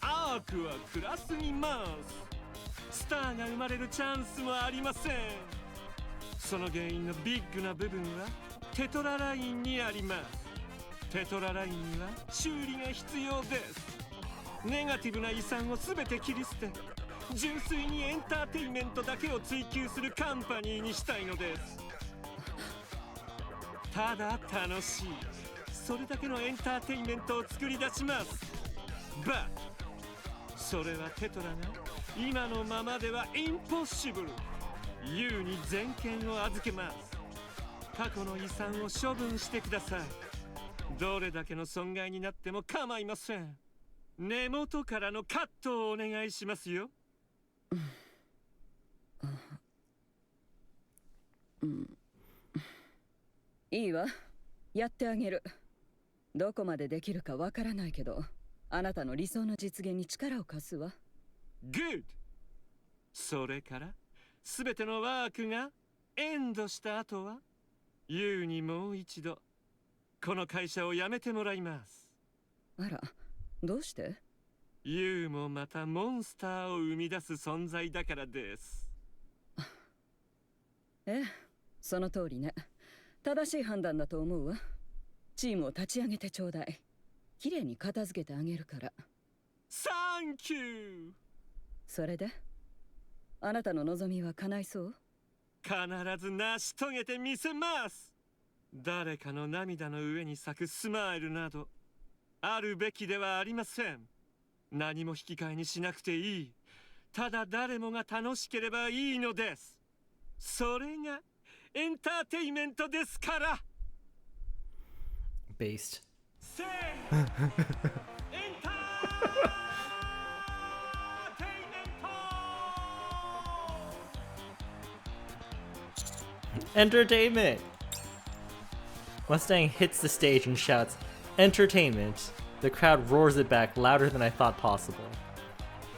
アークは暗すぎます。スターが生まれるチャンスもありません。その原因のビッグな部分はテトララインにあります。テトララインには修理が必要です。ネガティブな遺産を全て切り捨て、純粋にエンターテインメントだけを追求するカンパニーにしたいのです。ただ楽しい、それだけのエンターテインメントを作り出します。バッそれはテトラが今のままではインポッシブル。ユーに全権を預けます。過去の遺産を処分してください。どれだけの損害になっても構いません。根元からのカットをお願いしますよ。いいわ、やってあげる。どこまでできるかわからないけど、あなたの理想の実現に力を貸すわ。グッド。それからすべてのワークがエンドした後はユーにもう一度この会社を辞めてもらいます。あら、どうして？ユウもまたモンスターを生み出す存在だからです。ええ、その通りね。正しい判断だと思うわ。チームを立ち上げてちょうだい。きれいに片付けてあげるから。サンキュー。それであなたの望みは叶いそう？必ず成し遂げてみせます。誰かの涙の上に咲くスマイルなどあるべきではありません。何も引き換えにしなくていい。ただ誰もが楽しければいいのです。それがエンターテイメントですから。Based. せーのエンターテイメント。 Entertainment! Mustang hits the stage and shouts, "Entertainment!" The crowd roars it back louder than I thought possible.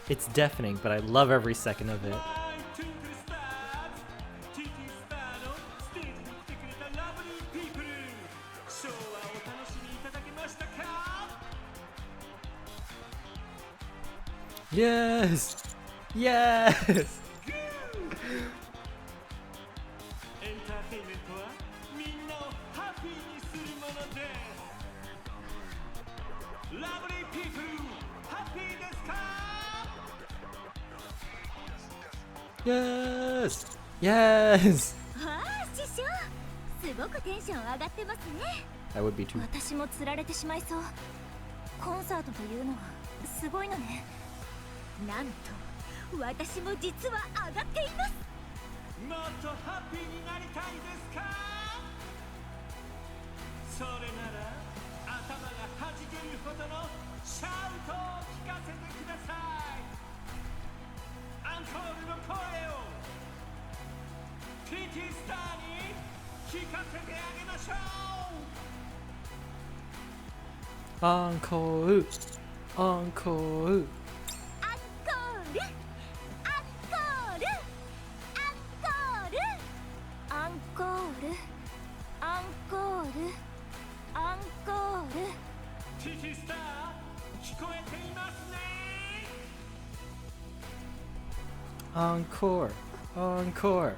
It's deafening, but I love every second of it. Yes! Yes! エンターテイメントはみんなをハッピーにするものです。ラブリーピープル、ハッピーですか？ Yes! Yes! ああ、師匠、すごくテンション上がってますね。 I would be too. 私も釣られてしまいそう。コンサートというのはすごいのね。なんと私も実は上がっています。もっとハッピーになりたいですか？それなら頭がはじけるほどのシャウトを聞かせてください。アンコールの声を TT スターに聞かせてあげましょう。アンコール、アンコール。アンコール、アンコール、アンコール。 TT スター聞こえていますね。Encore, encore,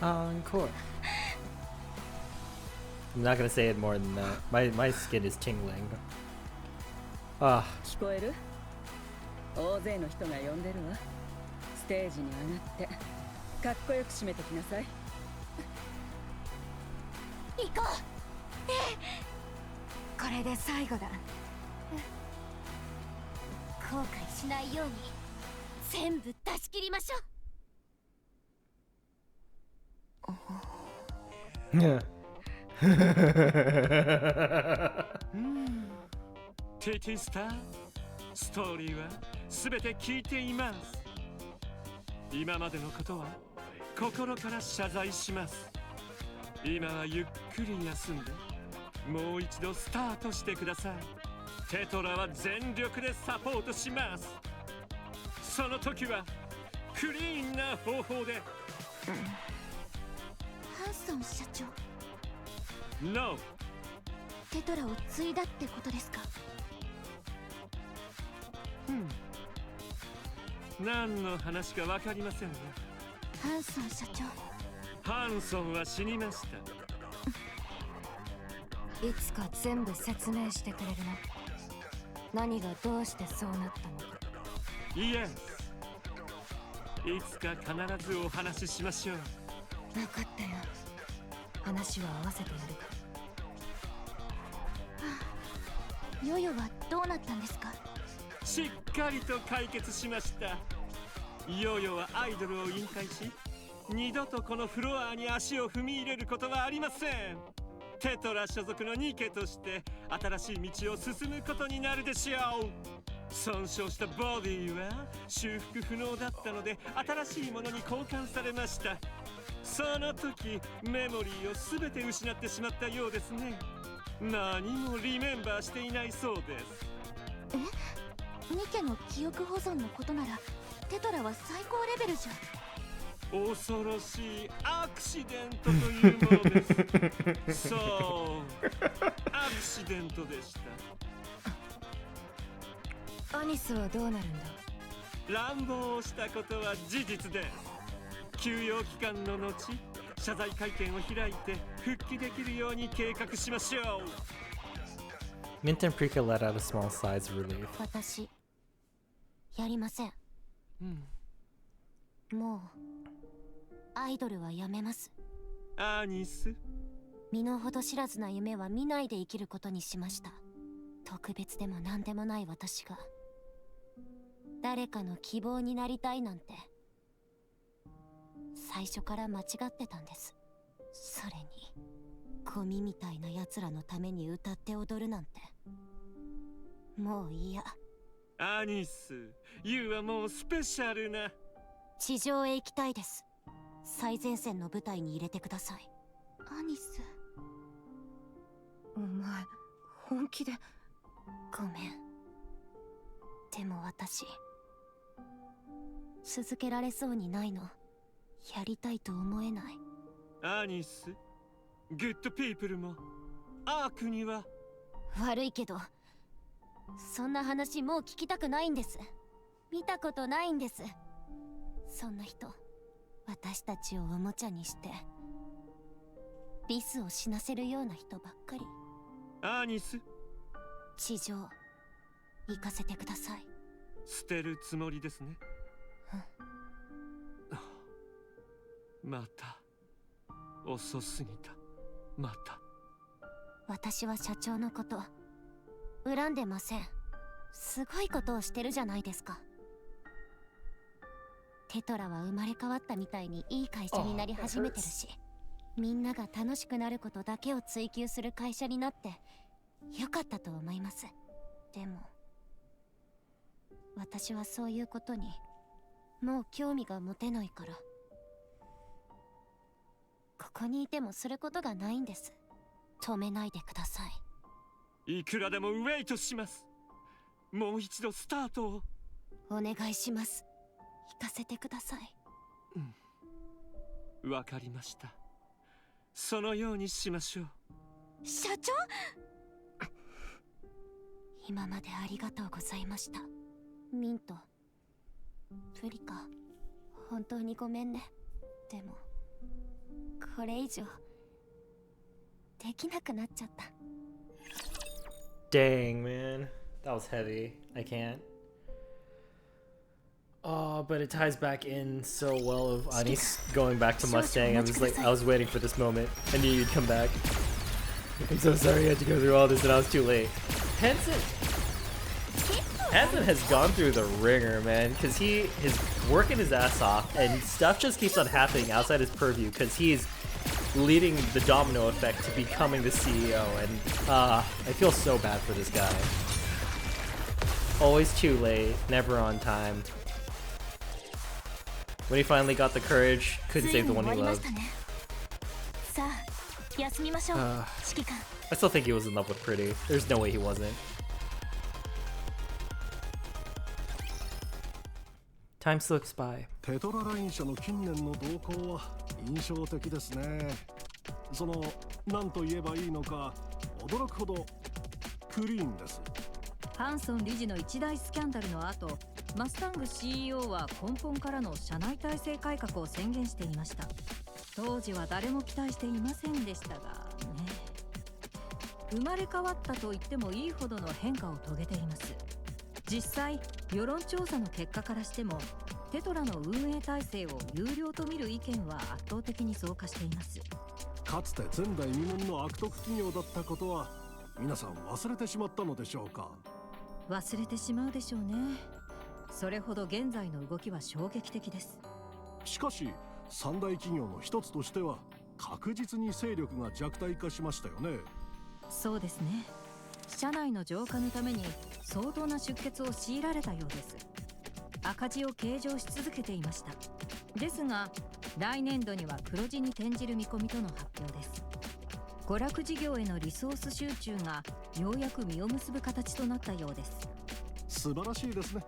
encore. I'm not gonna say it more than that. My skin is tingling. Ah, 聞こえる？大勢の人が呼んでるわ。ステージに上がってかっこよく締めてきなさい。行こう。これで最後だ。後悔しないように全部出し切りましょう。yeah. TT スター、ストーリーはすべて聞いています。今までのことは心から謝罪します。今はゆっくり休んでもう一度スタートしてください。テトラは全力でサポートします。その時はクリーンな方法で。ハンソン社長、 No。 テトラを継いだってことですか？何の話か分かりませんね。ハンソン社長、ハンソンは死にました。いつか全部説明してくれるの？何がどうしてそうなったのか。いえ、いつか必ずお話ししましょう。分かったよ。話は合わせてやるから。ヨヨはどうなったんですか？しっかりと解決しました。ヨーヨはアイドルを引退し、二度とこのフロアに足を踏み入れることはありません。テトラ所属のニケとして新しい道を進むことになるでしょう。損傷したボディは修復不能だったので新しいものに交換されました。その時メモリーを全て失ってしまったようですね。何もリメンバーしていないそうです。ニケの記憶保存のことならテトラは最高レベルじゃ。恐ろしいアクシデントというものです。そう、アクシデントでした。アニスはどうなるんだ？乱暴をしたことは事実で、休養期間の後謝罪会見を開いて復帰できるように計画しましょう。 Mint and Prika let out a small sigh of relief. 私やりません。もうアイドルはやめます。アニス、身の程知らずな夢は見ないで生きることにしました。特別でも何でもない私が誰かの希望になりたいなんて最初から間違ってたんです。それにゴミみたいな奴らのために歌って踊るなんてもう嫌。アニス、ユーはもうスペシャルな。地上へ行きたいです。最前線の舞台に入れてください。アニス、お前本気で？ごめん。でも私続けられそうにないの。やりたいと思えない。アニス、グッドピープルもアークには。悪いけどそんな話もう聞きたくないんです。見たことないんです。そんな人、私たちをおもちゃにしてリスを死なせるような人ばっかり。アニス、地上行かせてください。捨てるつもりですね。また遅すぎた。また。私は社長のこと恨んでません。すごいことをしてるじゃないですか。テトラは生まれ変わったみたいにいい会社になり始めてるし、みんなが楽しくなることだけを追求する会社になってよかったと思います。でも私はそういうことにもう興味が持てないから、ここにいてもすることがないんです。止めないでください。いくらでもウェイトします。もう一度スタートをお願いします。行かせてください。わかりました。そのようにしましょう。社長今までありがとうございました。ミント、プリカ、本当にごめんね。でもこれ以上できなくなっちゃった。 Dang, man. That was heavy. I can't. Oh, but it ties back in so well of Anis going back to Mustang. I was waiting for this moment. I knew you'd come back. I'm so sorry you had to go through all this and I was too late. Hansen has gone through the ringer, man, because he is working his ass off and stuff just keeps on happening outside his purview because he's leading the domino effect to becoming the CEO, and I feel so bad for this guy. Always too late, never on time. When he finally got the courage, couldn't save the one he loved. I still think he was in love with Pretty. There's no way he wasn't. Time slips by. テトラライン社の近年の動向は印象的ですね。その何と言えばいいのか驚くほどクリーンです。ハンソン理事の一大スキャンダルの後、マスタング CEO は根本からの社内体制改革を宣言していました。当時は誰も期待していませんでしたがね。生まれ変わったと言ってもいいほどの変化を遂げています。実際世論調査の結果からしてもテトラの運営体制を有料と見る意見は圧倒的に増加しています。かつて前代未聞の悪徳企業だったことは皆さん忘れてしまったのでしょうか。忘れてしまうでしょうね。それほど現在の動きは衝撃的です。しかし三大企業の一つとしては確実に勢力が弱体化しましたよね。そうですね。社内の浄化のために相当な出血を強いられたようです。赤字を計上し続けていました。ですが来年度には黒字に転じる見込みとの発表です。娯楽事業へのリソース集中がようやく実を結ぶ形となったようです。素晴らしいですね。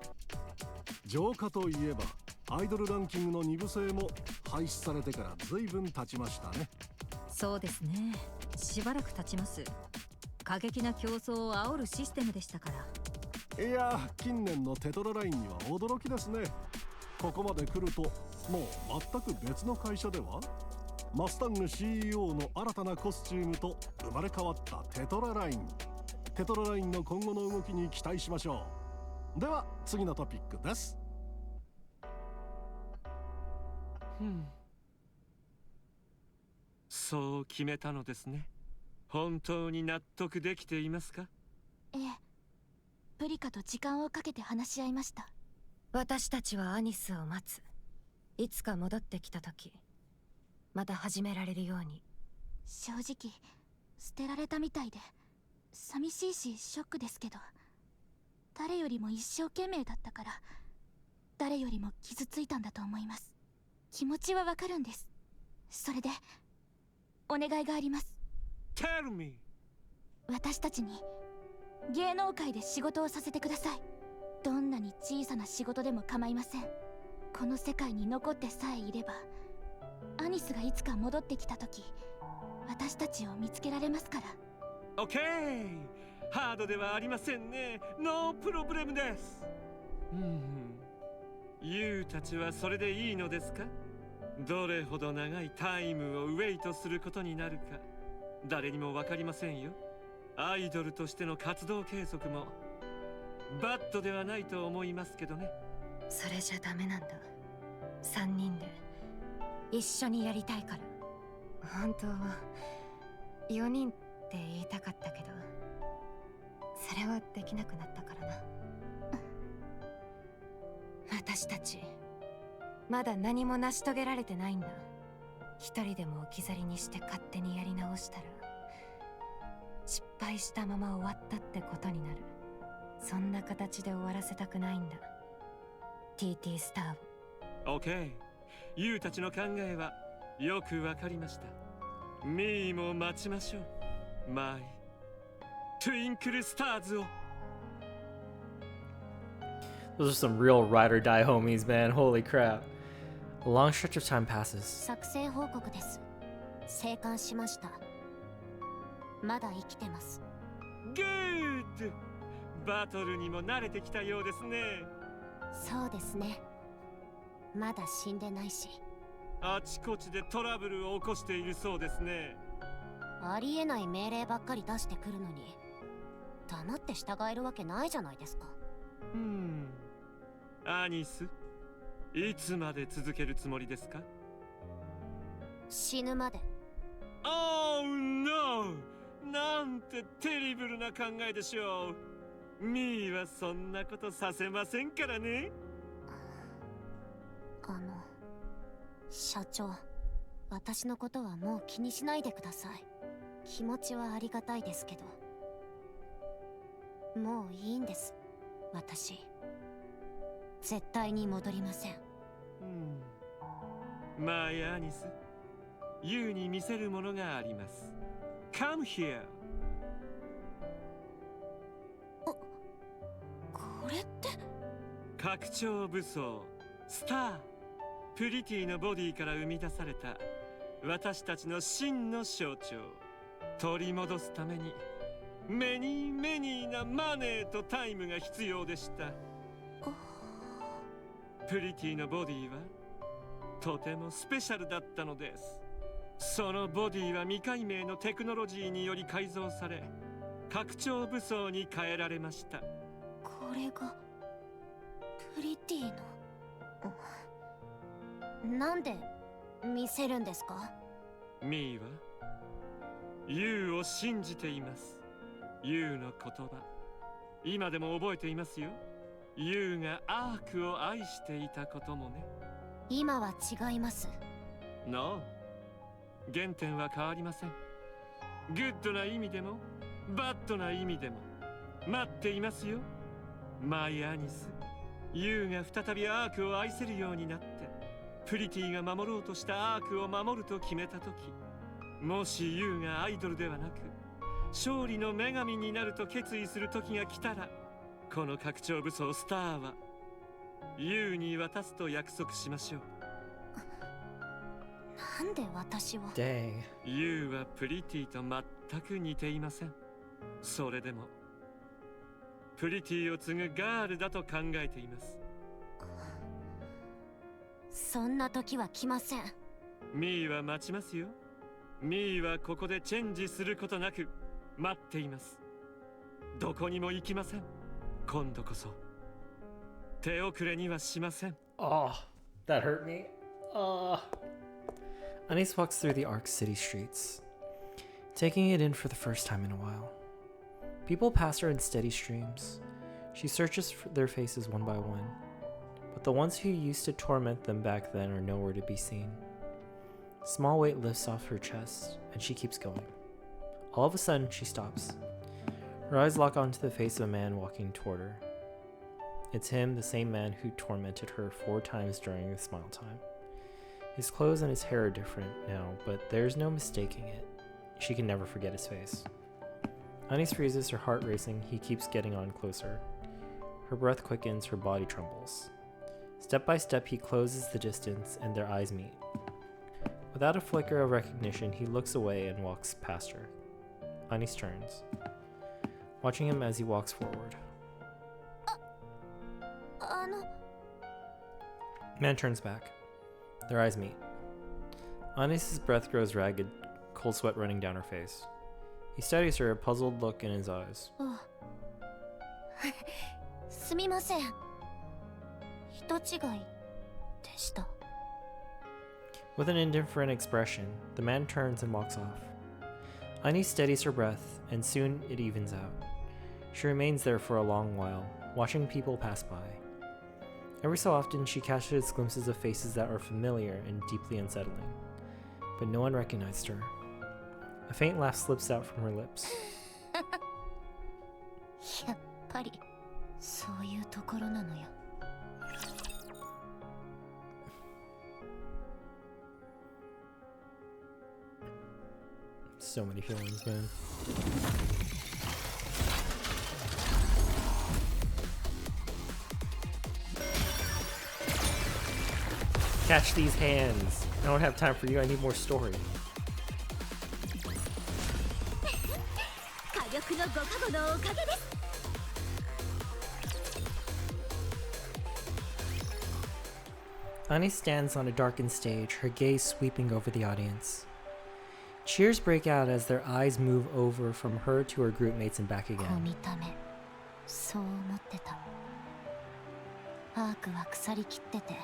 浄化といえばアイドルランキングの2部制も廃止されてから随分経ちましたね。そうですね、しばらく経ちます。過激な競争を煽るシステムでしたから。いや、近年のテトララインには驚きですね。ここまで来るともう全く別の会社では。マスタング CEO の新たなコスチュームと生まれ変わったテトラライン。テトララインの今後の動きに期待しましょう。では次のトピックです。そう決めたのですね。本当に納得できていますか？ええ、プリカと時間をかけて話し合いました。私たちはアニスを待つ。いつか戻ってきた時また始められるように。正直捨てられたみたいで寂しいしショックですけど、誰よりも一生懸命だったから誰よりも傷ついたんだと思います。気持ちはわかるんです。それでお願いがあります。 Tell me。 私たちに芸能界で仕事をさせてください。どんなに小さな仕事でも構いません。この世界に残ってさえいればアニスがいつか戻ってきた時私たちを見つけられますから。 OK。 ハードではありませんね。ノープロブレムです。ユウたちはそれでいいのですか？どれほど長いタイムをウェイトすることになるか誰にも分かりませんよ。アイドルとしての活動継続もバッドではないと思いますけどね。それじゃダメなんだ。3人で一緒にやりたいから。本当は4人って言いたかったけどそれはできなくなったからな。私たちまだ何も成し遂げられてないんだ。一人でも置き去りにして勝手にやり直したら失敗したまま終わったってことになる。そんな形で終わらせたくないんだ。 TT スターを。 OK。 ユウたちの考えはよくわかりました。ミーも待ちましょう。マイトゥインクルスターズを。 Those are some real ride or die homies, man. Holy crap. A long stretch of time passes. 作戦報告です。生還しました。まだ生きてます。グッド。バトルにも慣れてきたようですね。そうですね。まだ死んでないし。あちこちでトラブルを起こしているそうですね。ありえない命令ばっかり出してくるのに黙って従えるわけないじゃないですか。アニス、いつまで続けるつもりですか？死ぬまで。Oh no！ なんてテリブルな考えでしょう。ミーはそんなことさせませんからね。社長、私のことはもう気にしないでください。気持ちはありがたいですけど、もういいんです。私絶対に戻りません。マイアニス、ユウに見せるものがあります。Come here。 これって拡張武装スター。プリティのボディから生み出された私たちの真の象徴。取り戻すためにメニーメニーなマネーとタイムが必要でした。プリティのボディはとてもスペシャルだったのです。そのボディは未解明のテクノロジーにより改造され拡張武装に変えられました。これがプリティの。なんで見せるんですか？ミーはユウを信じています。ユウの言葉今でも覚えていますよ。ユウがアークを愛していたこともね。今は違います。No、 原点は変わりません。グッドな意味でもバッドな意味でも待っていますよ。マイアニス、ユウが再びアークを愛せるようになってプリティが守ろうとしたアークを守ると決めた時、もしユウがアイドルではなく勝利の女神になると決意する時が来たら、この拡張武装スターはユウに渡すと約束しましょう。なんで私を。 Dang. ユウはプリティと全く似ていません。それでもプリティを継ぐガールだと考えています。そんな時は来ません。ミーは待ちますよ。ミーはここでチェンジすることなく待っています。どこにも行きません。今度こそ手遅れにはしません。 Oh, that hurt me. Anise walks through the Ark City streets, taking it in for the first time in a while. People pass her in steady streams. She searches for their faces one by one, but the ones who used to torment them back then are nowhere to be seen. Small weight lifts off her chest, and she keeps going. All of a sudden, she stops. Her eyes lock onto the face of a man walking toward her. It's him, the same man who tormented her 4 times during the smile time. His clothes and his hair are different now, but there's no mistaking it. She can never forget his face. Anise freezes, her heart racing. He keeps getting on closer. Her breath quickens, her body trembles. Step by step, he closes the distance, and their eyes meet. Without a flicker of recognition, he looks away and walks past her. Anise turns, watching him as he walks forward. Man turns back. Their eyes meet. Anise's breath grows ragged, cold sweat running down her face. He studies her, a puzzled look in his eyes. すみません。人違いでした。 With an indifferent expression, the man turns and walks off. Anise steadies her breath, and soon it evens out. She remains there for a long while, watching people pass by. Every so often, she catches glimpses of faces that are familiar and deeply unsettling, but no one recognized her. A faint laugh slips out from her lips. やっぱりそういうところなのよ。 So many feelings, man. Catch these hands. I don't have time for you. I need more story. 火力のご加護のおかげです。 Anise stands on a darkened stage, her gaze sweeping over the audience. Cheers break out as their eyes move over from her to her group mates and back こ again. 見た目そう思ってた。アークは腐りきってて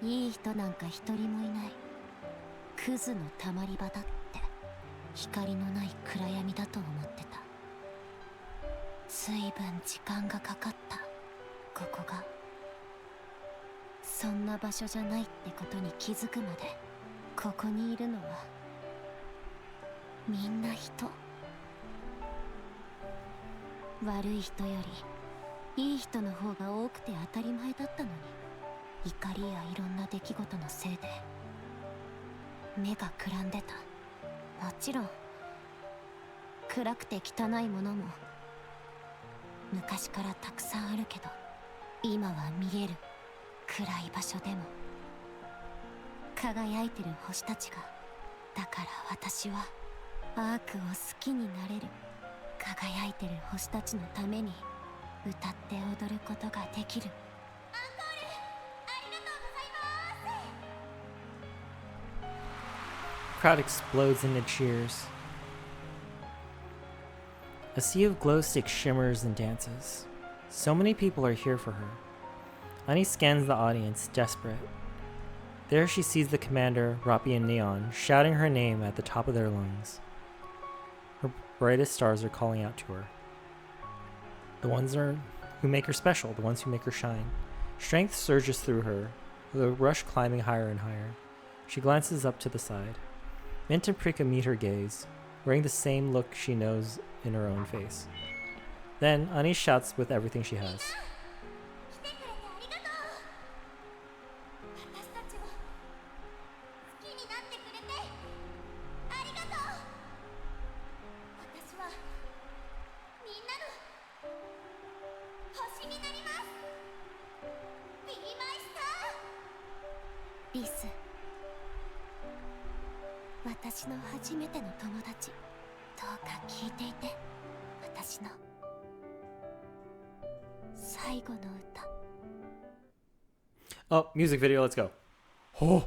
いい人なんか一人もいない。クズのたまり場だって光のない暗闇だと思ってた。随分時間がかかった。ここがそんな場所じゃないってことに気づくまで。ここにいるのはみんな人。悪い人よりいい人の方が多くて当たり前だったのに、怒りやいろんな出来事のせいで目がくらんでた。もちろん暗くて汚いものも昔からたくさんあるけど、今は見える暗い場所でも輝いてる星たちが。だから私はアークを好きになれる。輝いてる星たちのために歌って踊ることができる。アンコールありがとうございます。 Crowd explodes into cheers. A sea of glow sticks shimmers and dances. So many people are here for her. Annie scans the audience, desperate. There she sees the commander, Rappi and Neon, shouting her name at the top of their lungs. Her brightest stars are calling out to her. The ones who make her special, the ones who make her shine. Strength surges through her, with a rush climbing higher and higher. She glances up to the side. Mint and Prika meet her gaze, wearing the same look she knows in her own face. Then, Annie shouts with everything she has. リス、私の初めての友達、どうか聞いていて。私の最後の歌。 Oh, music video, let's go. Oh.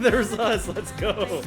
There's us, let's go.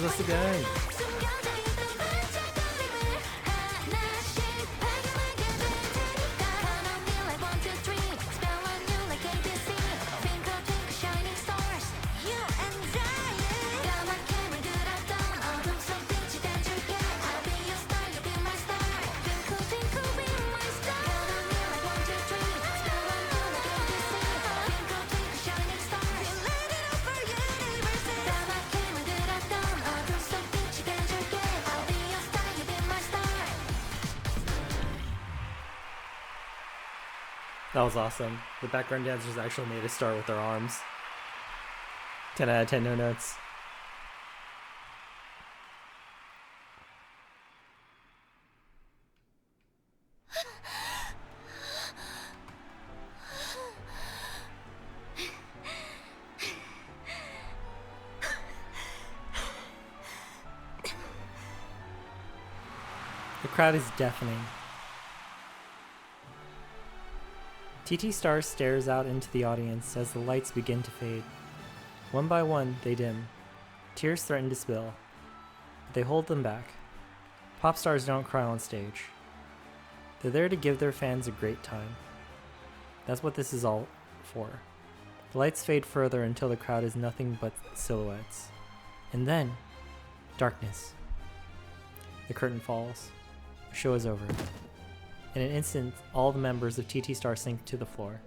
There's us again. That was awesome. The background dancers actually made a star with their arms. 10 out of 10, no notes. The crowd is deafening. TT Star stares out into the audience as the lights begin to fade. One by one, they dim. Tears threaten to spill, but they hold them back. Pop stars don't cry on stage. They're there to give their fans a great time. That's what this is all for. The lights fade further until the crowd is nothing but silhouettes. And then, darkness. The curtain falls. The show is over. In an instant, all the members of TT Star sink to the floor.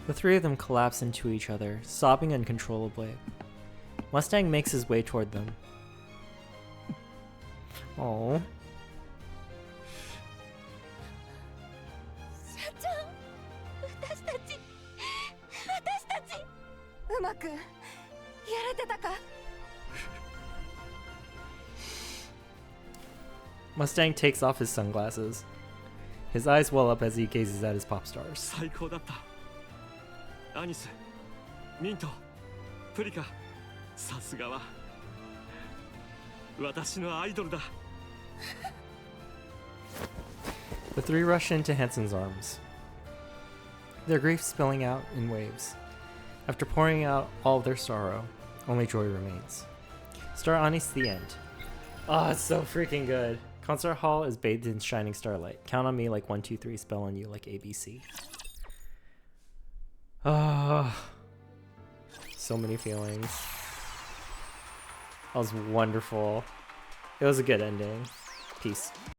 The three of them collapse into each other, sobbing uncontrollably. Mustang makes his way toward them. Oh. うまくやれてたか。 Mustang takes off his sunglasses. His eyes well up as he gazes at his pop stars. 最高だった。アニス、ミント、プリカ、さすがは私のアイドルだ。The three rush into Hanson's arms, their grief spilling out in waves. After pouring out all of their sorrow, only joy remains. Star Anis, the end. Oh, it's so freaking good. Concert hall is bathed in shining starlight. Count on me like 1, 2, 3, spell on you like ABC. Ah, so many feelings. That was wonderful. It was a good ending. Peace.